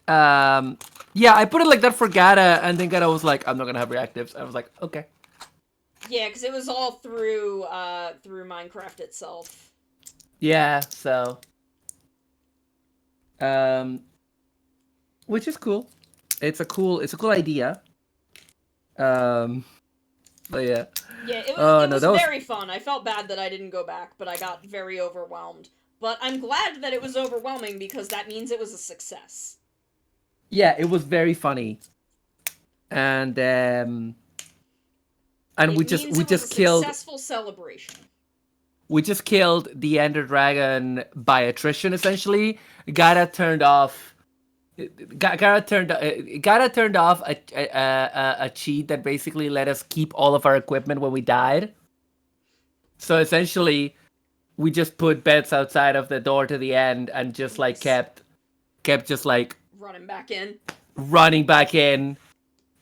D: Yeah, I put it like that for Gata, and then Gata was like, "I'm not gonna have reactives." I was like, "Okay."
A: Yeah, because it was all through Minecraft itself.
D: Yeah. So. Which is cool. It's a cool idea. But yeah.
A: Yeah, it was very fun. I felt bad that I didn't go back, but I got very overwhelmed. But I'm glad that it was overwhelming because that means it was a success.
D: Yeah, it was very funny. And we just killed
A: successful celebration.
D: We just killed the Ender Dragon by attrition essentially. Gara turned off a cheat that basically let us keep all of our equipment when we died. So essentially, we just put beds outside of the door to the end and just like kept just like
A: running back in,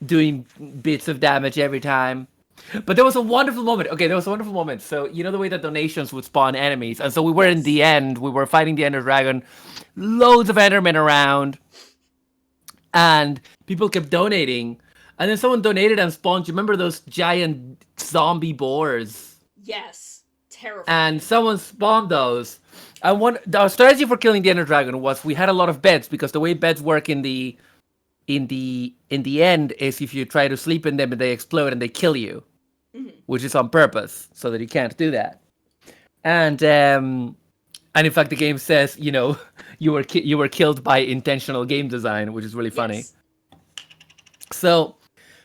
D: doing bits of damage every time. But there was a wonderful moment. Okay, there was a wonderful moment. So you know the way that donations would spawn enemies, and so we were in the end. We were fighting the Ender Dragon, loads of Endermen around, and people kept donating. And then someone donated and spawned. You remember those giant zombie boars?
A: Yes, terrifying.
D: And someone spawned those. And our strategy for killing the Ender Dragon was we had a lot of beds because the way beds work in in the end is if you try to sleep in them and they explode and they kill you, which is on purpose so that you can't do that. And in fact, the game says, you know, you were killed by intentional game design, which is really funny.
A: Yes.
D: So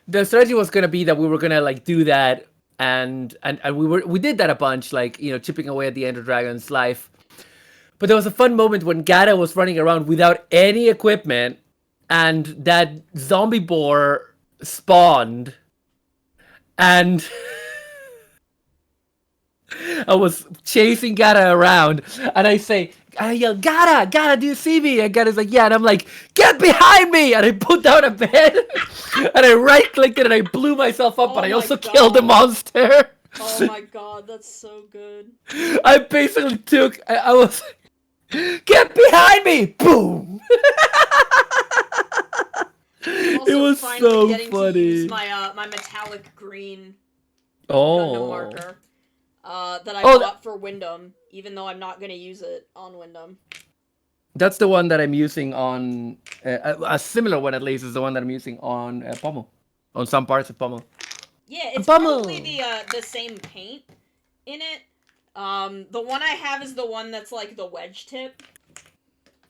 D: the strategy was gonna be that we were gonna like do that, and we did that a bunch, like, you know, chipping away at the Ender Dragon's life. But there was a fun moment when Gata was running around without any equipment, and that zombie boar spawned, and I was chasing Gata around, and I yell, Gata, do you see me? And Gata's like, yeah, and I'm like, get behind me! And I put down a bed, and I right-clicked it, and I blew myself up,
A: Oh
D: but I
A: my
D: also killed the
A: God.
D: monster.
A: Oh my god, that's so good.
D: I basically took, I was like, get behind me! Boom!
A: Also,
D: It was
A: finally
D: so
A: getting to use
D: funny.
A: my metallic green Gundam
D: Oh.
A: marker that I
D: Oh,
A: bought for Wyndham, even though I'm not going to use it on Wyndham.
D: That's the one that I'm using on, a similar one at least is the one that I'm using on Pommel. On some parts of Pommel.
A: Yeah, it's
D: Bummer.
A: probably the same paint in it. The one I have is the one that's like the wedge tip.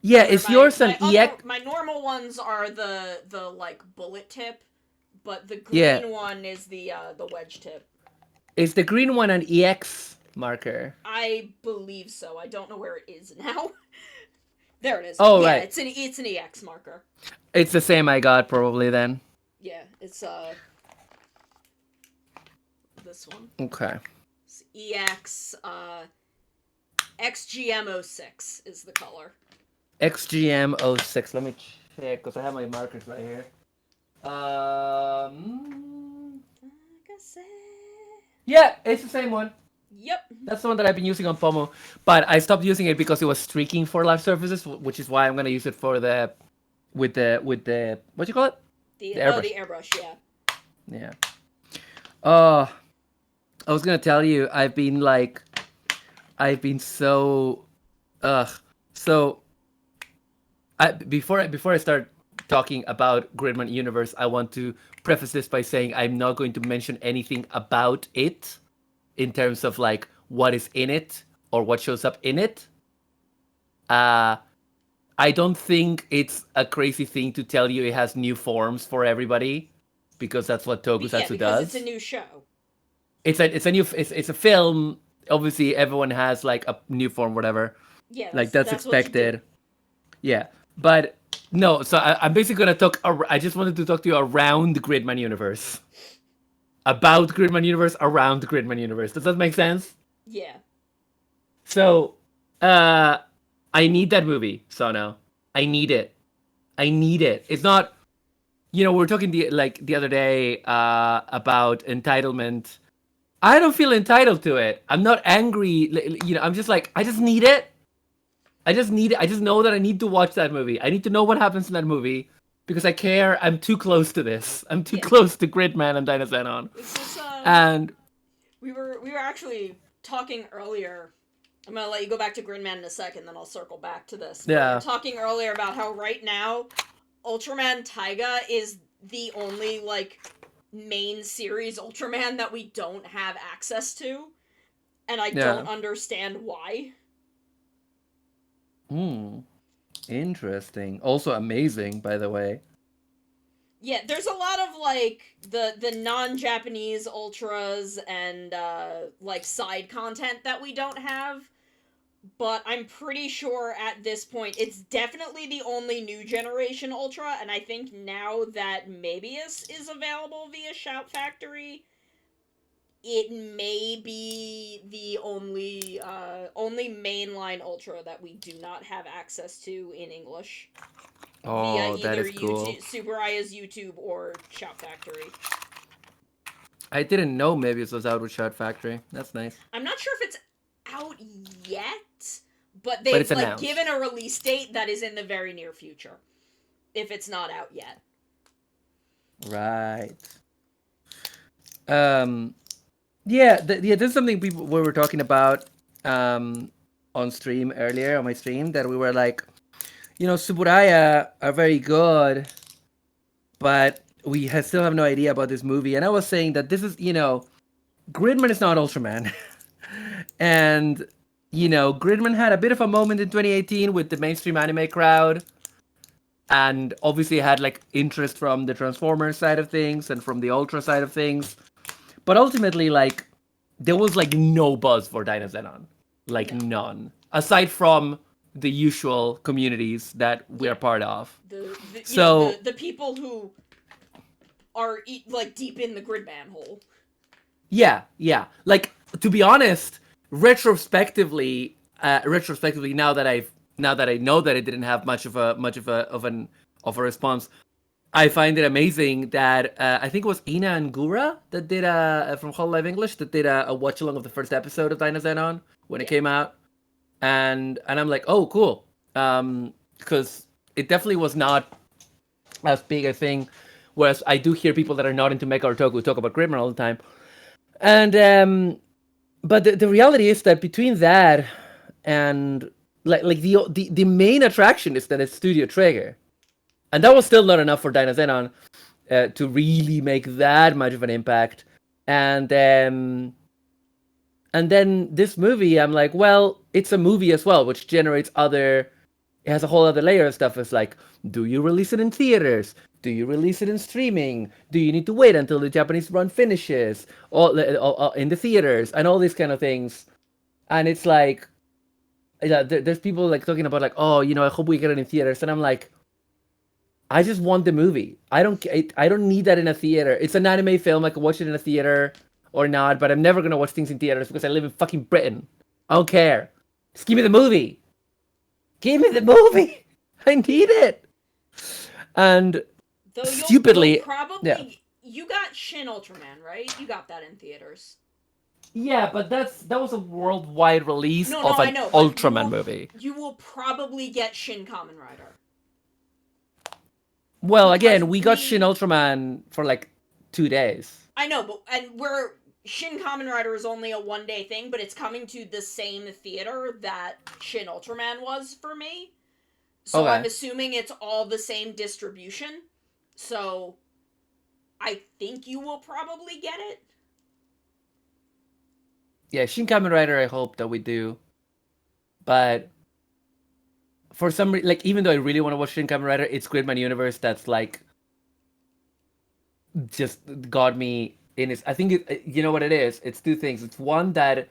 D: Yeah,
A: where
D: is yours an EX?
A: my normal ones are the like bullet tip, but the
D: Yeah.
A: green one is the wedge tip.
D: Is the green one an EX marker?
A: I believe so. I don't know where it is now. There it is.
D: Oh,
A: yeah,
D: right.
A: it's an EX marker.
D: It's the same I got probably then.
A: Yeah, it's this one.
D: Okay.
A: It's EX XGM06 is the color.
D: XGM06. Let me check because I have my markers right here. Yeah, it's the same one.
A: Yep.
D: That's the one that I've been using on Pomo, but I stopped using it because it was streaking for live surfaces, which is why I'm gonna use it for with the what do you call it?
A: The
D: airbrush.
A: airbrush, yeah.
D: Yeah. I was gonna tell you, I've been so, so. Before I start talking about Gridman Universe, I want to preface this by saying I'm not going to mention anything about it, in terms of like what is in it or what shows up in it. I don't think it's a crazy thing to tell you it has new forms for everybody, because that's what Tokusatsu does.
A: It's a new show.
D: It's a film. Obviously, everyone has like a new form, whatever.
A: Yeah,
D: Like that's
A: what you do.
D: expected. Yeah, but no. So I'm basically gonna talk. I just wanted to talk to you around the Gridman universe, about Gridman universe, around the Gridman universe. Does that make sense?
A: Yeah.
D: So, I need that movie, Sono. I need it. It's not. You know, we were talking the other day about entitlement. I don't feel entitled to it. I'm not angry. You know, I'm just like, I just need it. I just know that I need to watch that movie. I need to know what happens in that movie because I care. I'm too close to this. I'm too close to Gridman and Dynazenon. And
A: we were actually talking earlier. I'm gonna let you go back to Gridman in a second, then I'll circle back to this. But
D: Yeah.
A: we were talking earlier about how right now Ultraman Taiga is the only like main series Ultraman that we don't have access to, and I don't understand why.
D: Interesting. Also amazing, by the way.
A: Yeah, there's a lot of like the non-Japanese ultras and like side content that we don't have, but I'm pretty sure at this point it's definitely the only new generation ultra, and I think now that Mabius is available via Shout Factory, it may be the only mainline ultra that we do not have access to in English. Via
D: Oh, that
A: either
D: is cool.
A: Subaraya's YouTube or Shout Factory.
D: I didn't know maybe it was out with Shout Factory. That's nice.
A: I'm not sure if it's out yet, but
D: But
A: they've
D: it's
A: like
D: announced.
A: given a release date that is in the very near future. If it's not out yet.
D: Right. Yeah, this is something we were talking about on stream earlier, on my stream, that we were like, you know, Suburaya are very good but still have no idea about this movie. And I was saying that this is, Gridman is not Ultraman. And, Gridman had a bit of a moment in 2018 with the mainstream anime crowd. And obviously had like interest from the Transformers side of things and from the Ultra side of things. But ultimately, like, there was like no buzz for Dynazenon. Like none. Aside from the usual communities that we're part of.
A: The people who are like deep in the Gridman hole.
D: Yeah. Like, to be honest, retrospectively, now that I know that it didn't have much of a response, I find it amazing that I think it was Ina and Gura that did from Hololive English that did a watch along of the first episode of Dynazenon when it came out, and I'm like, oh, cool, because it definitely was not as big a thing. Whereas I do hear people that are not into Mecha or Toku talk about Gridman all the time, and but the reality is that between that and like the main attraction is that it's Studio Trigger, and that was still not enough for Dynazenon to really make that much of an impact. And then this movie, I'm like, well, it's a movie as well, which generates it has a whole other layer of stuff. It's like, do you release it in theaters? Do you release it in streaming? Do you need to wait until the Japanese run finishes? Or in the theaters and all these kind of things. And it's like, there's people like talking about like, oh, I hope we get it in theaters. And I'm like, I just want the movie. I don't need that in a theater. It's an anime film. I can watch it in a theater or not, but I'm never gonna watch things in theaters because I live in fucking Britain. I don't care. Just give me the movie. Give me the movie. I need it. And
A: Though
D: stupidly,
A: you'll probably
D: yeah.
A: You got Shin Ultraman, right? You got that in theaters.
D: Yeah, but that was a worldwide release of
A: I
D: an
A: know,
D: Ultraman movie.
A: You will probably get Shin Kamen Rider.
D: Well, again, we got Shin Ultraman for like 2 days.
A: I know, Shin Kamen Rider is only a 1-day thing, but it's coming to the same theater that Shin Ultraman was for me. So okay. I'm assuming it's all the same distribution. So I think you will probably get it.
D: Yeah, Shin Kamen Rider, I hope that we do. But for some reason, like, even though I really want to watch Shin Kamen Rider, it's Gridman Universe that's like just got me in its. I think you know what it is. It's two things. It's one that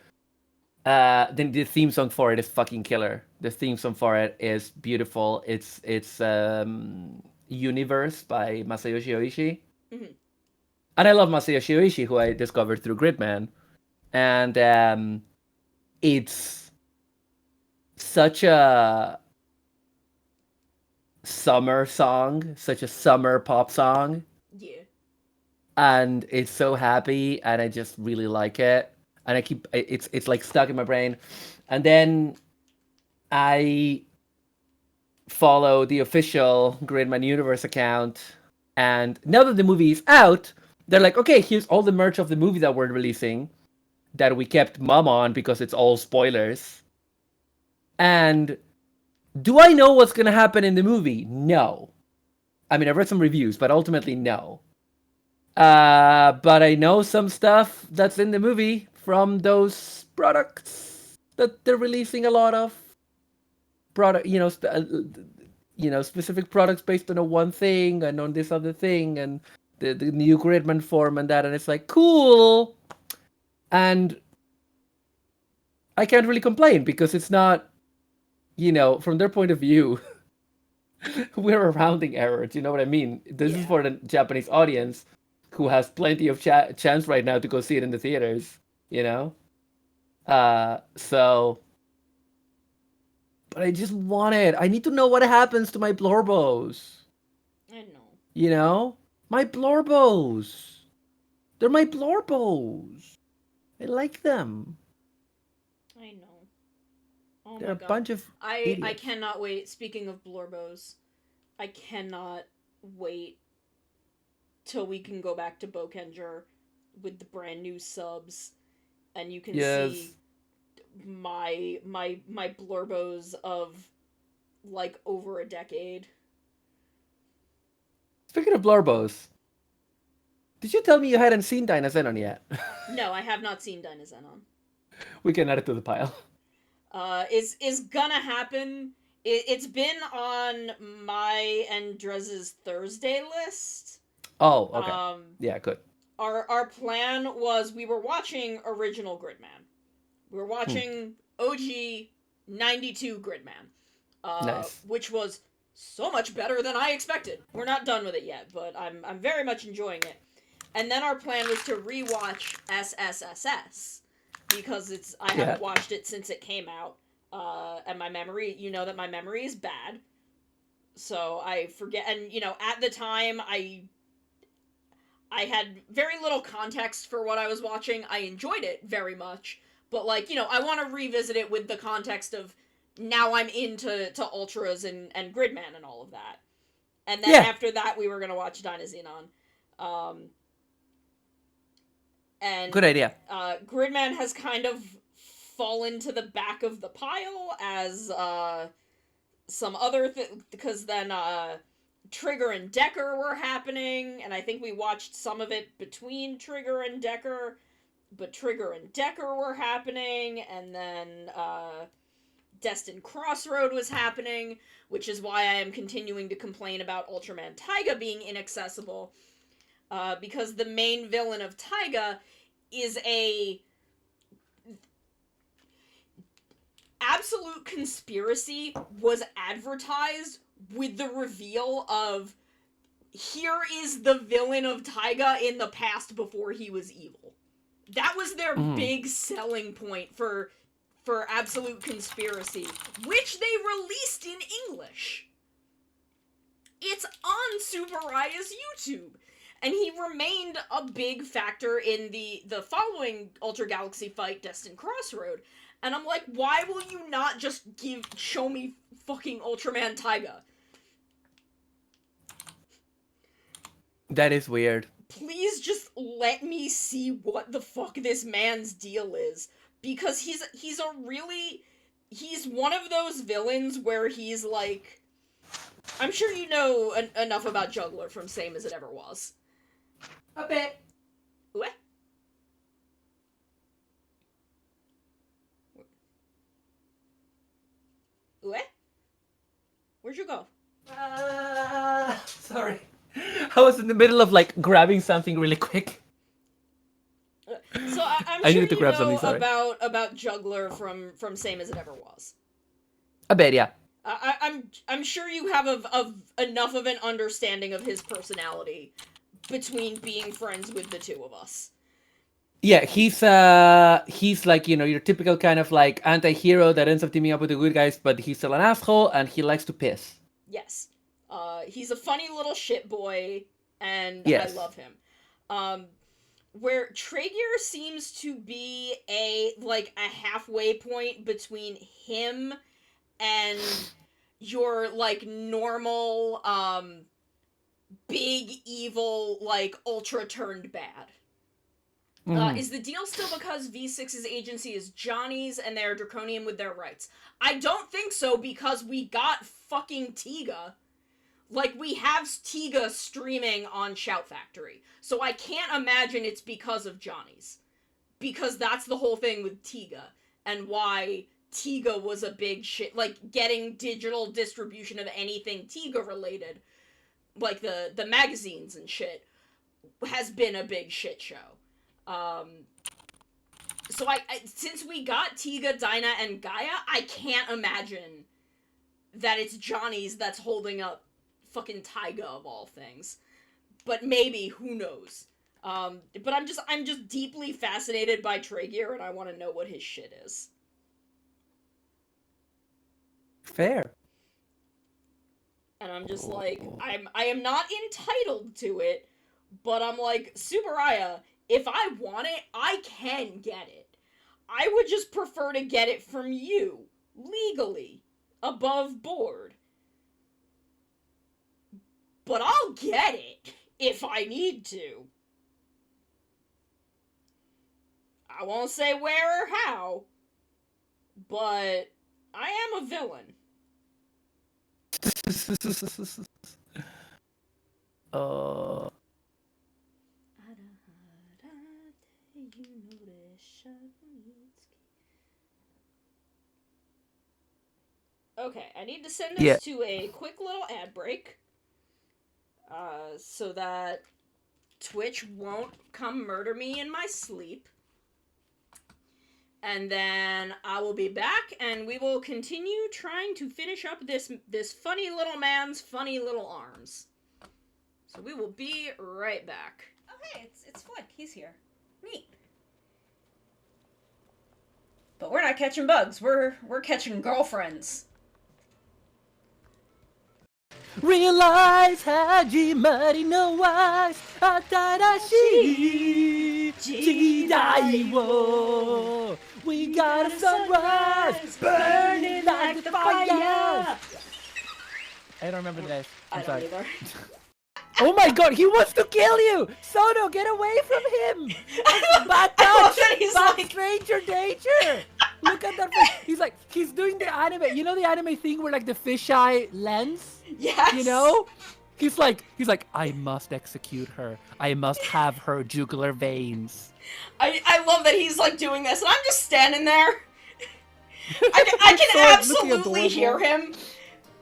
D: then the theme song for it is fucking killer. The theme song for it is beautiful. It's Universe by Masayoshi Oishi. Mm-hmm. And I love Masayoshi Oishi, who I discovered through Gridman. And it's such a summer song, such a summer pop song.
A: Yeah.
D: And it's so happy, and I just really like it. And it's like stuck in my brain. And then I follow the official Gridman Universe account, and now that the movie is out, they're like, okay, here's all the merch of the movie that we're releasing that we kept mum on because it's all spoilers. And do I know what's going to happen in the movie? No. I mean, I've read some reviews, but ultimately, no. But I know some stuff that's in the movie from those products that they're releasing a lot of. Specific products based on a one thing and on this other thing and the new Gridman form and that. And it's like, cool. And I can't really complain because it's not, from their point of view, we're a rounding error. Do you know what I mean? This is for the Japanese audience who has plenty of chance right now to go see it in the theaters, So, but I just want it. I need to know what happens to my Blorbos.
A: I know.
D: My Blorbos. They're my Blorbos. I like them.
A: I know. Oh
D: They're
A: my
D: a
A: God.
D: bunch of idiots.
A: I cannot wait. Speaking of Blorbos, I cannot wait till we can go back to Bokenger with the brand new subs, and you can see my Blorbos of like over a decade.
D: Speaking of Blorbos, did you tell me you hadn't seen Dynazenon yet?
A: No, I have not seen Dynazenon.
D: We can add it to the pile.
A: Is gonna happen. It's been on my and Drez's Thursday list.
D: Oh, okay. Yeah, good.
A: Our plan was we were watching original Gridman. We were watching OG 92 Gridman.
D: Nice.
A: Which was so much better than I expected. We're not done with it yet, but I'm very much enjoying it. And then our plan was to rewatch SSSS because I haven't watched it since it came out. And my memory, you know that my memory is bad. So I forget, and at the time I had very little context for what I was watching. I enjoyed it very much, but I want to revisit it with the context of now I'm into Ultras and Gridman and all of that. And then after that, we were going to watch Dynazenon. And
D: good idea.
A: Gridman has kind of fallen to the back of the pile as some other because then Trigger and Decker were happening, and I think we watched some of it between Trigger and Decker, but Trigger and Decker were happening, and then Destined Crossroad was happening, which is why I am continuing to complain about Ultraman Taiga being inaccessible, because the main villain of Taiga is a Absolute Conspiracy was advertised with the reveal of here is the villain of Taiga in the past before he was evil. That was their big selling point for Absolute Conspiracy, which they released in English. It's on Superaya's YouTube. And he remained a big factor in the following Ultra Galaxy fight, Destined Crossroad. And I'm like, why will you not just show me fucking Ultraman Taiga?
D: That is weird.
A: Please just let me see what the fuck this man's deal is. Because he's one of those villains where he's like, I'm sure you know enough about Juggler from Same As It Ever Was.
D: A bit.
A: What? What? Where'd you go?
D: Sorry. I was in the middle of grabbing something really quick.
A: So I'm
D: I
A: sure
D: needed to
A: you
D: grab
A: know
D: something, sorry.
A: about Juggler from Same As It Ever Was.
D: A bit, yeah.
A: I'm sure you have of enough of an understanding of his personality between being friends with the two of us.
D: Yeah, he's like, your typical kind of anti-hero that ends up teaming up with the good guys, but he's still an asshole and he likes to piss.
A: Yes. He's a funny little shit boy, and
D: yes.
A: I love him. Where Traeger seems to be a halfway point between him and your normal big evil ultra turned bad. Is the deal still because V6's agency is Johnny's and they're draconian with their rights? I don't think so, because we got fucking Tiga. We have Tiga streaming on Shout Factory. So I can't imagine it's because of Johnny's. Because that's the whole thing with Tiga. And why Tiga was a big shit. Getting digital distribution of anything Tiga related, the magazines and shit, has been a big shit show. So I since we got Tiga, Dinah, and Gaia, I can't imagine that it's Johnny's that's holding up fucking Taiga of all things. But maybe, who knows? But I'm just deeply fascinated by Traeger, and I want to know what his shit is.
D: Fair.
A: And I'm just I am not entitled to it, but I'm Subaraya, if I want it, I can get it. I would just prefer to get it from you, legally, above board. But I'll get it, if I need to. I won't say where or how, but I am a villain.
D: Uh.
A: Okay, I need to send this
D: Yeah.
A: to a quick little ad break. So that Twitch won't come murder me in my sleep. And then I will be back, and we will continue trying to finish up this funny little man's funny little arms. So we will be right back.
G: Oh hey, it's Flick. He's here. Neat. But we're not catching bugs. We're catching girlfriends.
D: Realize Hajimari no wa Atarashi Jidai wo. We got a sunrise burning like the fire. I don't remember the name.
A: I don't either.
D: Oh my god, he wants to kill you! Sono, get away from him! Bad
A: I love
D: touch!
A: that he's
D: Bad
A: like-
D: stranger danger! Look at that face. He's doing the anime. You know the anime thing where like the fisheye lens?
A: Yes!
D: You know? He's like, I must execute her. I must have her jugular veins.
A: I love that he's like doing this, and I'm just standing there. I can absolutely hear him.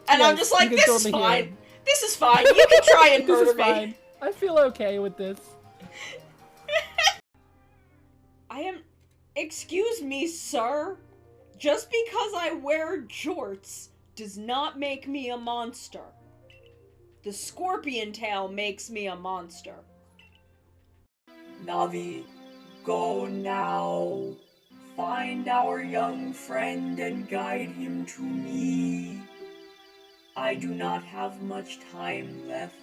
A: And
D: Yeah,
A: I'm just like,
D: you
A: this
D: can
A: is
D: totally hear
A: fine.
D: him.
A: This is fine. You can try and
D: This
A: murder
D: is
A: me.
D: fine. I feel okay with this.
G: Excuse me, sir. Just because I wear jorts does not make me a monster. The scorpion tail makes me a monster.
E: Navi, go now. Find our young friend and guide him to me. I do not have much time left.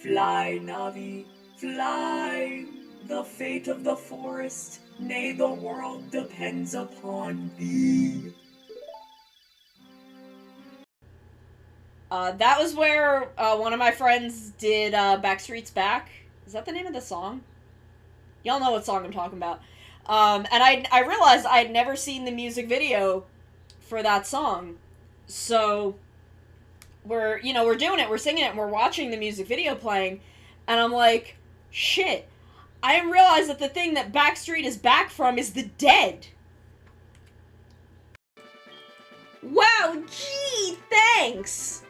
E: Fly, Navi, fly. The fate of the forest, nay, the world depends upon thee.
A: That was where one of my friends did Backstreet's Back. Is that the name of the song? Y'all know what song I'm talking about. And I realized I had never seen the music video for that song. So we're doing it, we're singing it, and we're watching the music video playing, and I'm like, shit, I didn't realize that the thing that Backstreet is back from is the Dead. Wow, gee, thanks!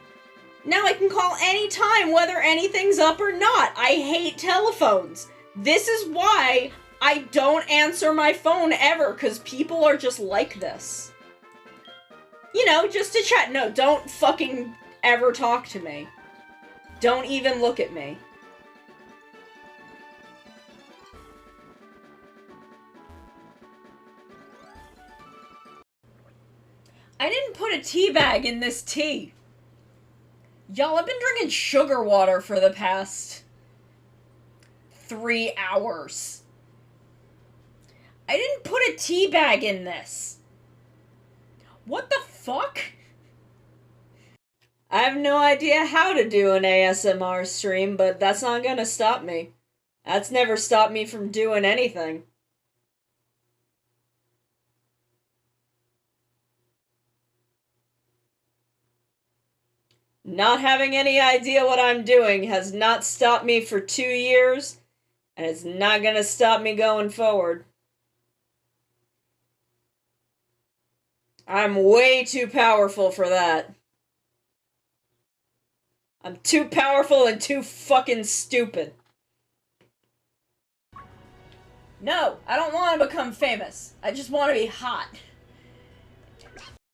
A: Now I can call anytime whether anything's up or not. I hate telephones. This is why I don't answer my phone ever, because people are just like this. You know, just to chat. No, don't fucking ever talk to me. Don't even look at me.
G: I didn't put a tea bag in this tea. Y'all, I've been drinking sugar water for the past 3 hours. I didn't put a tea bag in this. What the fuck?
A: I have no idea how to do an ASMR stream, but that's not gonna stop me. That's never stopped me from doing anything. Not having any idea what I'm doing has not stopped me for 2 years, and it's not gonna stop me going forward. I'm way too powerful for that. I'm too powerful and too fucking stupid.
G: No, I don't want to become famous. I just want to be hot.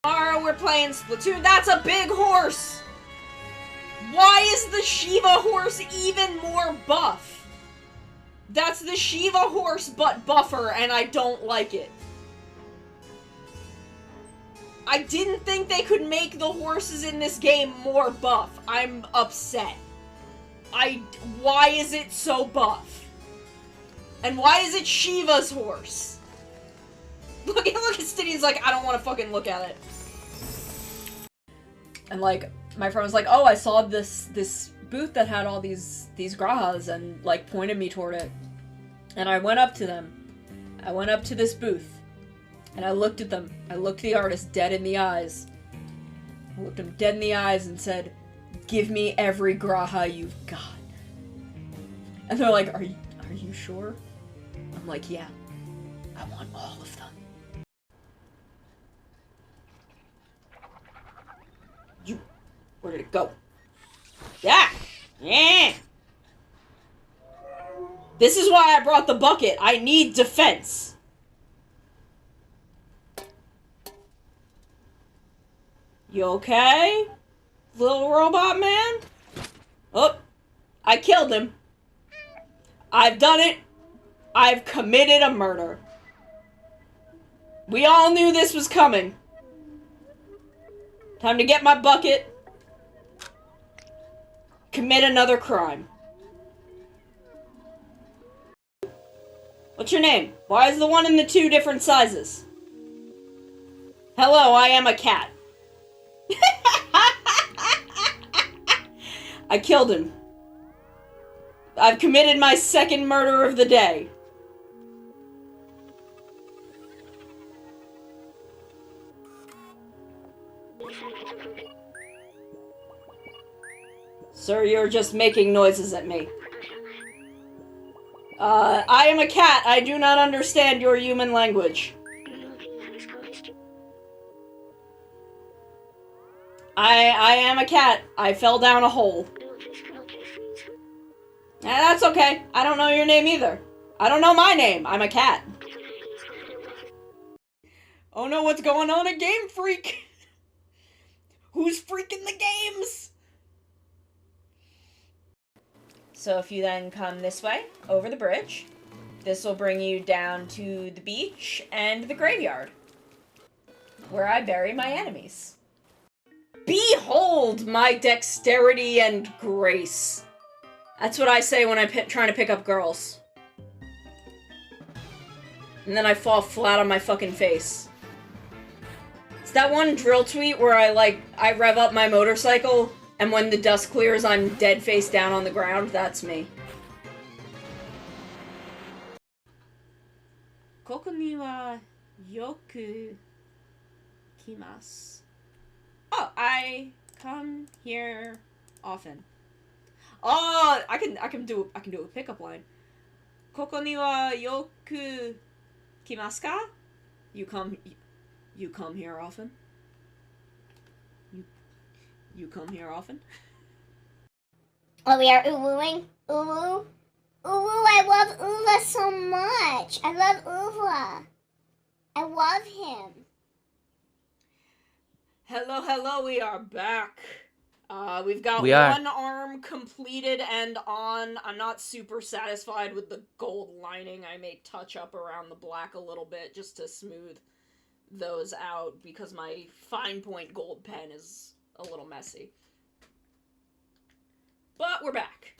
A: Tomorrow we're playing Splatoon. That's a big horse! Why is the Shiva horse even more buff? That's the Shiva horse but buffer, and I don't like it. I didn't think they could make the horses in this game more buff. I'm upset. Why is it so buff? And why is it Shiva's horse? Look at Stiddy's like, I don't want to fucking look at it. And like, my friend was like, oh, I saw this booth that had all these grahas, and like pointed me toward it. And I went up to them. I went up to this booth. And I looked at them. I looked the artist dead in the eyes. I looked him dead in the eyes and said,
G: give me every graha you've got. And they're like, are you sure? I'm like, yeah, I want all of them. Where did it go? Yeah! Yeah! This is why I brought the bucket. I need defense. You okay? Little robot man? Oh, I killed him. I've done it. I've committed a murder. We all knew this was coming. Time to get my bucket. Commit another crime. What's your name? Why is the one in the two different sizes? Hello, I am a cat. I killed him. I've committed my second murder of the day. Sir, you're just making noises at me. I am a cat. I do not understand your human language. I am a cat. I fell down a hole. That's okay. I don't know your name either. I don't know my name. I'm a cat. Oh no, what's going on at Game Freak? Who's freaking the games? So if you then come this way, over the bridge, this will bring you down to the beach and the graveyard, where I bury my enemies. Behold my dexterity and grace. That's what I say when I'm trying to pick up girls. And then I fall flat on my fucking face. It's that one drill tweet where I rev up my motorcycle, and when the dust clears, I'm dead face down on the ground. That's me. Koko ni wa yoku kimasu. Oh, I come here often. Oh, I can do a pickup line. Koko ni wa yoku kimasu ka? You come here often? You come here often?
H: Oh, we are uwooing? Uwu? Uwu, I love Uva so much. I love Uva. I love him.
A: Hello, we are back. We've got
D: We are.
A: one arm completed and on. I'm not super satisfied with the gold lining. I may touch up around the black a little bit just to smooth those out because my fine point gold pen is a little messy. But we're back.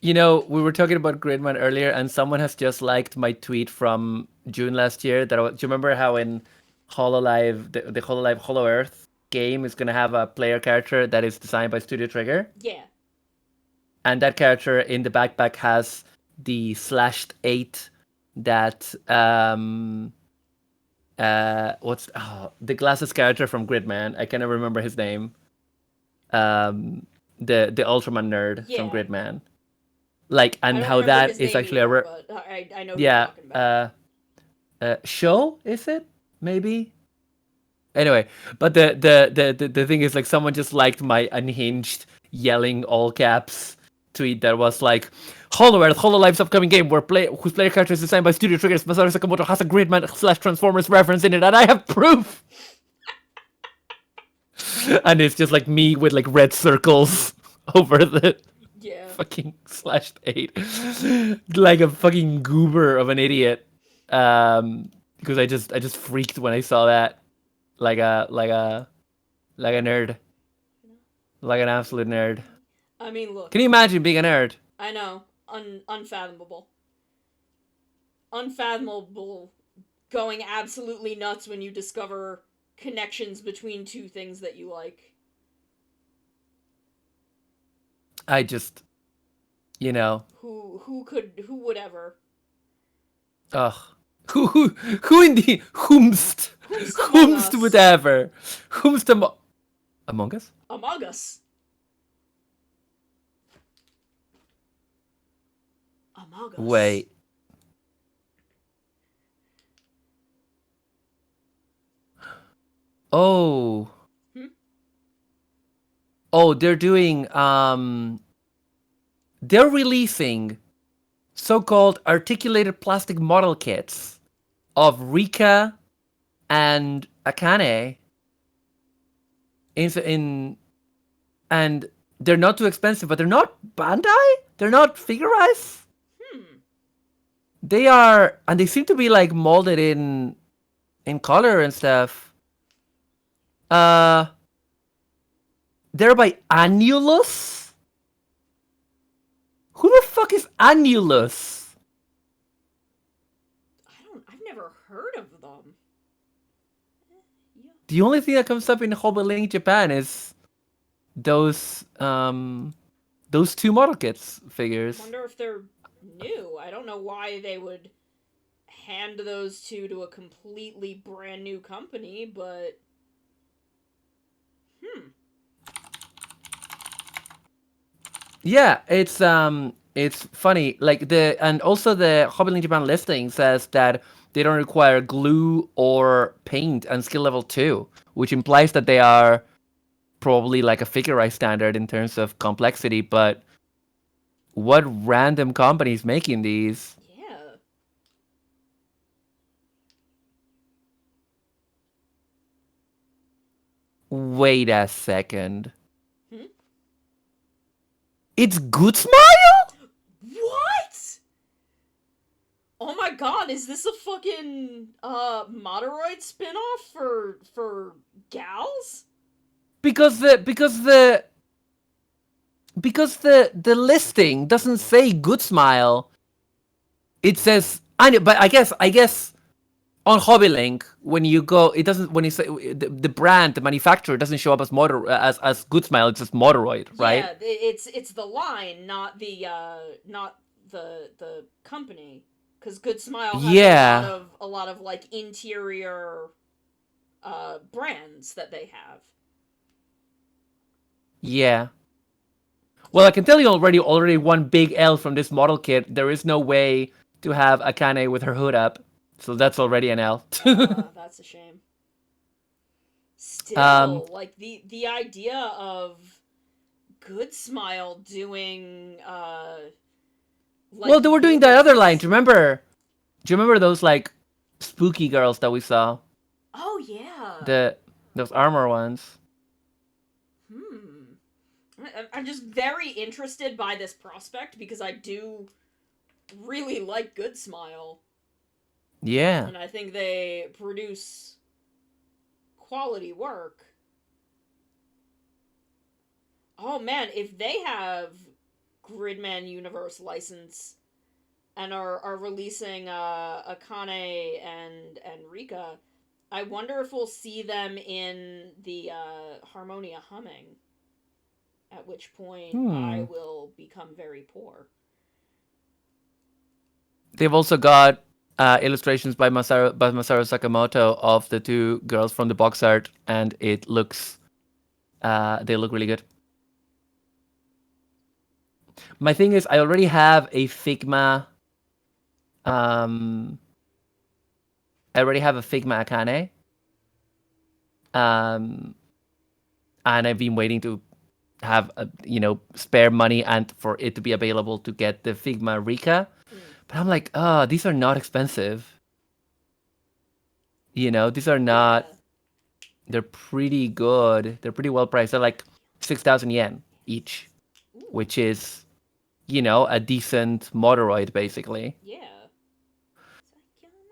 D: You know, we were talking about Gridman earlier, and someone has just liked my tweet from June last year. Do you remember how in HoloLive, the HoloLive Hollow Earth game is going to have a player character that is designed by Studio Trigger?
A: Yeah.
D: And that character in the backpack has the /8 that the glasses character from Gridman. I cannot remember his name. The Ultraman nerd from
A: Yeah.
D: Gridman. Like, and
A: I don't
D: how
A: remember
D: that
A: his
D: is
A: name
D: actually
A: either,
D: a
A: but I know who you're talking about.
D: show, is it? Maybe. Anyway, but the thing is, like, someone just liked my unhinged yelling all caps tweet that was like, Hollow Earth, HoloLive's upcoming game whose player character is designed by Studio Trigger's Masaru Sakamoto has a Gridman/Transformers reference in it, and I have proof. And it's just like me with like red circles over the fucking /8, like a fucking goober of an idiot. Because I just freaked when I saw that, like a nerd, like an absolute nerd.
A: I mean, look.
D: Can you imagine being a nerd?
A: I know. Unfathomable. Unfathomable. Going absolutely nuts when you discover connections between two things that you like.
D: I just, you know.
A: Who would ever?
D: Ugh. Who indeed? Whomst would ever? Whomst Among Us?
A: Among Us. Among Us.
D: Wait. Oh.
A: Hmm?
D: Oh, they're doing they're releasing so-called articulated plastic model kits of Rika and Akane in and they're not too expensive, but they're not Bandai? They're not Figurize?
A: Hmm.
D: They are, and they seem to be like molded in color and stuff. They're by Annulus? Who the fuck is Annulus?
A: I've never heard of them. Yeah.
D: The only thing that comes up in Hobby Link Japan is those two model kits
A: I
D: figures.
A: wonder if they're new. I don't know why they would hand those two to a completely brand new company, but
D: Yeah, it's funny. Like and also the Hobby Link Japan listing says that they don't require glue or paint and skill level 2, which implies that they are probably like a Figure standard in terms of complexity, but what random company is making these?
A: yeah.
D: Wait a second.
A: Hmm?
D: It's Good Smile?
A: What? Oh my god, is this a fucking Moderoid spin-off for gals?
D: Because the listing doesn't say Good Smile. It says but I guess on Hobby Link when you go, it doesn't, when you say the brand, the manufacturer doesn't show up as as Good Smile. It's just Moderoid, right?
A: Yeah, it's the line, not the company. Because Good Smile has
D: Yeah.
A: a lot of like interior brands that they have.
D: Yeah. Well, I can tell you already one big L from this model kit. There is no way to have Akane with her hood up. So that's already an L.
A: That's a shame. Still, like the idea of Good Smile doing like,
D: well, they were doing that other line.
A: villains.
D: Do you remember those like spooky girls that we saw?
A: Oh yeah.
D: Those armor ones.
A: I'm just very interested by this prospect because I do really like Good Smile.
D: Yeah.
A: And I think they produce quality work. Oh man, if they have Gridman Universe license and are releasing Akane and Rika, I wonder if we'll see them in the Harmonia Humming. At which point I will become very poor.
D: They've also got illustrations by Masaru Sakamoto of the two girls from the box art, and it looks they look really good. My thing is, I already have a Figma. I already have a Figma Akane. And I've been waiting to have spare money and for it to be available to get the Figma Rika. But I'm like, these are not expensive. These are not.
A: Yeah.
D: They're pretty good. They're pretty well priced. They're like 6,000 yen each, which is, a decent Moderoid, basically.
A: Yeah.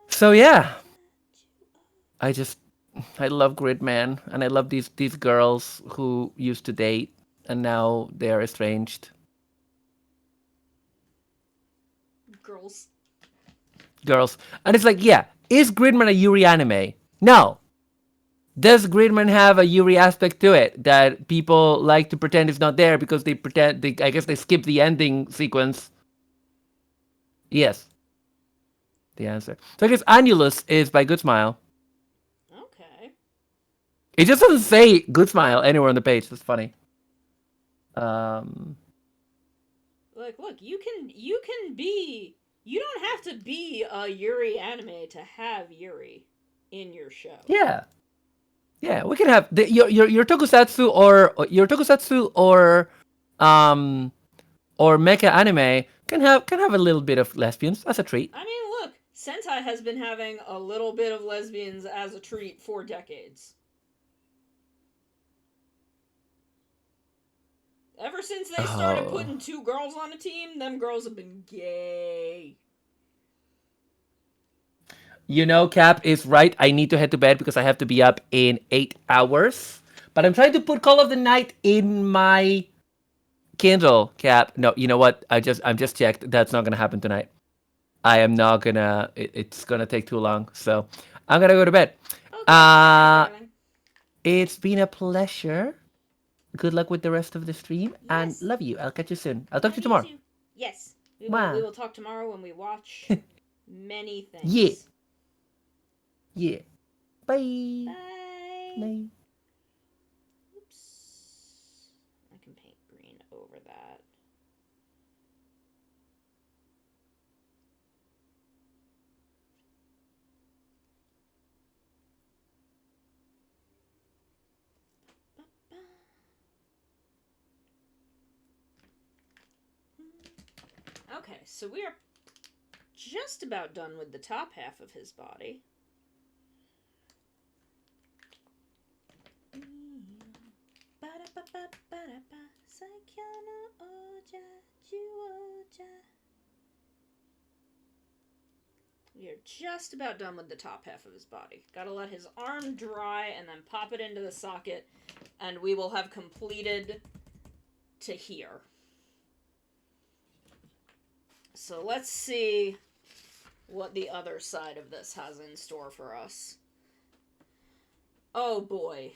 D: So yeah, I love Gridman, and I love these girls who used to date and now they are estranged. Girls. And it's like, yeah, is Gridman a Yuri anime? No. Does Gridman have a Yuri aspect to it that people like to pretend is not there because I guess they skip the ending sequence? Yes. The answer. So I guess Annulus is by Good Smile.
A: Okay.
D: It just doesn't say Good Smile anywhere on the page. That's funny.
A: Like, look, you can be. You don't have to be a Yuri anime to have Yuri in your show.
D: Yeah. Yeah, we can have your tokusatsu or mecha anime can have a little bit of lesbians as a treat.
A: I mean, look, Sentai has been having a little bit of lesbians as a treat for decades. Ever since they started putting 2 girls on a team, them girls have been gay.
D: You know, Cap is right. I need to head to bed because I have to be up in 8 hours. But I'm trying to put Call of the Night in my Kindle, Cap. No, you know what? I'm just checked. That's not gonna happen tonight. I am not gonna. It's gonna take too long. So I'm gonna go to bed.
A: Okay,
D: It's been a pleasure. Good luck with the rest of the stream, and
A: Yes.
D: love you. I'll catch you soon. I'll talk to you
A: Love
D: tomorrow.
A: too. Yes. We
D: Wow.
A: will talk tomorrow when we watch many things.
D: Yeah. Yeah. Bye.
A: Bye.
D: Bye.
A: Oops. I can paint green over that. Okay, so we are just about done with the top half of his body. We are just about done with the top half of his body. Gotta let his arm dry and then pop it into the socket, and we will have completed to here. So let's see what the other side of this has in store for us. Oh boy.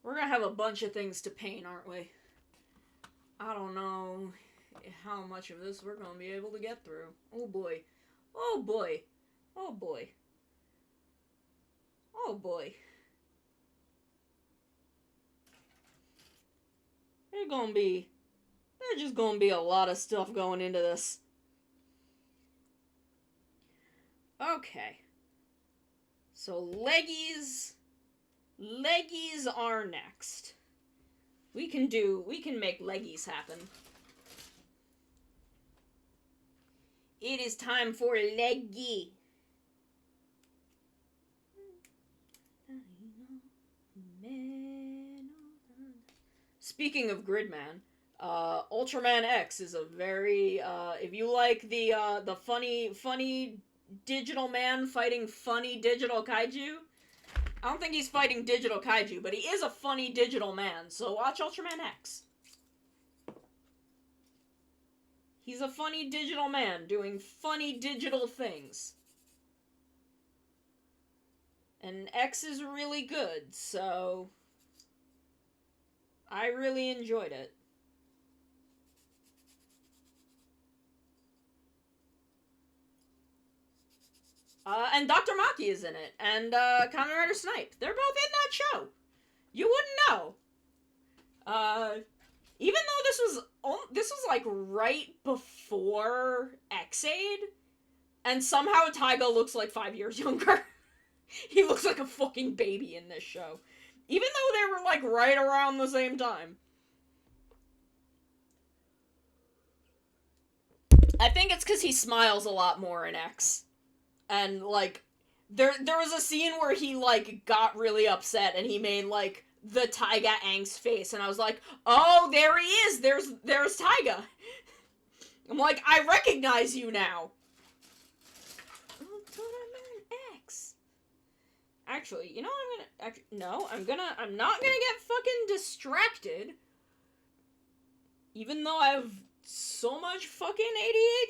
A: We're gonna have a bunch of things to paint, aren't we? I don't know how much of this we're gonna be able to get through. Oh boy. Oh boy. Oh boy. Oh boy. There's just gonna be a lot of stuff going into this. Okay. So leggies are next. We can make leggies happen. It is time for leggy. Speaking of Gridman, Ultraman X is a very if you like the funny digital man fighting funny digital kaiju. I don't think he's fighting digital kaiju, but he is a funny digital man, so watch Ultraman X. He's a funny digital man doing funny digital things. And X is really good, so I really enjoyed it. And Dr. Maki is in it, and Kamen Rider Snipe. They're both in that show. You wouldn't know. Even though this was like right before X-Aid, and somehow Taiga looks like 5 years younger. He looks like a fucking baby in this show. Even though they were like right around the same time. I think it's because he smiles a lot more in X. And, like, there was a scene where he, like, got really upset and he made, like, the Taiga angst face. And I was like, oh, there he is! There's Taiga! I'm like, I recognize you now! Ultraman X. Actually, you know what I'm not gonna get fucking distracted. Even though I have so much fucking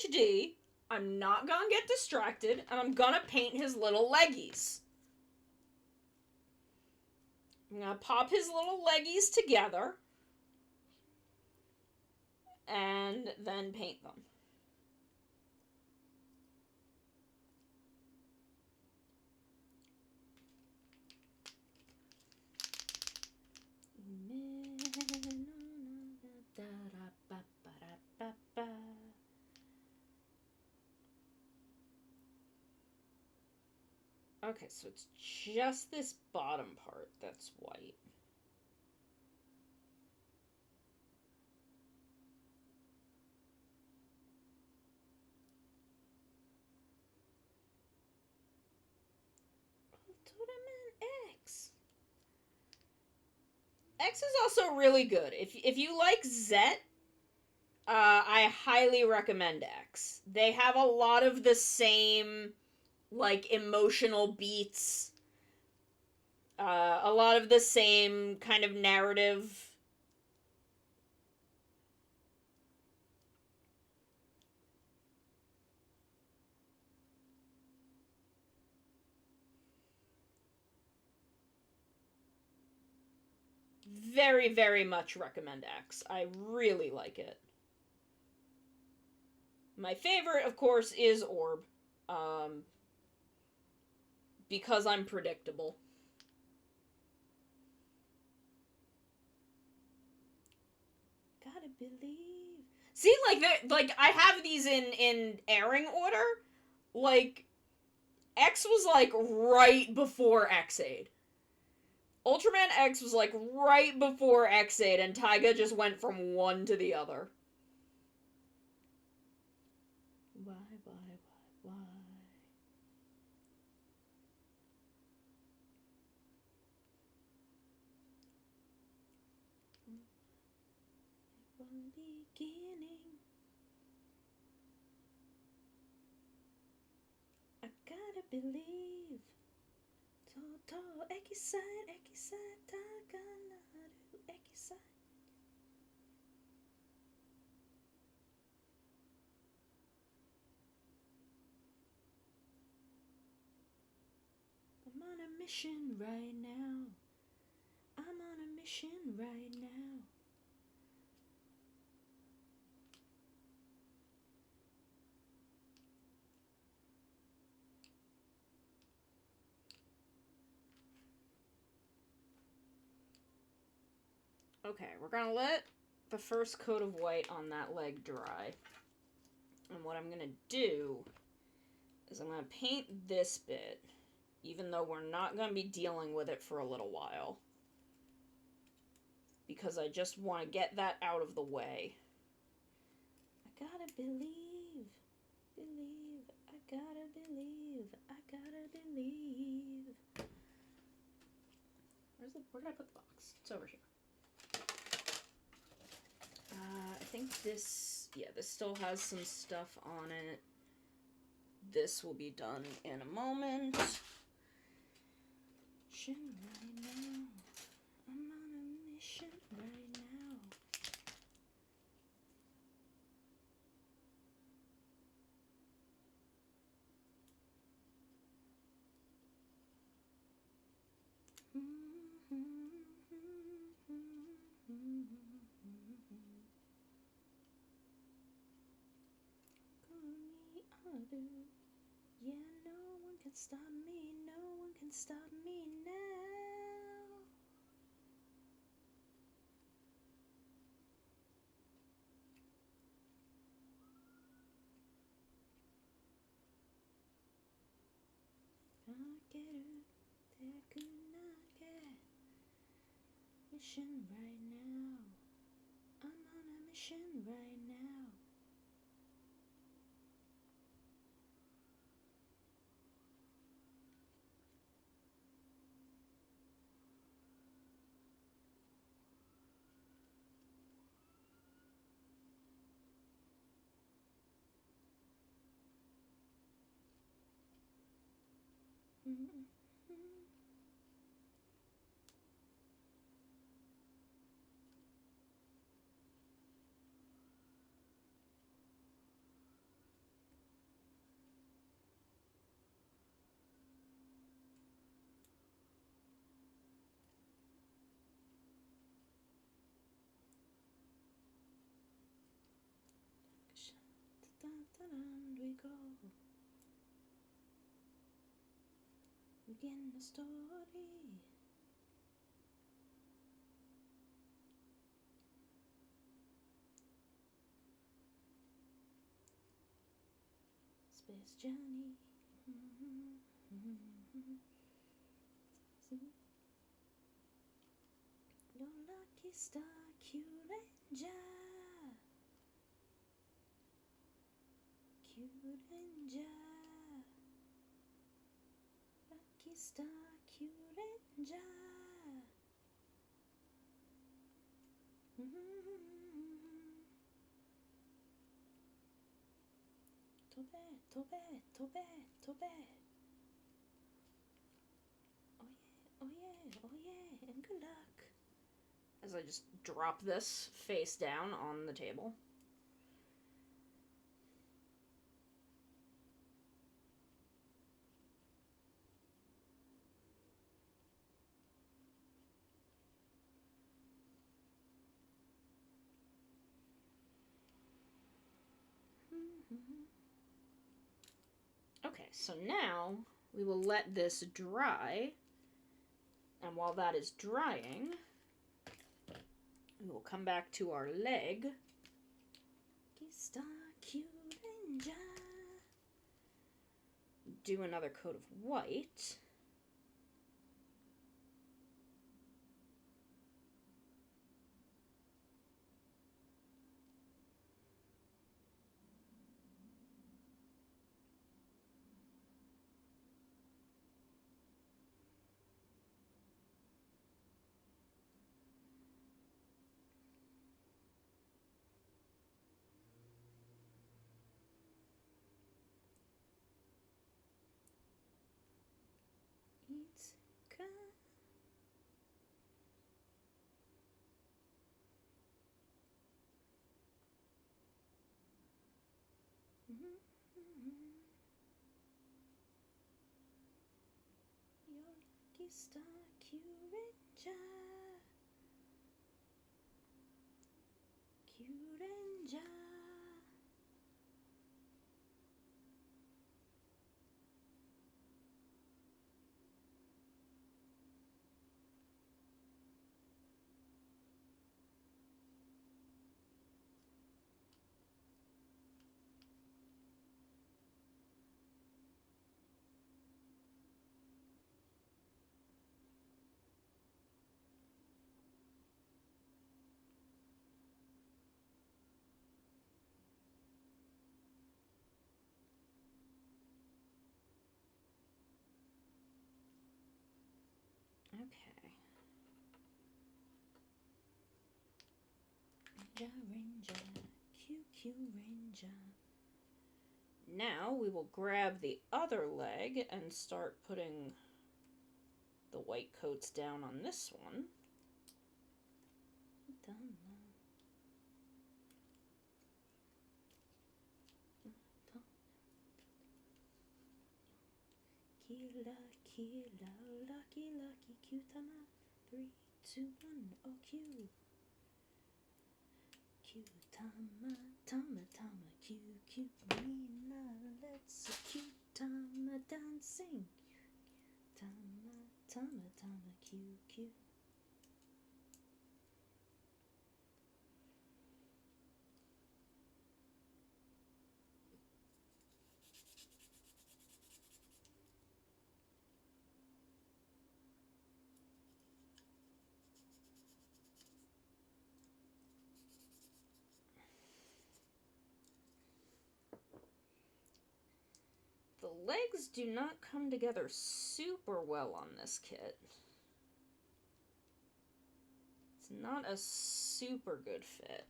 A: ADHD, I'm not gonna get distracted, and I'm gonna paint his little leggies. I'm gonna pop his little leggies together, and then paint them. Okay, so it's just this bottom part that's white. Ultraman X. X is also really good. If you like Zet, I highly recommend X. They have a lot of the same, like, emotional beats. A lot of the same kind of narrative. Very, very much recommend X. I really like it. My favorite, of course, is Orb. Because I'm predictable. Gotta believe. See, like I have these in airing order. Like, X was like right before X8. Ultraman X was like right before X8, and Taiga just went from one to the other. Why? One beginning. I gotta believe. Toto, ekisai, takanaru, ekisai. I'm on a mission right now. I'm on a mission right now. Okay, we're gonna let the first coat of white on that leg dry. And what I'm gonna do is I'm gonna paint this bit, even though we're not gonna be dealing with it for a little while. Because I just want to get that out of the way. I gotta believe. I gotta believe. Where did I put the box? It's over here. I think this, yeah, this still has some stuff on it. This will be done in a moment. Mission right now. I'm on a mission right now. Yeah, no one can stop me, no one can stop me now. Mission right now. I'm on a mission right now. We go. Begin the story. Space journey. Your lucky star, cute Ranger. Cute Ranger. Lucky star, cute Ranger. Tobe, Tobe, Tobe, Tobe. Oh yeah, oh yeah, oh yeah, and good luck. As I just drop this face down on the table. Okay, so now we will let this dry, and while that is drying, we will come back to our leg. Do another coat of white. Itsuka. Your lucky star, Kyuranger. Kyuranger. Okay. Ranger, QQ Ranger. Now we will grab the other leg and start putting the white coats down on this one. Kila, kila, lucky, lucky, Q-tama. 3, 2, 1, oh Q. Q-tama, tama, tama, Q, Q. Mina, let's Q-tama dancing. Tama, tama, tama, Q, Q. The legs do not come together super well on this kit. It's not a super good fit.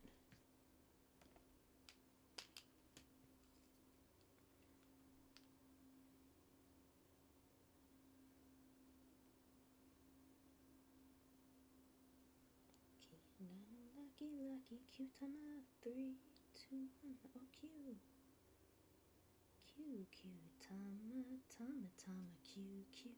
A: Lucky, lucky, Q-tama. 3, 2, 1, oh Q. Q, Q, tama, tama, tama, Q, Q.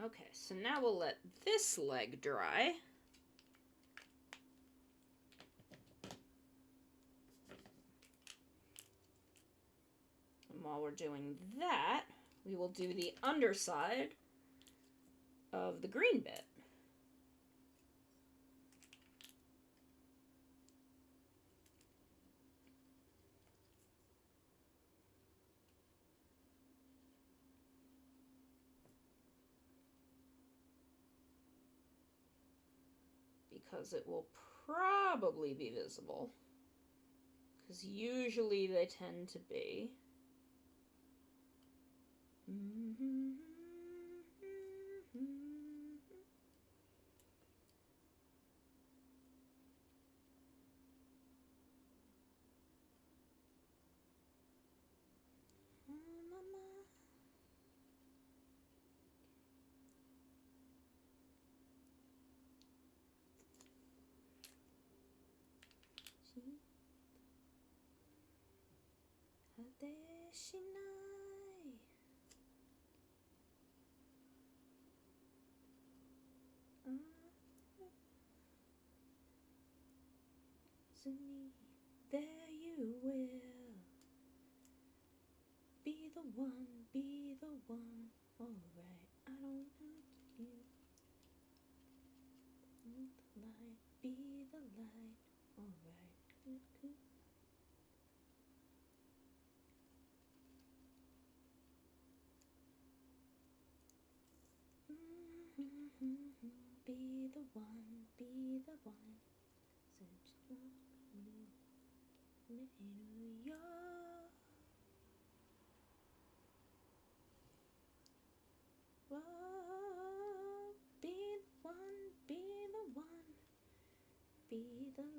A: Okay, so now we'll let this leg dry. And while we're doing that, we will do the underside of the green bit. Because it will probably be visible. Because usually they tend to be. There you will be the one, be the one. Alright, I don't like you. The light, be the light. Alright, good. Be the one, be the one. Whoa, be the one, be the one, be the light.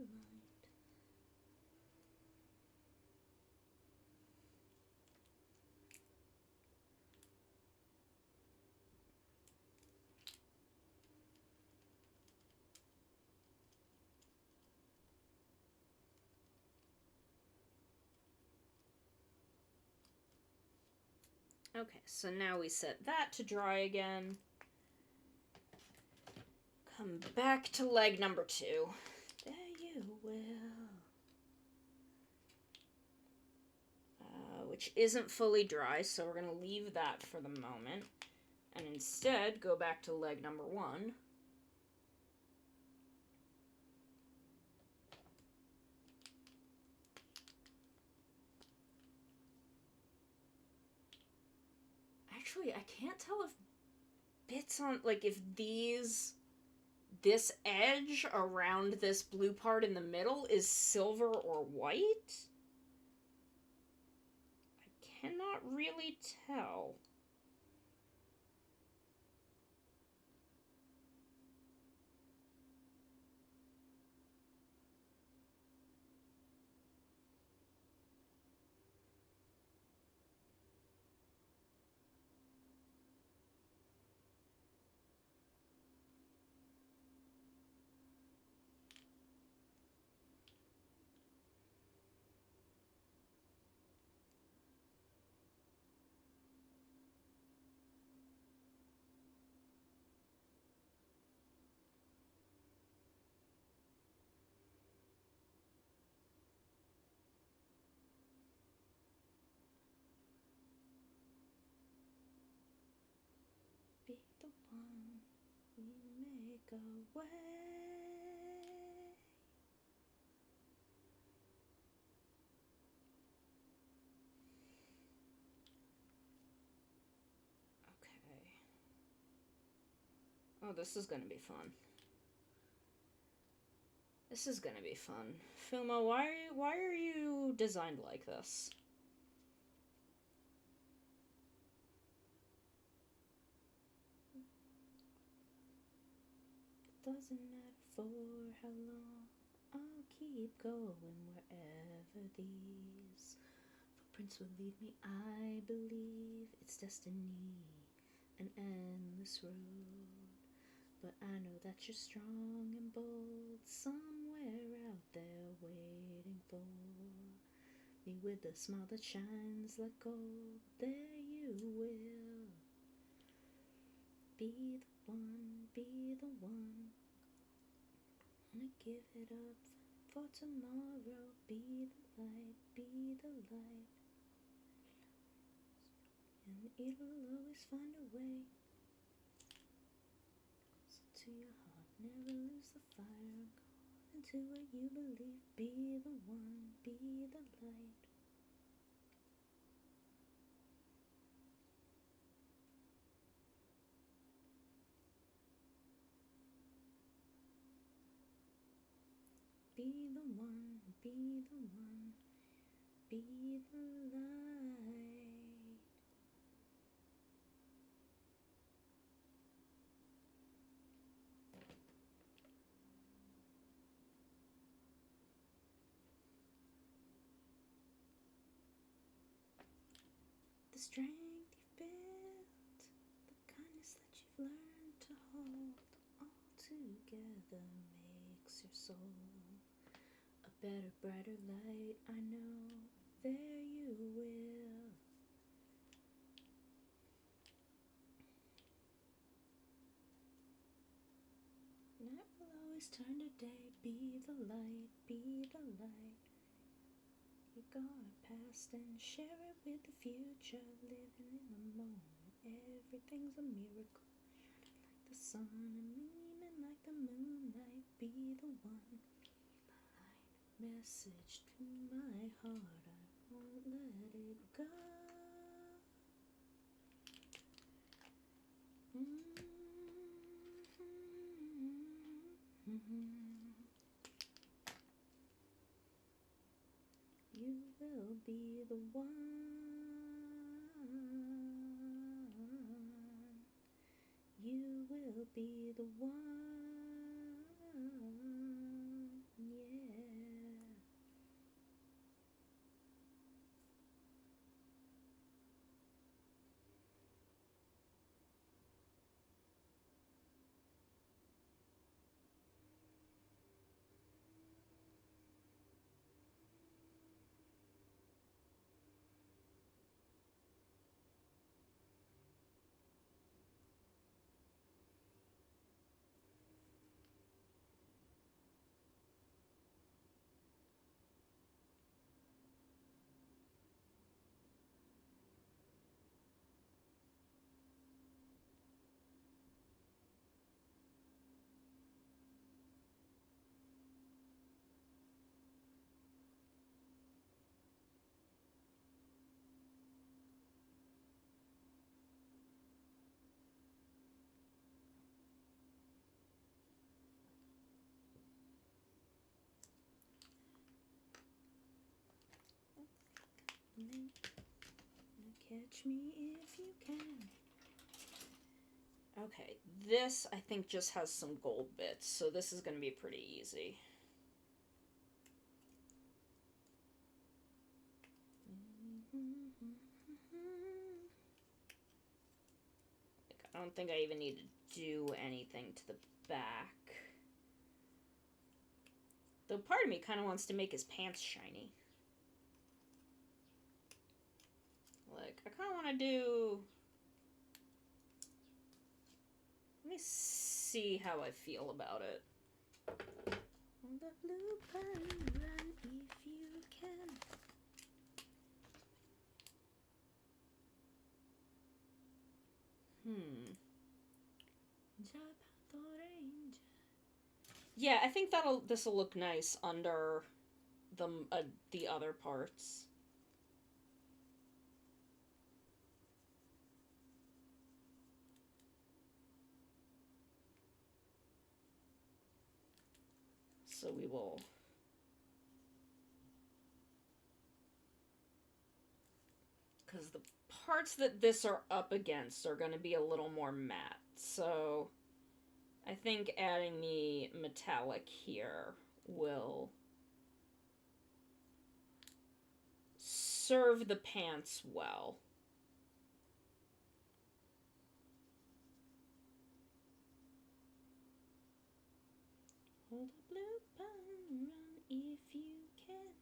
A: Okay, so now we set that to dry again. Come back to leg number 2. There you will. Which isn't fully dry, so we're going to leave that for the moment. And instead, go back to leg number 1. Actually, I can't tell if bits on, like, if this edge around this blue part in the middle is silver or white. I cannot really tell. Be the one, we make a way. Okay. Oh, this is gonna be fun. This is gonna be fun. Fuma, why are you designed like this? Doesn't matter for how long, I'll keep going wherever these footprints will lead me. I believe it's destiny, an endless road. But I know that you're strong and bold, somewhere out there waiting for
G: me with a smile that shines like gold. There you will be the one, be the one. Wanna give it up for tomorrow. Be the light, be the light. And it'll always find a way. Listen to your heart, never lose the fire. Go into what you believe. Be the one, be the light. Be the one, be the one, be the light. The strength you've built, the kindness that you've learned to hold, all together makes your soul a better, brighter light. I know there you will. Night will always turn to day. Be the light, be the light. You guard past and share it with the future. Living in the moment, everything's a miracle. Shining like the sun and gleaming like the moonlight. Be the one, light message to my heart. I won't let it go. You will be the one. You will be the one. Yeah. Now catch me if you can. Okay, this I think just has some gold bits, so this is going to be pretty easy. I don't think I even need to do anything to the back. Though part of me kind of wants to make his pants shiny. Like, I kind of want to do... Let me see how I feel about it. On the blue pine, run if you can. Yeah, I think this'll look nice under the other parts. So we will... Because the parts that this are up against are going to be a little more matte. So I think adding the metallic here will serve the pants well. Hold a blue pine, run if you can.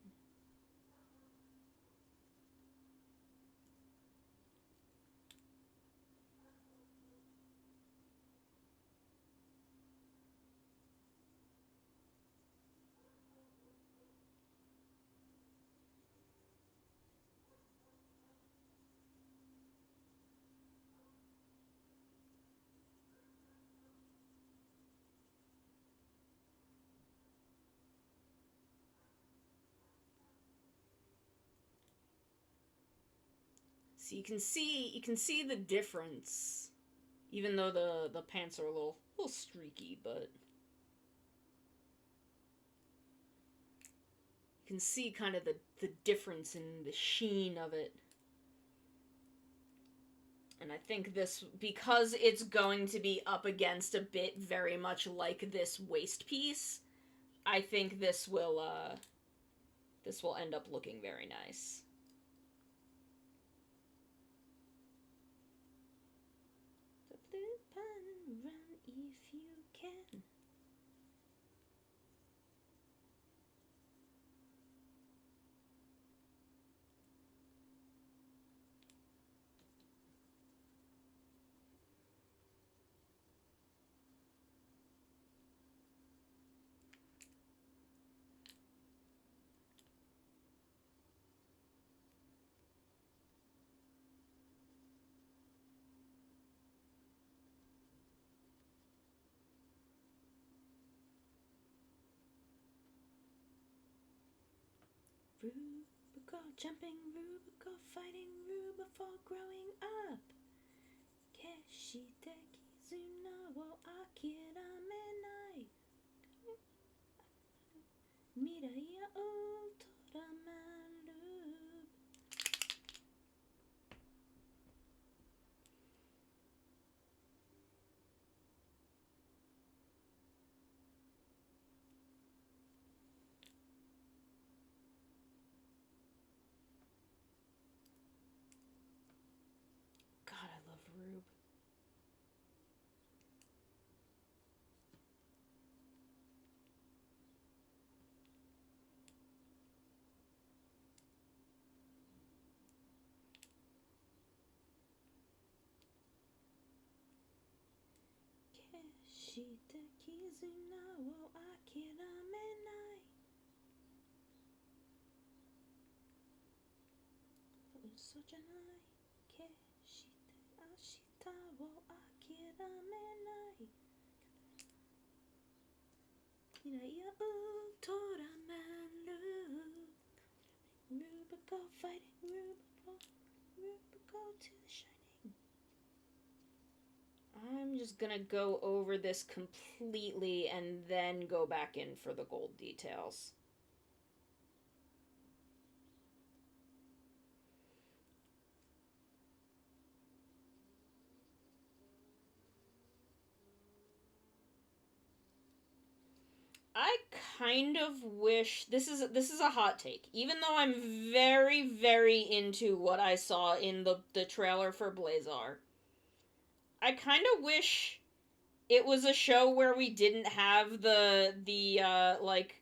A: So you can see the difference, even though the pants are a little streaky, but you can see kind of the difference in the sheen of it. And I think this, because it's going to be up against a bit very much like this waist piece, I think this will end up looking very nice. Run if you can. Rubicon, jumping Rubicon, fighting Rubicon, growing up. Keshite Kizuna wo akira menai. Mirai ya Ultraman loop. God, I love Rube. Keshite Kizuna wo akira menai. Sojanai. Keshite ashita wo akira menai. Mirai ya Ultraman loop. Rubico fighting Rubico. Rubico to the shining. I'm just gonna go over this completely and then go back in for the gold details. I kind of wish, this is a hot take, even though I'm very, very into what I saw in the trailer for Blazar. I kind of wish it was a show where we didn't have the like,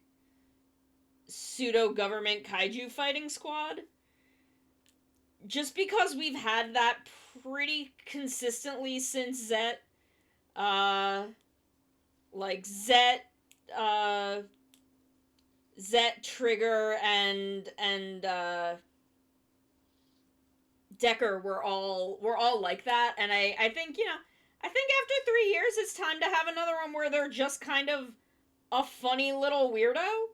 A: pseudo-government kaiju fighting squad. Just because we've had that pretty consistently since Zet. Like, Zet, Trigger, and Decker were all like that, and I think, you know, I think after 3 years it's time to have another one where they're just kind of a funny little weirdo.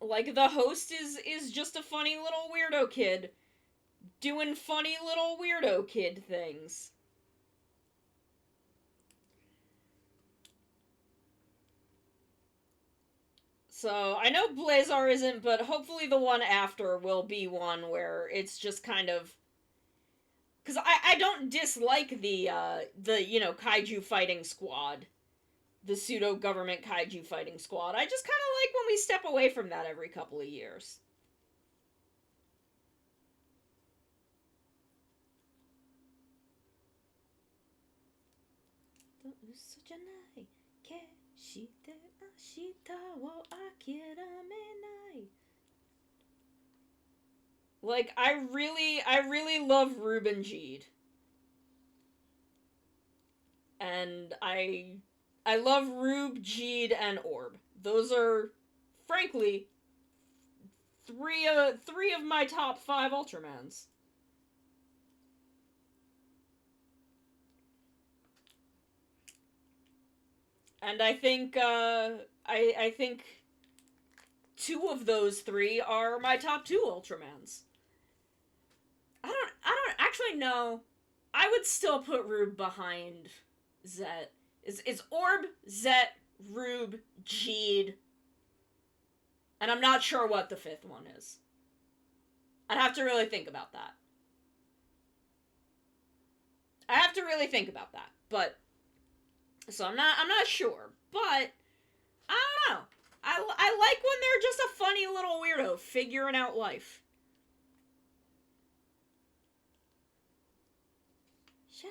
A: Like, the host is just a funny little weirdo kid doing funny little weirdo kid things. So, I know Blazar isn't, but hopefully the one after will be one where it's just kind of... Because I don't dislike the, you know, kaiju fighting squad. The pseudo-government kaiju fighting squad. I just kind of like when we step away from that every couple of years. Like, I really love Ruben Jeed. And I love Rube, Jeed, and Orb. Those are, frankly, three of my top 5 Ultramans. And I think, I think 2 of those 3 are my top 2 Ultramans. Actually, no. I would still put Rube behind Zet. It's Orb, Zet, Rube, Jeed. And I'm not sure what the fifth one is. I'd have to really think about that. I have to really think about that. But so I'm not sure. But I don't know. I like when they're just a funny little weirdo figuring out life. Yeah.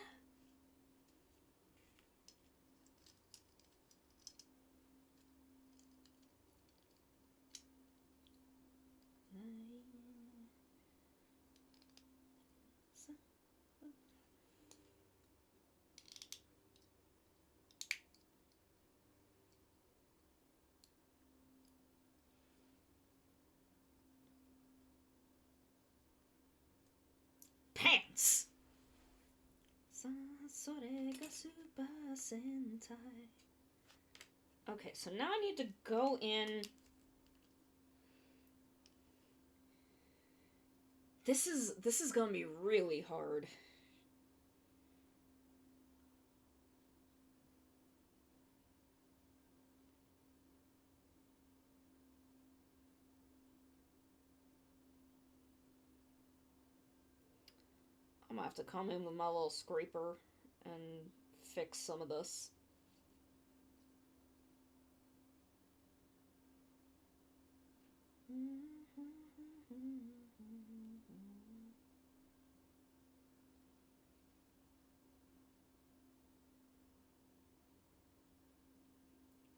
A: Pants. Okay, so now I need to go in. This is gonna be really hard. I'm gonna have to come in with my little scraper and fix some of this.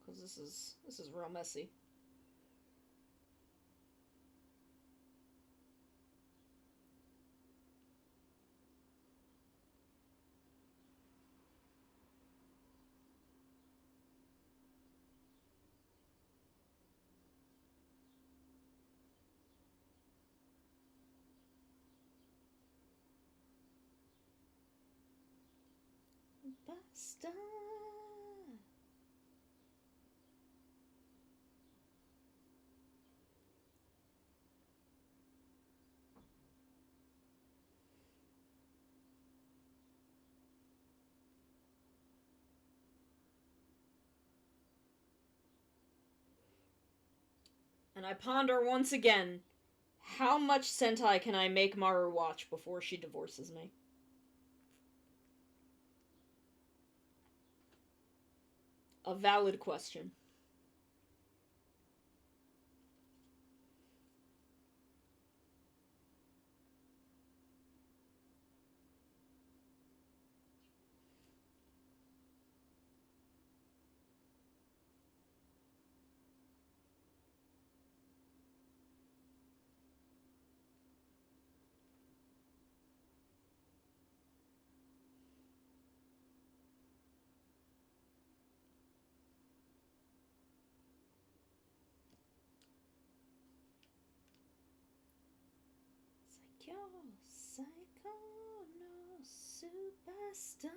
A: Because this is real messy. Basta. And I ponder once again, how much Sentai can I make Maru watch before she divorces me? A valid question. Psycho no superstar.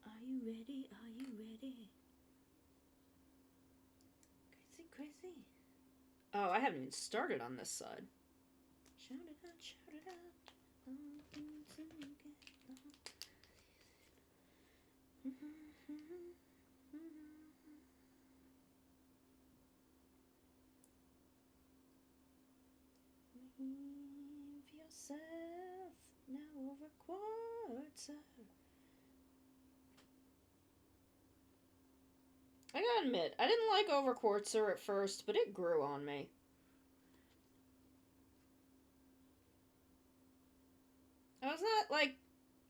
A: Are you ready? Are you ready? Crazy, crazy. Oh, I haven't even started on this side. Shout it out, shout it out. Leave yourself now over quarter. I gotta admit, I didn't like Over Quartzer at first, but it grew on me. I was not, like,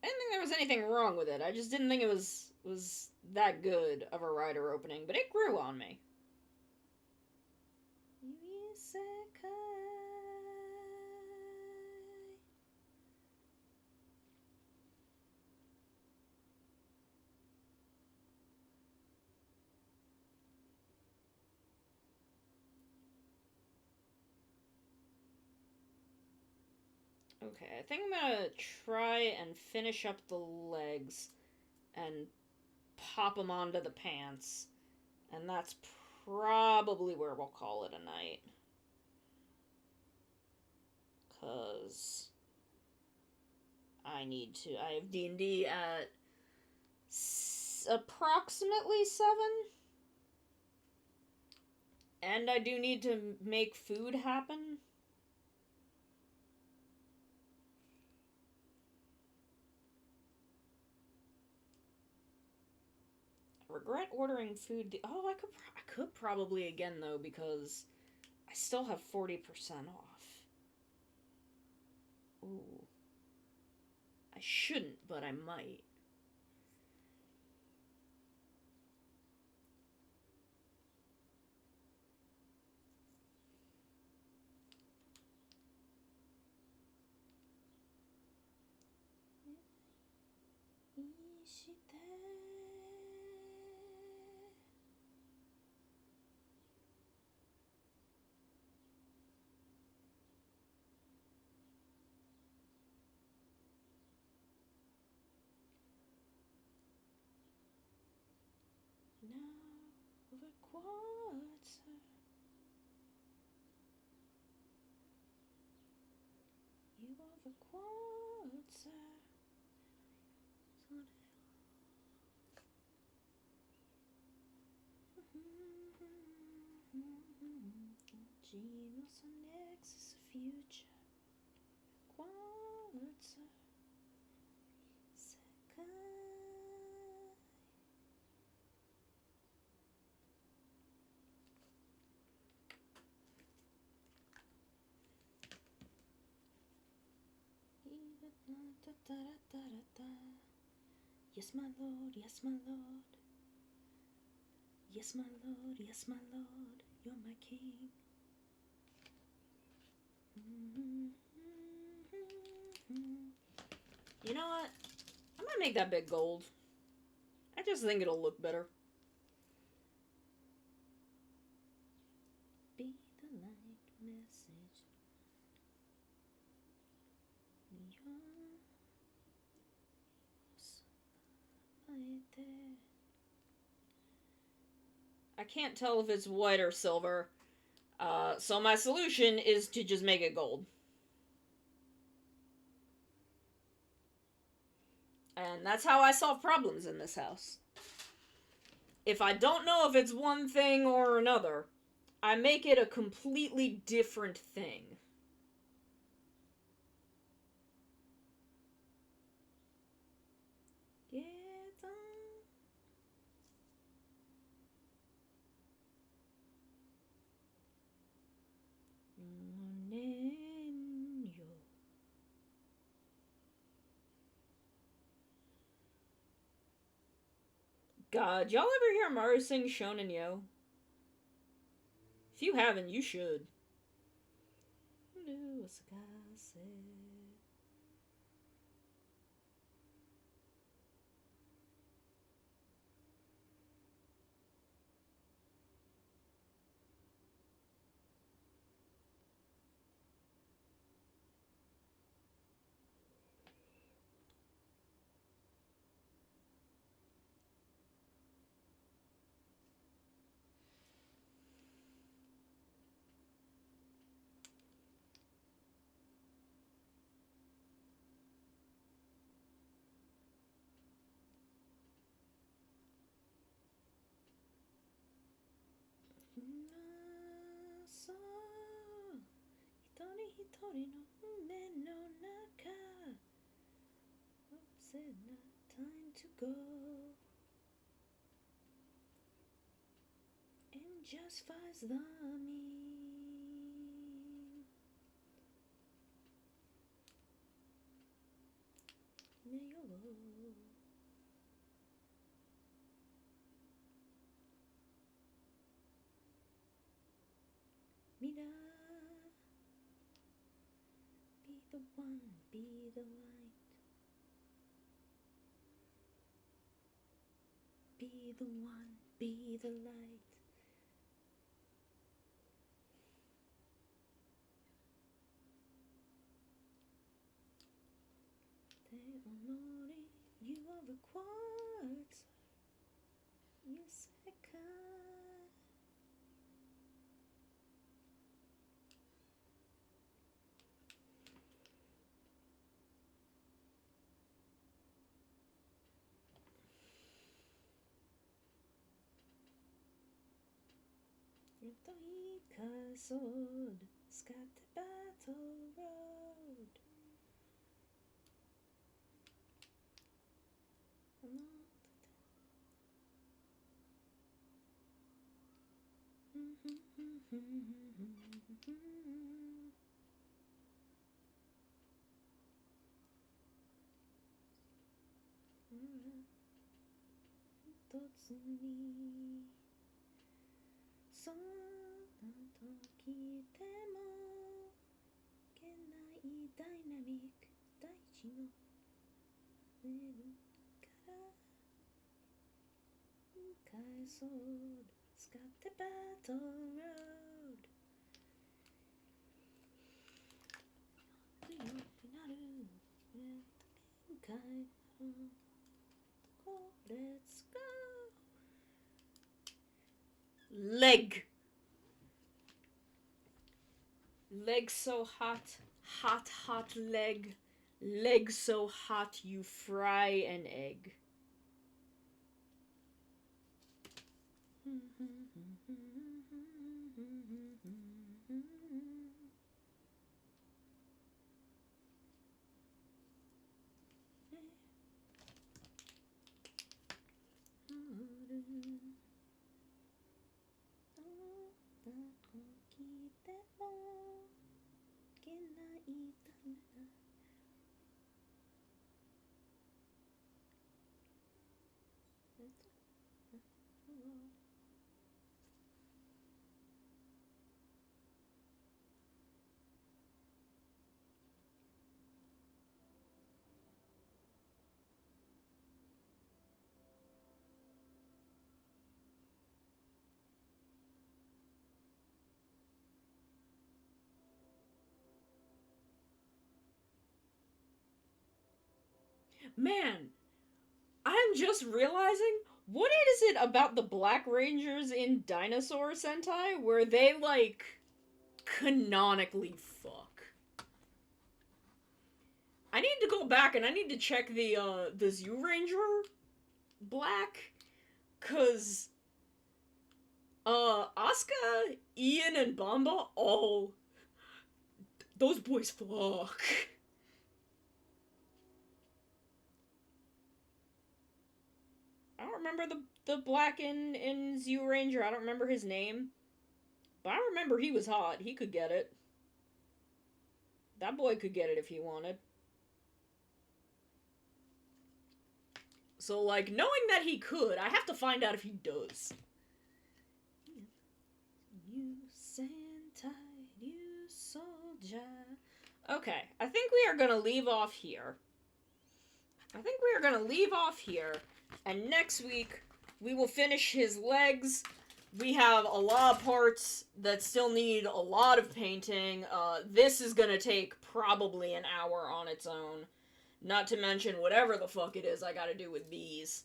A: I didn't think there was anything wrong with it. I just didn't think it was that good of a rider opening, but it grew on me. You Okay, I think I'm gonna try and finish up the legs and pop them onto the pants. And that's probably where we'll call it a night. 'Cause I have D&D at approximately 7. And I do need to make food happen. I regret ordering food. Oh, I could probably again though, because I still have 40% off. Ooh. I shouldn't, but I might. Now over quartz. You over quartz. Genos on Nexus future. Quartz. Second. Yes, my lord, yes, my lord. Yes, my lord, yes, my lord. You're my king. You know what? I'm gonna make that bit gold. I just think it'll look better. Be the light message. I can't tell if it's white or silver. So my solution is to just make it gold. And that's how I solve problems in this house. If I don't know if it's one thing or another, I make it a completely different thing. Get on. God, y'all ever hear Maru sing Shonen Yo? If you haven't, you should. Time to go and just fights the
G: Mira. Be the one, be the light. Be the one, be the light. Te onori, you are required, sir. You second. Yutohika sword, scat the battle road. Totsu ni そんな時でもいけないダイナミック大地の触れるから返そう使ってバトルロード強くなる限界のとこ Let's go Leg. Leg so hot, hot, hot leg. Leg so hot you fry an egg. Man, I'm just realizing, what is it about the Black Rangers in Dinosaur Sentai where they, like, canonically fuck? I need to go back and I need to check the Zoo Ranger Black, 'cause, Asuka, Ian, and Bamba all... Those boys fuck. I don't remember the black in Zoo Ranger. I don't remember his name. But I remember he was hot. He could get it. That boy could get it if he wanted. So, like, knowing that he could, I have to find out if he does. You Sentai, you soldier. Okay, I think we are gonna leave off here. And next week, we will finish his legs. We have a lot of parts that still need a lot of painting. This is gonna take probably an hour on its own. Not to mention whatever the fuck it is I gotta do with these.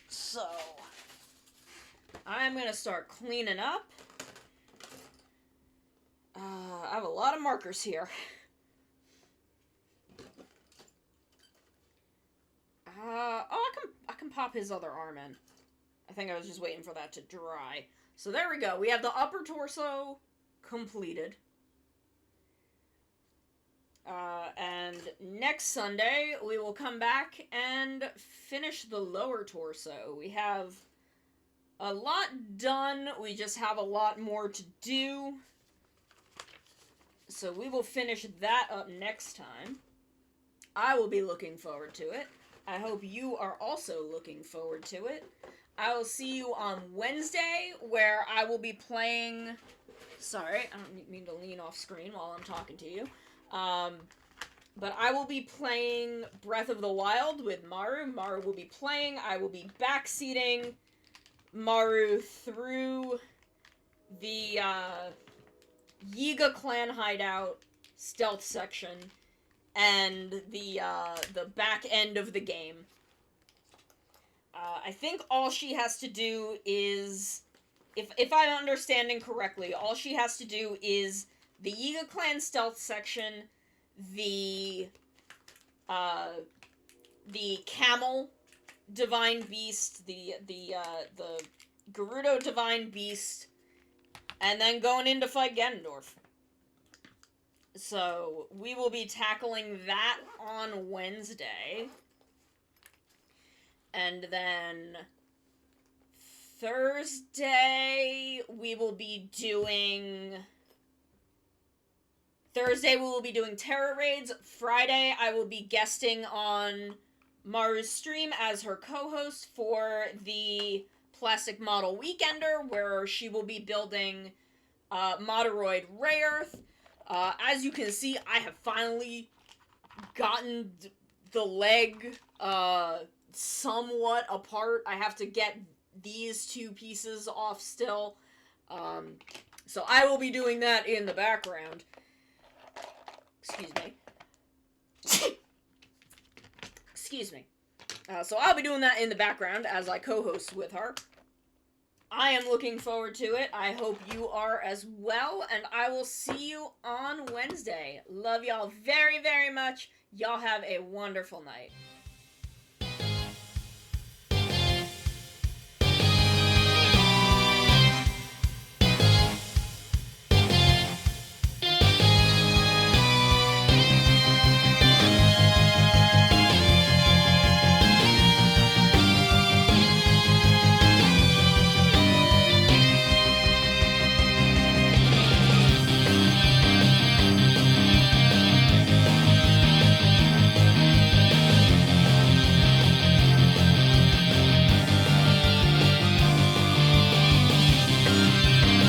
G: So, I'm gonna start cleaning up. I have a lot of markers here. I can pop his other arm in. I think I was just waiting for that to dry. So there we go. We have the upper torso completed. And next Sunday, we will come back and finish the lower torso. We have a lot done. We just have a lot more to do. So we will finish that up next time. I will be looking forward to it. I hope you are also looking forward to it.
A: I will see you on Wednesday, where I will be playing... Sorry, I don't mean to lean off screen while I'm talking to you. But I will be playing Breath of the Wild with Maru. Maru will be playing. I will be backseating Maru through the Yiga clan hideout stealth section and the back end of the game. I think all she has to do is, if I'm understanding correctly, all she has to do is the Yiga clan stealth section, the camel divine beast, the Gerudo divine beast, and then going in to fight Ganondorf. So, we will be tackling that on Wednesday. And then Thursday we will be doing Terra Raids. Friday I will be guesting on Maru's stream as her co-host for the Plastic Model Weekender, where she will be building Moderoid Rayearth. As you can see, I have finally gotten the leg somewhat apart. I have to get these two pieces off still. So I will be doing that in the background. Excuse me. Excuse me. So I'll be doing that in the background as I co-host with her. I am looking forward to it. I hope you are as well, and I will see you on Wednesday. Love y'all very, very much. Y'all have a wonderful night.